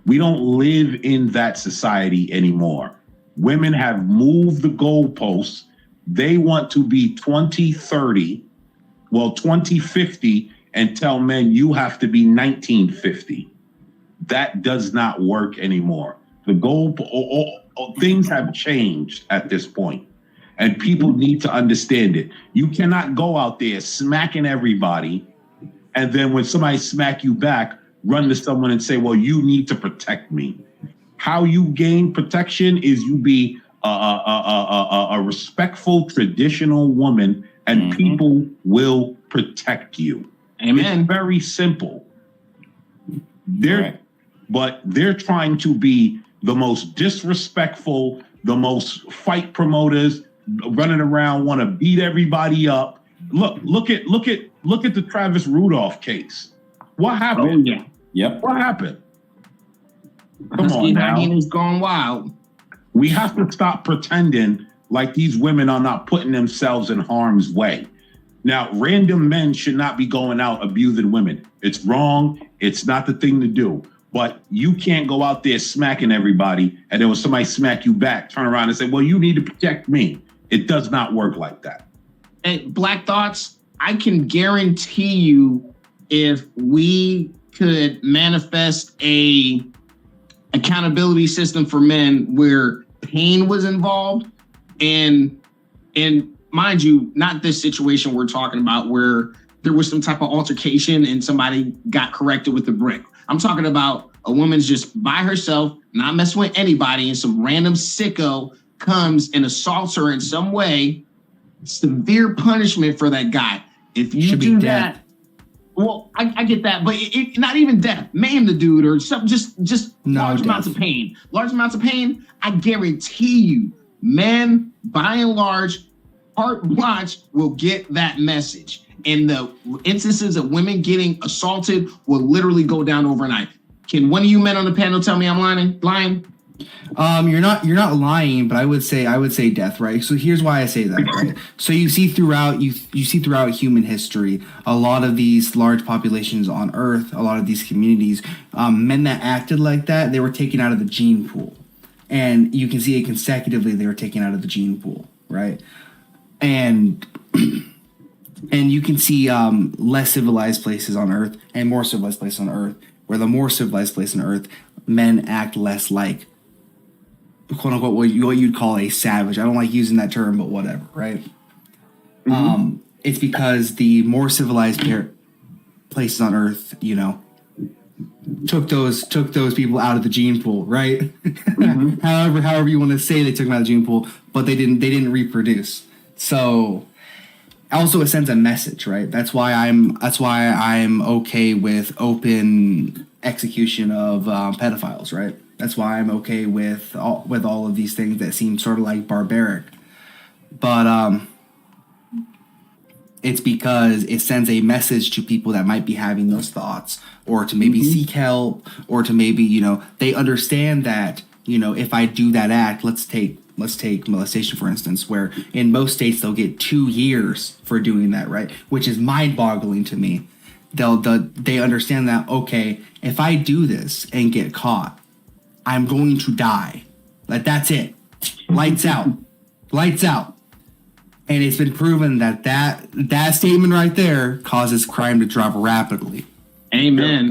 We don't live in that society anymore. Women have moved the goalposts They want to be 2050, and tell men you have to be 1950. That does not work anymore. The goal, things have changed at this point, and people need to understand it. You cannot go out there smacking everybody, and then when somebody smack you back, run to someone and say, well, you need to protect me. How you gain protection is you be a respectful, traditional woman, and people will protect you. Amen. It's very simple. But they're trying to be the most disrespectful, the most fight promoters, running around, want to beat everybody up. Look at the Travis Rudolph case. What happened? Oh, yeah. Yep. What happened? Come on now. Hyena's gone wild. We have to stop pretending like these women are not putting themselves in harm's way. Now, random men should not be going out abusing women. It's wrong. It's not the thing to do. But you can't go out there smacking everybody, and then when somebody smack you back, turn around and say, well, you need to protect me. It does not work like that. Hey, Black Thoughts, I can guarantee you, if we could manifest a accountability system for men where pain was involved, and mind you, not this situation we're talking about where there was some type of altercation and somebody got corrected with a brick. I'm talking about a woman's just by herself, not messing with anybody, and some random sicko comes and assaults her in some way. Severe punishment for that guy. If you do that, well, I get that, but it not even death. Maim the dude or something. Just large amounts of pain. Large amounts of pain. I guarantee you, men by and large, heart watch will get that message. And the instances of women getting assaulted will literally go down overnight. Can one of you men on the panel tell me I'm lying? You're not lying, but I would say death, right? So here's why I say that, right? So you see throughout human history, a lot of these large populations on Earth, a lot of these communities, men that acted like that, they were taken out of the gene pool, and you can see it consecutively. They were taken out of the gene pool, right? And you can see less civilized places on Earth and more civilized places on Earth, where the more civilized place on Earth, men act less like, quote unquote, what you'd call a savage. I don't like using that term, but whatever, right? Mm-hmm. It's because the more civilized places on Earth, took those people out of the gene pool, right? Mm-hmm. however you want to say they took them out of the gene pool, but they didn't reproduce. So also it sends a message, right? That's why I'm okay with open execution of pedophiles, right? That's why I'm okay with all of these things that seem sort of like barbaric. But it's because it sends a message to people that might be having those thoughts, or to maybe seek help, or to maybe, they understand that, if I do that act, let's take molestation, for instance, where in most states they'll get 2 years for doing that, right? Which is mind-boggling to me. They understand that, okay, if I do this and get caught, I'm going to die. Like, that's it. Lights out. Lights out. And it's been proven that statement right there causes crime to drop rapidly. Amen.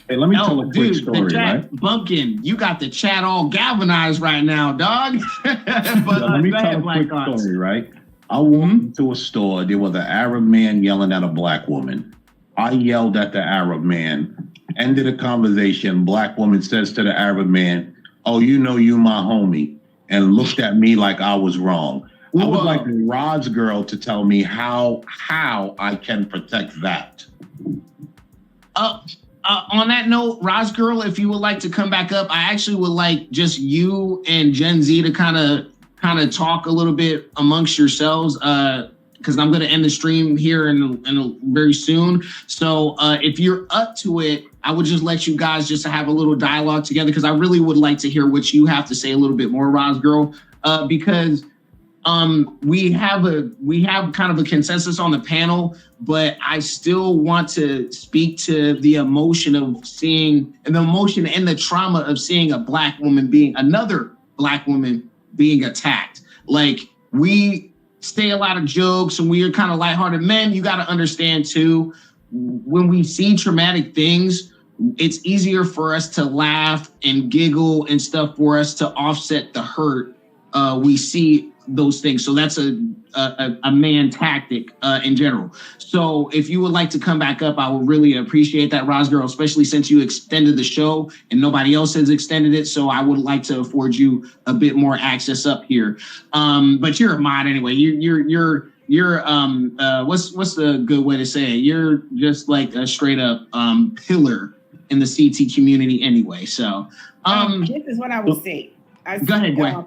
Hey, let me tell a quick story, the chat, right? Bumpkin, you got the chat all galvanized right now, dog. But let me tell a quick story, right? I walked into a store. There was an Arab man yelling at a black woman. I yelled at the Arab man. Ended the conversation. Black woman says to the Arab man, "Oh, you my homie," and looked at me like I was wrong. I would like Rod's girl to tell me how I can protect that. On that note, Rod's girl, if you would like to come back up, I actually would like just you and Gen Z to kind of talk a little bit amongst yourselves, because I'm going to end the stream here in very soon. So if you're up to it, I would just let you guys just have a little dialogue together, because I really would like to hear what you have to say a little bit more, Rod's girl, because we have kind of a consensus on the panel, but I still want to speak to the emotion of seeing, and the emotion and the trauma of seeing another black woman being attacked. Like, we say a lot of jokes and we are kind of lighthearted. Men, you got to understand too, when we see traumatic things, it's easier for us to laugh and giggle and stuff for us to offset the hurt we see those things. So that's a man tactic in general. So if you would like to come back up, I would really appreciate that, Roz Girl, especially since you extended the show and nobody else has extended it. So I would like to afford you a bit more access up here. But you're a mod anyway. You're what's the good way to say it? You're just like a straight up pillar in the CT community anyway. So this is what I would say. Go ahead.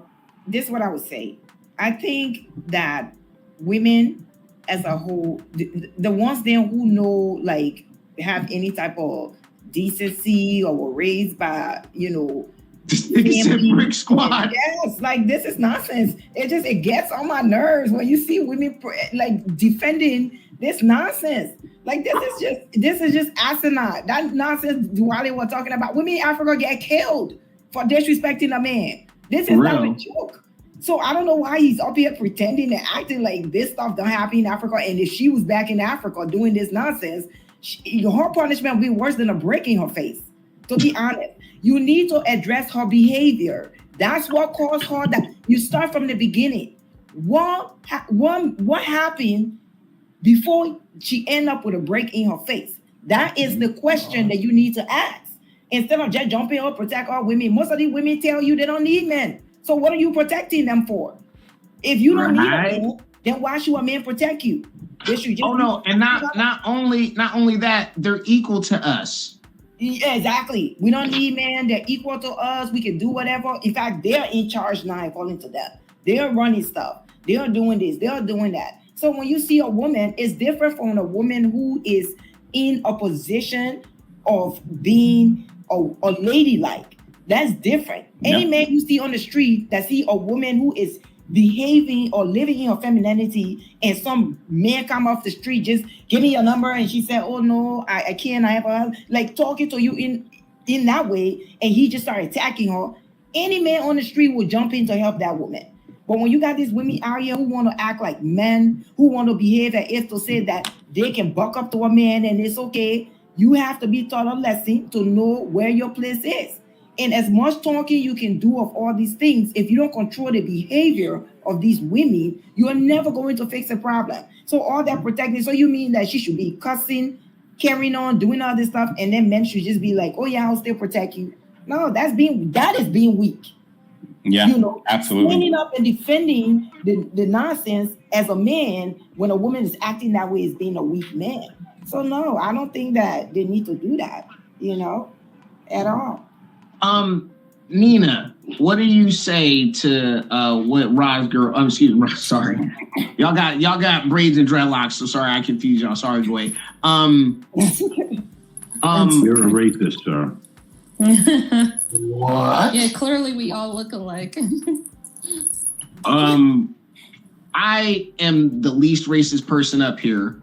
This is what I would say. I think that women as a whole, the ones then who know, like, have any type of decency or were raised by, Brick Squad. Yes, like, this is nonsense. It gets on my nerves when you see women like defending this nonsense. Like, this is just asinine. That nonsense Duale was talking about. Women in Africa get killed for disrespecting a man. This is not a joke. So I don't know why he's up here pretending and acting like this stuff don't happen in Africa. And if she was back in Africa doing this nonsense, her punishment would be worse than a brick in her face. To be honest, you need to address her behavior. That's what caused her that. You start from the beginning. What happened before she ended up with a break in her face? That is the question that you need to ask. Instead of just jumping up, protect all women. Most of these women tell you they don't need men. So what are you protecting them for? If you don't need a man, then why should a man protect you? And not only that, they're equal to us. Yeah, exactly. We don't need men. They're equal to us. We can do whatever. In fact, they're in charge now, according to them. They're running stuff. They're doing this. They're doing that. So when you see a woman, it's different from a woman who is in a position of being a ladylike. That's different. Any man you see on the street that see a woman who is behaving or living in her femininity, and some man come off the street, just give me your number, and she said, oh no, I can't, I have a, like, talking to you in that way, and he just started attacking her, any man on the street will jump in to help that woman. But when you got these women out here who want to act like men, who want to behave as if to say that they can buck up to a man and it's okay, you have to be taught a lesson to know where your place is. And as much talking you can do of all these things, if you don't control the behavior of these women, you are never going to fix the problem. So all that protecting, so you mean that she should be cussing, carrying on, doing all this stuff, and then men should just be like, oh yeah, I'll still protect you. No, that is being weak. Yeah, absolutely. Standing up and defending the nonsense as a man when a woman is acting that way is being a weak man. So no, I don't think that they need to do that, at all. Nina, what do you say to what Roz Girl? Excuse me, sorry, y'all got braids and dreadlocks. So sorry, I confused y'all. Sorry, Gway. You're a racist, sir. What? Yeah, clearly we all look alike. I am the least racist person up here.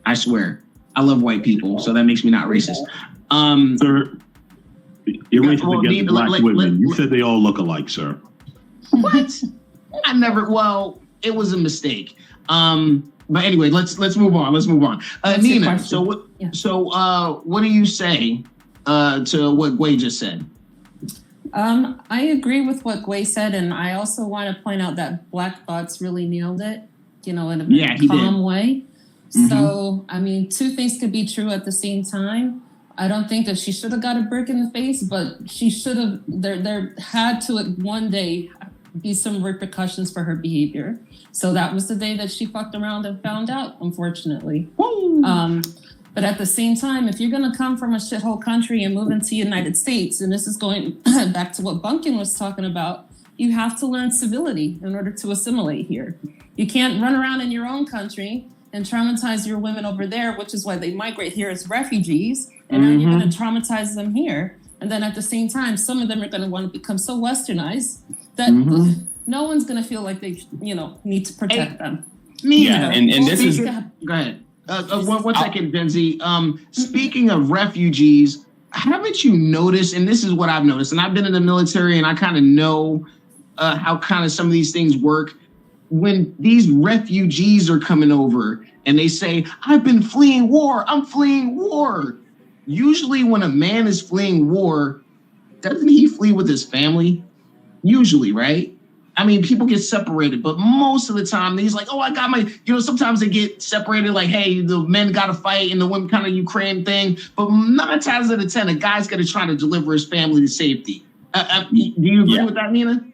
I swear. I love white people, so that makes me not racist. Sir, you're racist against black women. You said they all look alike, sir. What? I never. Well, it was a mistake. But anyway, let's move on. Nina, so what? Yeah. So what do you say to what Gway just said? I agree with what Gway said, and I also want to point out that Black Bots really nailed it, in a very calm way. Mm-hmm. So, I mean, two things could be true at the same time. I don't think that she should have got a brick in the face, but she should have, there had to one day be some repercussions for her behavior. So that was the day that she fucked around and found out, unfortunately. But at the same time, if you're going to come from a shithole country and move into the United States, and this is going back to what Bunkin was talking about, you have to learn civility in order to assimilate here. You can't run around in your own country and traumatize your women over there, which is why they migrate here as refugees. And then you're going to traumatize them here. And then at the same time, some of them are going to want to become so westernized that no one's going to feel like they, need to protect them. Yeah, and this is... Go ahead. One second, Benzie. Speaking of refugees, haven't you noticed, and this is what I've noticed, and I've been in the military and I kind of know how kind of some of these things work. when these refugees are coming over and they say, I've been fleeing war, I'm fleeing war. Usually when a man is fleeing war, doesn't he flee with his family? Usually, right? I mean, people get separated, but most of the time he's like, oh, I got my, sometimes they get separated like, hey, the men got to fight and the women kind of Ukraine thing. But 9 times out of 10, a guy's going to try to deliver his family to safety. Do you agree with that, Nina?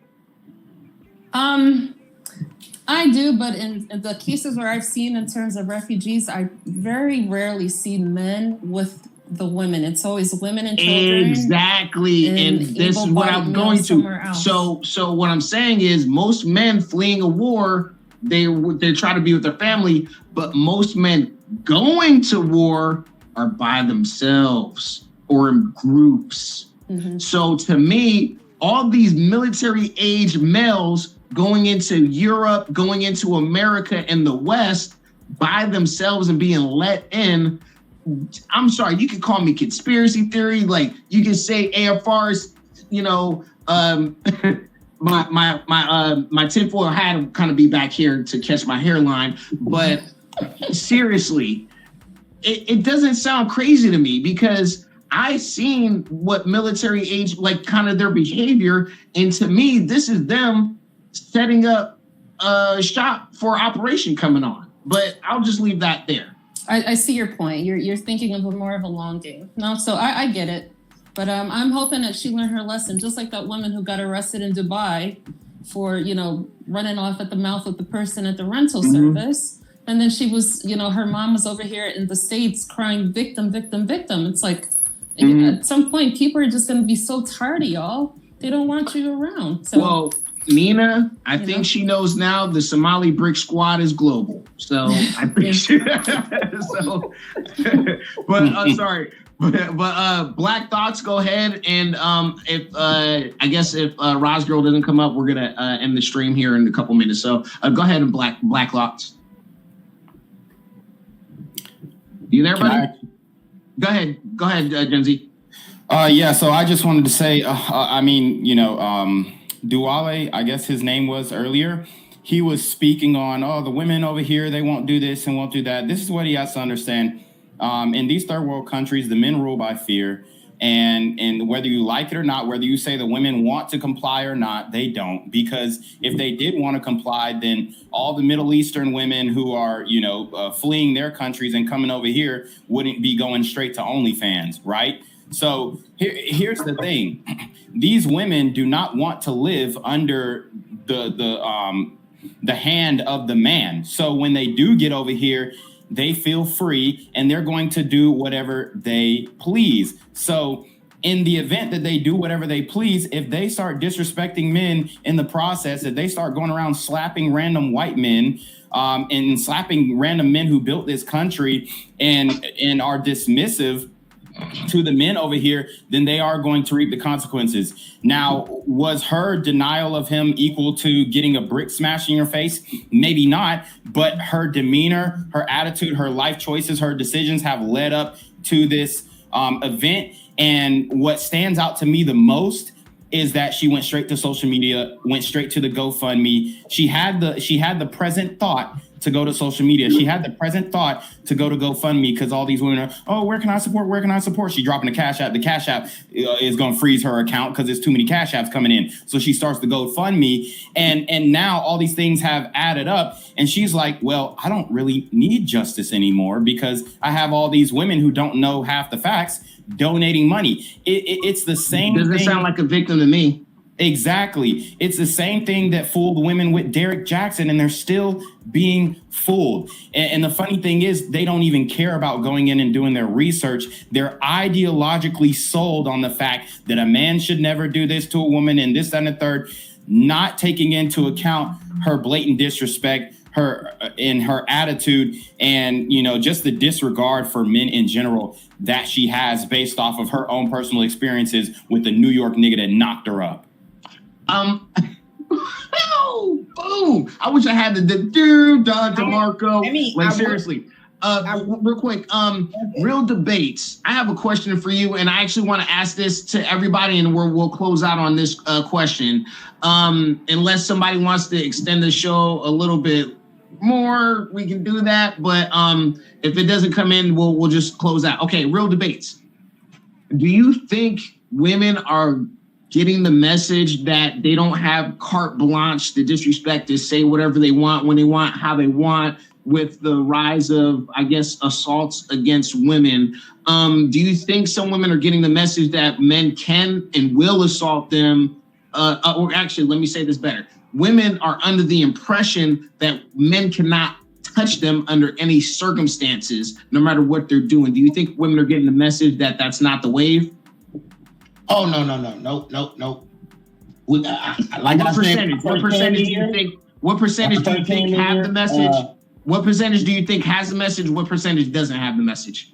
I do, but in the cases where I've seen in terms of refugees, I very rarely see men with the women. It's always women and children. Exactly. And this is what I'm going to. So what I'm saying is most men fleeing a war, they try to be with their family, but most men going to war are by themselves or in groups. Mm-hmm. So to me, all these military age males going into Europe, going into America and the West by themselves and being let in, I'm sorry, you can call me conspiracy theory. Like you can say AFR's, my tinfoil hat will kind of be back here to catch my hairline. But seriously, it doesn't sound crazy to me because I've seen what military age, like kind of their behavior. And to me, this is them setting up a shop for operation coming on. But I'll just leave that there. I see your point. You're thinking of more of a long game. No, so I get it. But I'm hoping that she learned her lesson, just like that woman who got arrested in Dubai for, running off at the mouth with the person at the rental service. And then she was, her mom was over here in the States crying victim, victim, victim. It's like at some point, people are just going to be so tired of y'all. They don't want you around. So, well, Nina, I think she knows now the Somali Brick Squad is global. So I think but sorry. But Black Thoughts, go ahead. And if Roz Girl doesn't come up, we're going to end the stream here in a couple minutes. So go ahead and Black Thoughts. You there, buddy? Go ahead, Gen Z. Yeah, so I just wanted to say, Duale, I guess his name was earlier, he was speaking on, the women over here, they won't do this and won't do that. This is what he has to understand. In these third world countries, the men rule by fear. And whether you like it or not, whether you say the women want to comply or not, they don't. Because if they did want to comply, then all the Middle Eastern women who are, fleeing their countries and coming over here wouldn't be going straight to OnlyFans, right? So here's the thing. These women do not want to live under the hand of the man. So when they do get over here, they feel free and they're going to do whatever they please. So in the event that they do whatever they please, if they start disrespecting men in the process, if they start going around slapping random white men and slapping random men who built this country and are dismissive to the men over here, then they are going to reap the consequences. Now, was her denial of him equal to getting a brick smashed in your face? Maybe not, but her demeanor, her attitude, her life choices, her decisions have led up to this event. And what stands out to me the most is that she went straight to social media, went straight to the GoFundMe. She had the present thought to go to social media. She had the present thought to go to GoFundMe because all these women are, where can I support? Where can I support? She dropping the Cash App. The Cash App is going to freeze her account because there's too many Cash Apps coming in. So she starts the GoFundMe. And now all these things have added up. And she's like, well, I don't really need justice anymore because I have all these women who don't know half the facts donating money. It's the same thing. Doesn't sound like a victim to me. Exactly. It's the same thing that fooled women with Derek Jackson, and they're still being fooled. And the funny thing is, they don't even care about going in and doing their research. They're ideologically sold on the fact that a man should never do this to a woman and this, that, and the third, not taking into account her blatant disrespect, her attitude, and just the disregard for men in general that she has based off of her own personal experiences with the New York nigga that knocked her up. Boom! I wish I had the DeMarco. I mean, like seriously. Real quick, real debates. I have a question for you, and I actually want to ask this to everybody, and we'll close out on this question. Unless somebody wants to extend the show a little bit more, we can do that. But if it doesn't come in, we'll just close out. Okay, real debates. Do you think women are getting the message that they don't have carte blanche to disrespect, to say whatever they want, when they want, how they want, with the rise of, I guess, assaults against women? Do you think some women are getting the message that men can and will assault them? Or actually, let me say this better. Women are under the impression that men cannot touch them under any circumstances, no matter what they're doing. Do you think women are getting the message that that's not the wave? Oh, no. What percentage do you think? What percentage do you think have the message? What percentage do you think has the message? What percentage doesn't have the message?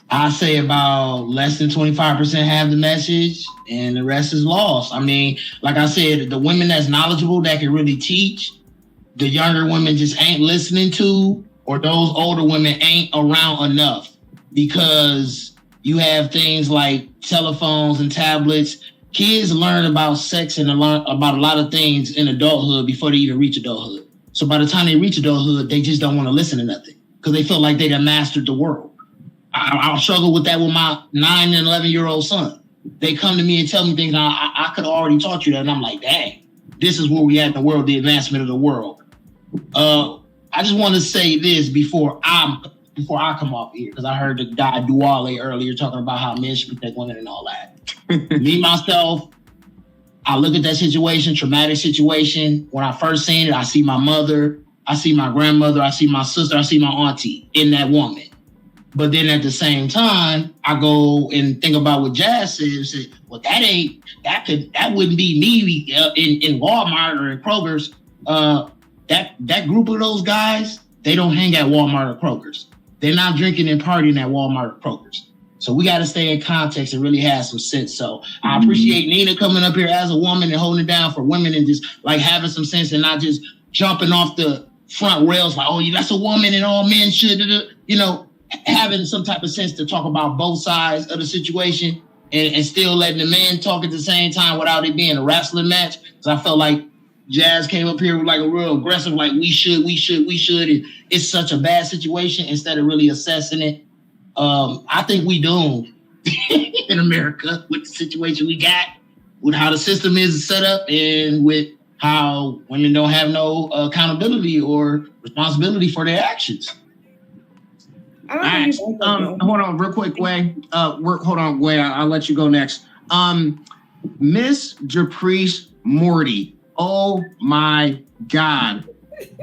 I say about less than 25% have the message, and the rest is lost. I mean, like I said, the women that's knowledgeable, that can really teach, the younger women just ain't listening to, or those older women ain't around enough, because you have things like telephones and tablets. Kids learn about sex and about a lot of things in adulthood before they even reach adulthood. So by the time they reach adulthood, they just don't want to listen to nothing because they feel like they done mastered the world. I'll struggle with that with my 9 and 11-year-old son. They come to me and tell me things, I could have already taught you that. And I'm like, dang, this is where we at in the world, the advancement of the world. I just want to say this before I come off here, because I heard the guy Duale earlier talking about how men should protect women and all that. Me, myself, I look at that situation, traumatic situation. When I first seen it, I see my mother, I see my grandmother, I see my sister, I see my auntie in that woman. But then at the same time, I go and think about what Jazz said and say, well, that wouldn't be me in Walmart or in Kroger's. That group of those guys, they don't hang at Walmart or Kroger's. They're not drinking and partying at Walmart or Kroger's. So we got to stay in context and really have some sense. So I appreciate Nina coming up here as a woman and holding it down for women and just like having some sense and not just jumping off the front rails like, oh, that's a woman and all men should, having some type of sense to talk about both sides of the situation and still letting the men talk at the same time without it being a wrestling match. Because I felt like Jazz came up here with like a real aggressive, like we should. And it's such a bad situation instead of really assessing it. I think we doomed in America with the situation we got, with how the system is set up, and with how women don't have no accountability or responsibility for their actions. All right. Hold on real quick, Gway. Hold on, Gway. I'll let you go next. Miss Japrice Morty. Oh my God.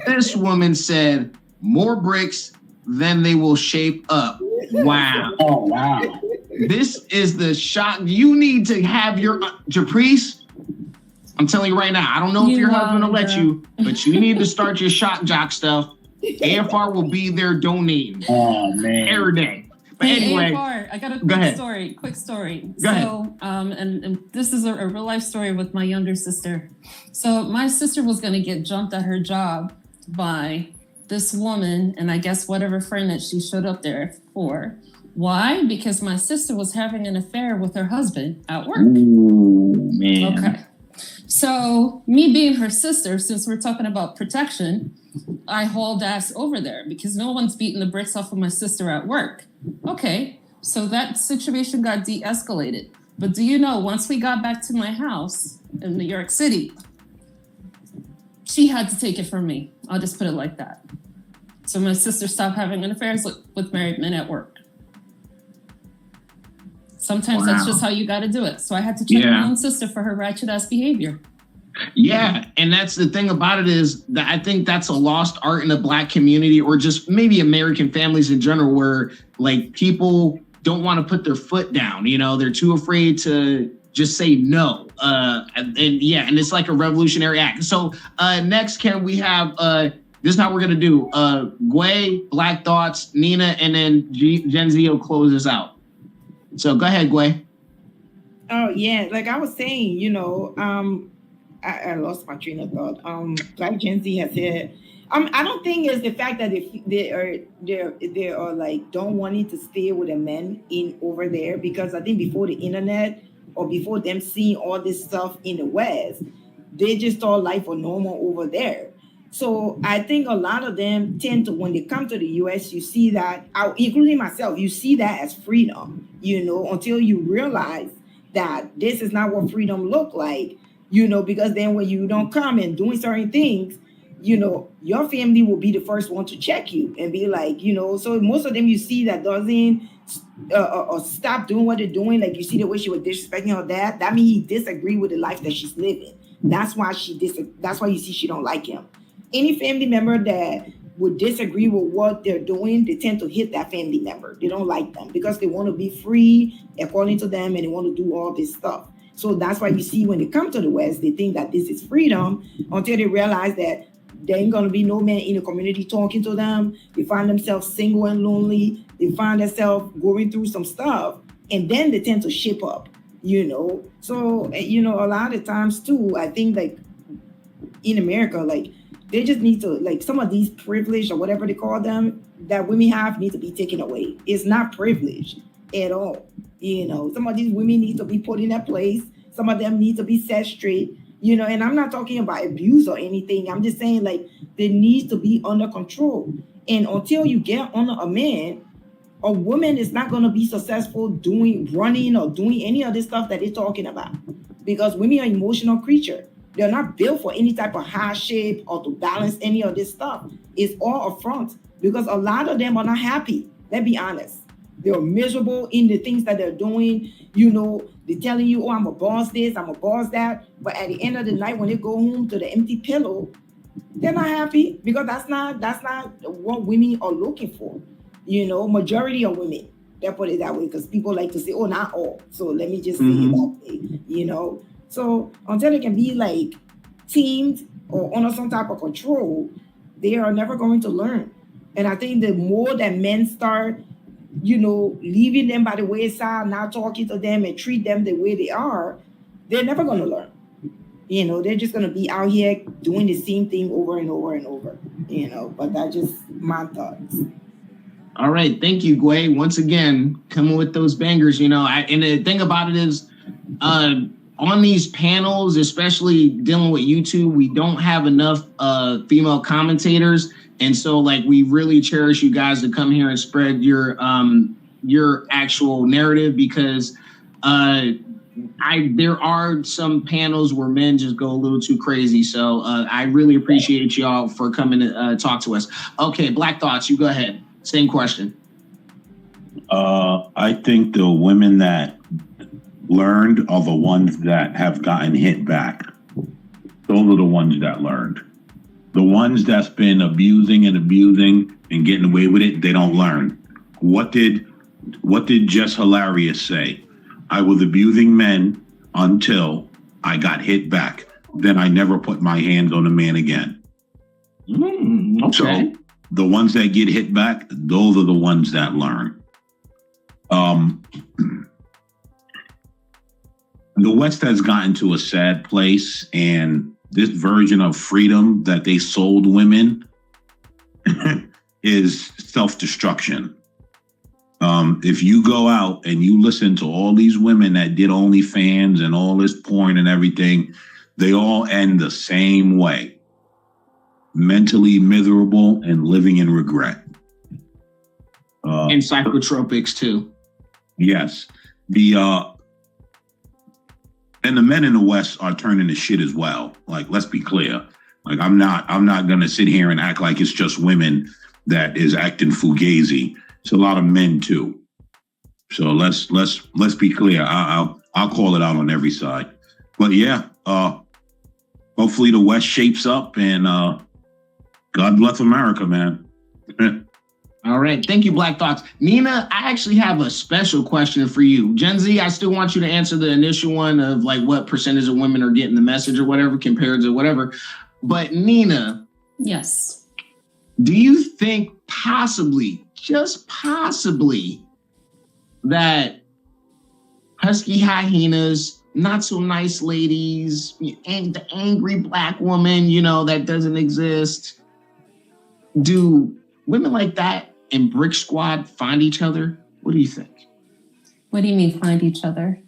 This woman said more bricks than they will shape up. Wow. Oh, wow. This is the shock. You need to have your Japrice. I'm telling you right now, I don't know if your husband will let you, but you need to start your shock jock stuff. AFR will be there donating. Oh man, every day. But anyway, AFR, I got a quick story. Go ahead. And this is a real life story with my younger sister. So my sister was going to get jumped at her job by this woman, and I guess whatever friend that she showed up there for. Why? Because my sister was having an affair with her husband at work. Ooh, man. Okay. So me being her sister, since we're talking about protection, I hauled ass over there because no one's beating the bricks off of my sister at work. Okay, so that situation got de-escalated. But do you know, once we got back to my house in New York City, she had to take it from me. I'll just put it like that. So my sister stopped having affairs with married men at work. Sometimes that's just how you got to do it. So I had to check my own sister for her ratchet ass behavior. Yeah, and that's the thing about it is that I think that's a lost art in the Black community, or just maybe American families in general, where like people don't want to put their foot down. They're too afraid to just say no. And it's like a revolutionary act. So next, can we have this is how we're gonna do Gway, Black Thoughts, Nina, and then Gen Z will close us out. So go ahead, Gway. Oh yeah, like I was saying, I lost my train of thought. Like Gen Z has said, I don't think it's the fact that they are like don't wanting to stay with the men in over there, because I think before the internet or before them seeing all this stuff in the West, they just thought life was normal over there. So I think a lot of them tend to, when they come to the US, you see that, including myself, you see that as freedom, until you realize that this is not what freedom look like, because then when you don't come and doing certain things, your family will be the first one to check you and be like, so most of them you see that doesn't stop doing what they're doing. Like you see the way she was disrespecting her dad, that means he disagree with the life that she's living. That's why that's why you see she don't like him. Any family member that would disagree with what they're doing, they tend to hit that family member. They don't like them because they want to be free according to them and they want to do all this stuff. So that's why you see when they come to the West, they think that this is freedom until they realize that there ain't going to be no man in the community talking to them. They find themselves single and lonely. They find themselves going through some stuff. And then they tend to shape up, So, a lot of times too, I think like in America, like they just need to, like some of these privilege or whatever they call them that women have need to be taken away. It's not privilege at all. Some of these women need to be put in their place. Some of them need to be set straight. And I'm not talking about abuse or anything. I'm just saying like they need to be under control. And until you get under a man, a woman is not going to be successful running or doing any of this stuff that they're talking about. Because women are emotional creatures. They're not built for any type of hardship or to balance any of this stuff. It's all a front because a lot of them are not happy. Let's be honest. They're miserable in the things that they're doing. They're telling you, oh, I'm a boss this, I'm a boss that. But at the end of the night, when they go home to the empty pillow, they're not happy because that's not what women are looking for. Majority of women, they put it that way because people like to say, oh, not all. So let me just say it that way, So until they can be like teamed or under some type of control, they are never going to learn. And I think the more that men start leaving them by the wayside, not talking to them and treat them the way they are, they're never going to learn. They're just going to be out here doing the same thing over and over and over, but that's just my thoughts. All right. Thank you, Gway. Once again, coming with those bangers, and the thing about it is, on these panels, especially dealing with YouTube, we don't have enough female commentators. And so like we really cherish you guys to come here and spread your actual narrative because there are some panels where men just go a little too crazy. So I really appreciate y'all for coming to talk to us. Okay, Black Thoughts, you go ahead. Same question. I think the women that learned are the ones that have gotten hit back. Those are the ones that learned. The ones that's been abusing and getting away with it, they don't learn. What did Jess Hilarious say? I was abusing men until I got hit back. Then I never put my hands on a man again. Okay. So the ones that get hit back, those are the ones that learn. The West has gotten to a sad place, and this version of freedom that they sold women is self-destruction. If you go out and you listen to all these women that did OnlyFans and all this porn and everything, they all end the same way. Mentally miserable and living in regret. And psychotropics too. Yes. And the men in the West are turning to shit as well. Like, let's be clear. Like, I'm not gonna sit here and act like it's just women that is acting fugazi. It's a lot of men too. So let's be clear. I'll call it out on every side. But yeah, hopefully the West shapes up and God bless America, man. All right. Thank you, Black Thoughts. Nina, I actually have a special question for you. Gen Z, I still want you to answer the initial one of like what percentage of women are getting the message or whatever compared to whatever. But Nina. Yes. Do you think possibly, just possibly, that husky hyenas not so nice ladies, and the angry black woman, that doesn't exist. Do women like that in Brick Squad find each other? What do you think? What do you mean find each other?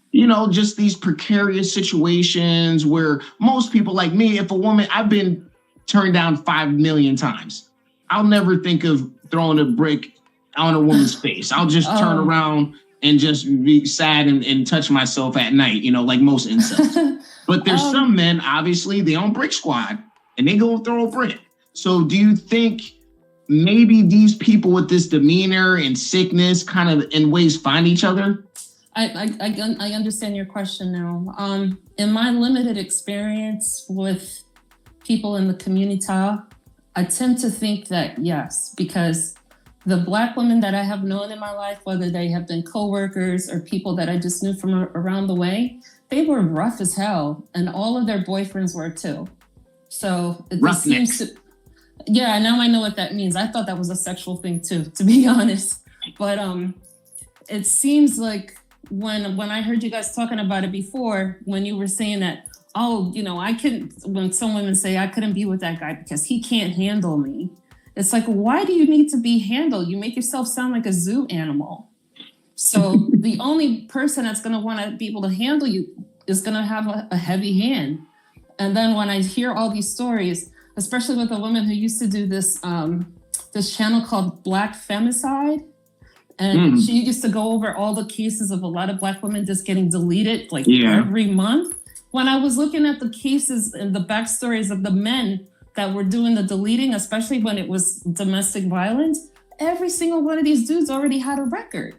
Just these precarious situations where most people like me, if a woman, I've been turned down 5 million times. I'll never think of throwing a brick on a woman's face. I'll just turn around and just be sad and touch myself at night, like most incels. But there's some men, obviously, they on Brick Squad and they go throw a brick. So do you think maybe these people with this demeanor and sickness kind of in ways find each other? I understand your question now. In my limited experience with people in the community, I tend to think that yes, because the Black women that I have known in my life, whether they have been coworkers or people that I just knew from around the way, they were rough as hell, and all of their boyfriends were too. So it just seems to, yeah, now I know what that means. I thought that was a sexual thing too, to be honest. But it seems like when I heard you guys talking about it before, when you were saying that, when some women say I couldn't be with that guy because he can't handle me. It's like, why do you need to be handled? You make yourself sound like a zoo animal. So the only person that's going to want to be able to handle you is going to have a heavy hand. And then when I hear all these stories, especially with a woman who used to do this channel called Black Femicide, and she used to go over all the cases of a lot of Black women just getting deleted every month. When I was looking at the cases and the backstories of the men that were doing the deleting, especially when it was domestic violence, every single one of these dudes already had a record.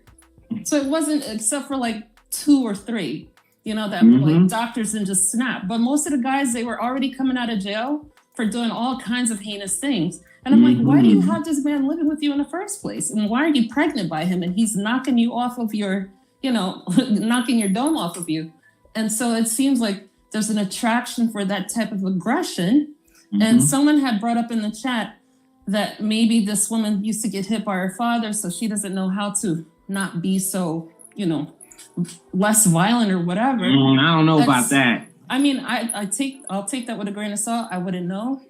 So it wasn't, except for like 2 or 3, that were like doctors and just snap. But most of the guys, they were already coming out of jail for doing all kinds of heinous things. And I'm like, why do you have this man living with you in the first place? And why are you pregnant by him? And he's knocking you off of your, knocking your dome off of you. And so it seems like there's an attraction for that type of aggression. And someone had brought up in the chat that maybe this woman used to get hit by her father, so she doesn't know how to not be so, less violent or whatever. I don't know about that. I mean, I'll take that with a grain of salt. I wouldn't know.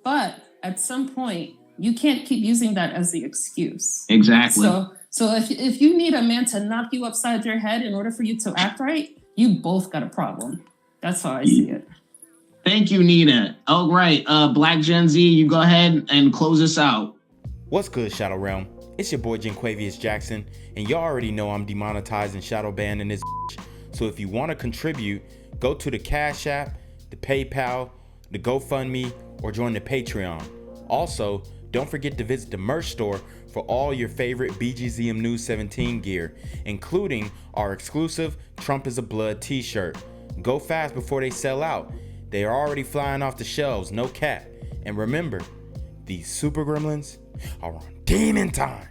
But at some point, you can't keep using that as the excuse. Exactly. So if you need a man to knock you upside your head in order for you to act right, you both got a problem. That's how I see it. Thank you, Nina. All right, Black Gen Z, you go ahead and close us out. What's good, Shadow Realm? It's your boy Jenquavius Jackson, and y'all already know I'm demonetized and shadow banned in this bitch. So if you want to contribute, go to the Cash App, the PayPal, the GoFundMe, or join the Patreon. Also, don't forget to visit the merch store for all your favorite BGZM News 17 gear, including our exclusive Trump is a Blood t-shirt. Go fast before they sell out. They are already flying off the shelves, no cap. And remember, these super gremlins are on demon time.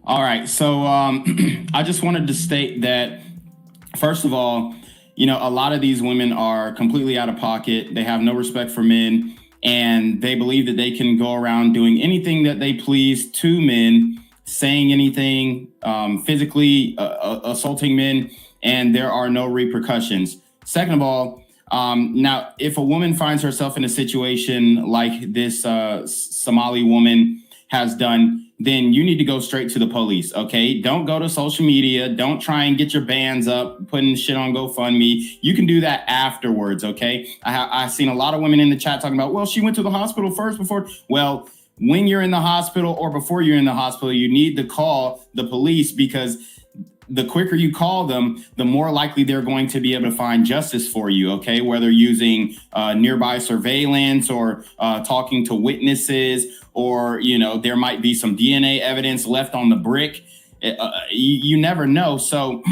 All right, so I just wanted to state that, first of all, a lot of these women are completely out of pocket. They have no respect for men, and they believe that they can go around doing anything that they please to men, saying anything, physically assaulting men, and there are no repercussions. Second of all, now, if a woman finds herself in a situation like this Somali woman has done, then you need to go straight to the police, okay? Don't go to social media. Don't try and get your bands up, putting shit on GoFundMe. You can do that afterwards, okay? I've seen a lot of women in the chat talking about, well, she went to the hospital first before. Well, when you're in the hospital or before you're in the hospital, you need to call the police, because the quicker you call them, the more likely they're going to be able to find justice for you, okay? Whether using nearby surveillance or talking to witnesses, or, there might be some DNA evidence left on the brick. You never know. So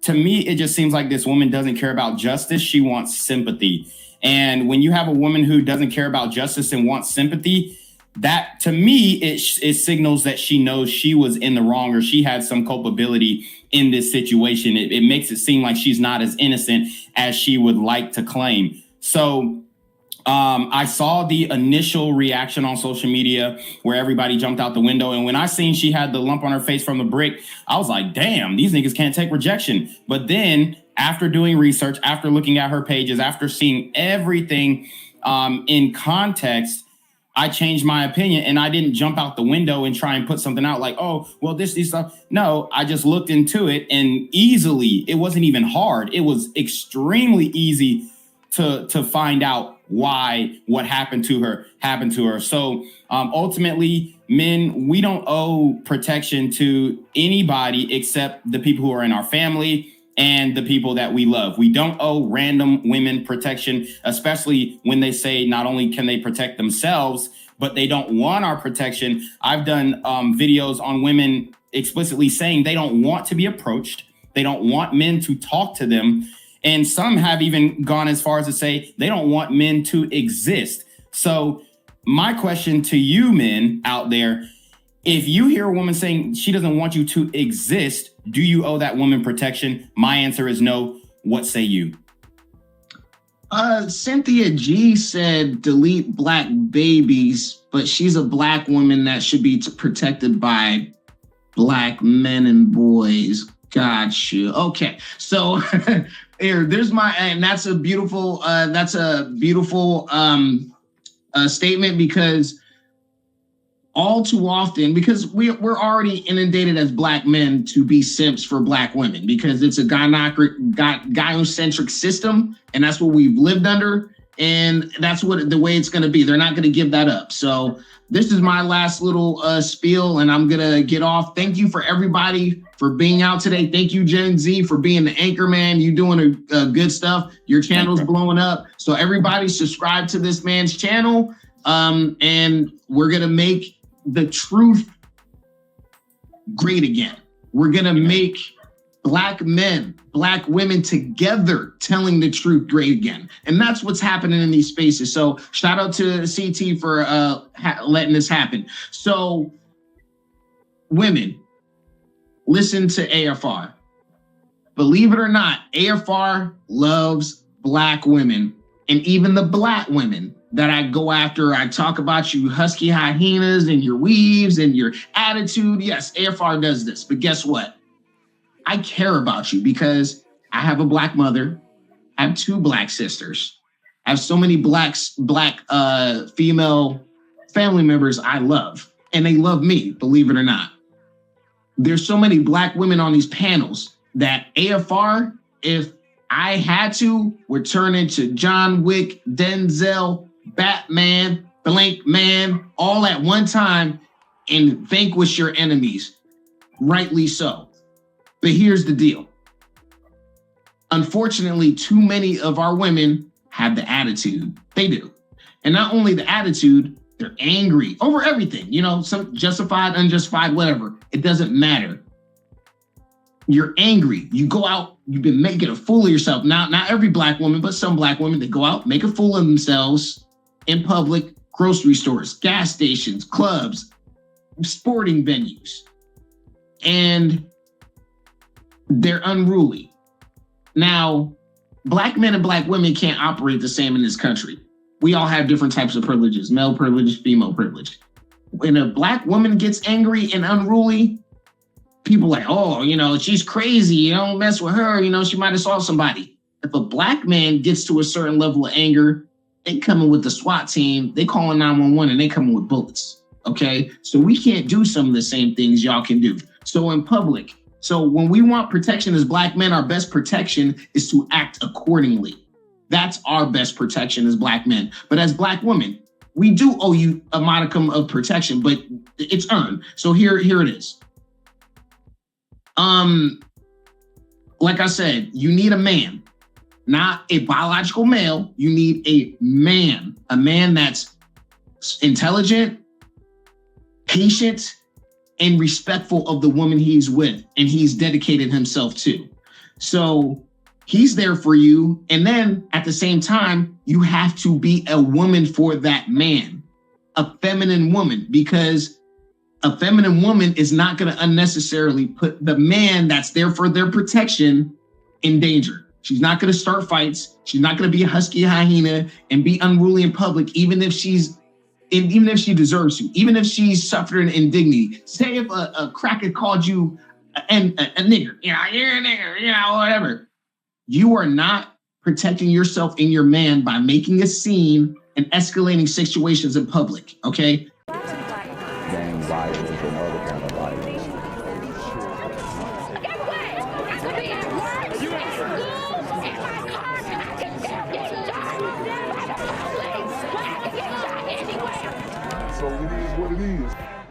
to me, it just seems like this woman doesn't care about justice. She wants sympathy. And when you have a woman who doesn't care about justice and wants sympathy, that to me, it signals that she knows she was in the wrong, or she had some culpability in this situation. It makes it seem like she's not as innocent as she would like to claim. So I saw the initial reaction on social media where everybody jumped out the window. And when I seen she had the lump on her face from the brick, I was like, damn, these niggas can't take rejection. But then after doing research, after looking at her pages, after seeing everything in context, I changed my opinion, and I didn't jump out the window and try and put something out like, oh, well, this stuff. No, I just looked into it, and easily, it wasn't even hard. It was extremely easy to find out why what happened to her. So ultimately, men, we don't owe protection to anybody except the people who are in our family and the people that we love. We don't owe random women protection, especially when they say not only can they protect themselves, but they don't want our protection. I've done videos on women explicitly saying they don't want to be approached. They don't want men to talk to them. And some have even gone as far as to say they don't want men to exist. So my question to you men out there, if you hear a woman saying she doesn't want you to exist, do you owe that woman protection? My answer is no. What say you? Cynthia G said delete black babies, but she's a black woman that should be protected by black men and boys. Gotcha. Okay, so here, there's my, and that's a beautiful statement, because all too often, because we're already inundated as black men to be simps for black women, because it's a gynocentric system, and that's what we've lived under, and that's what the way it's going to be. They're not going to give that up. So this is my last little spiel, and I'm going to get off. Thank you for everybody for being out today. Thank you, Gen Z, for being the anchor man. You doing a good stuff. Your channel's blowing up. So everybody subscribe to this man's channel, and we're going to make the truth great again. We're going to make black men, black women together telling the truth great again. And that's what's happening in these spaces. So shout out to CT for letting this happen. So women, listen to AFR. Believe it or not, AFR loves black women, and even the black women that I go after. I talk about you husky hyenas and your weaves and your attitude. Yes, AFR does this, but guess what? I care about you because I have a black mother. I have 2 black sisters. I have so many black female family members I love, and they love me, believe it or not. There's so many black women on these panels that AFR, if I had to, would turn into John Wick, Denzel, Batman, Blank Man, all at one time and vanquish your enemies. Rightly so. But here's the deal. Unfortunately, too many of our women have the attitude. They do. And not only the attitude, they're angry over everything. You know, some justified, unjustified, whatever. It doesn't matter. You're angry. You go out, you've been making a fool of yourself. Now, not every black woman, but some black women, they go out, make a fool of themselves in public, grocery stores, gas stations, clubs, sporting venues. And they're unruly. Now, black men and black women can't operate the same in this country. We all have different types of privileges, male privilege, female privilege. When a black woman gets angry and unruly, people like, oh, you know, she's crazy. You don't mess with her. You know, she might assault somebody. If a black man gets to a certain level of anger, they come in with the SWAT team, they call in 911 and they come in with bullets. Okay. So we can't do some of the same things y'all can do. So in public, so when we want protection as black men, our best protection is to act accordingly. That's our best protection as black men. But as black women, we do owe you a modicum of protection, but it's earned. So here it is. Like I said, you need a man, not a biological male. You need a man that's intelligent, patient, and respectful of the woman he's with and he's dedicated himself to. So he's there for you. And then at the same time, you have to be a woman for that man, a feminine woman, because a feminine woman is not going to unnecessarily put the man that's there for their protection in danger. She's not going to start fights. She's not going to be a husky hyena and be unruly in public, even if she deserves to, even if she's suffered an indignity. Say if a cracker called you a nigger, you know, you're a nigger, you know, whatever. You are not protecting yourself and your man by making a scene and escalating situations in public, okay? Gang violence and other kind of violence. So it is what it is.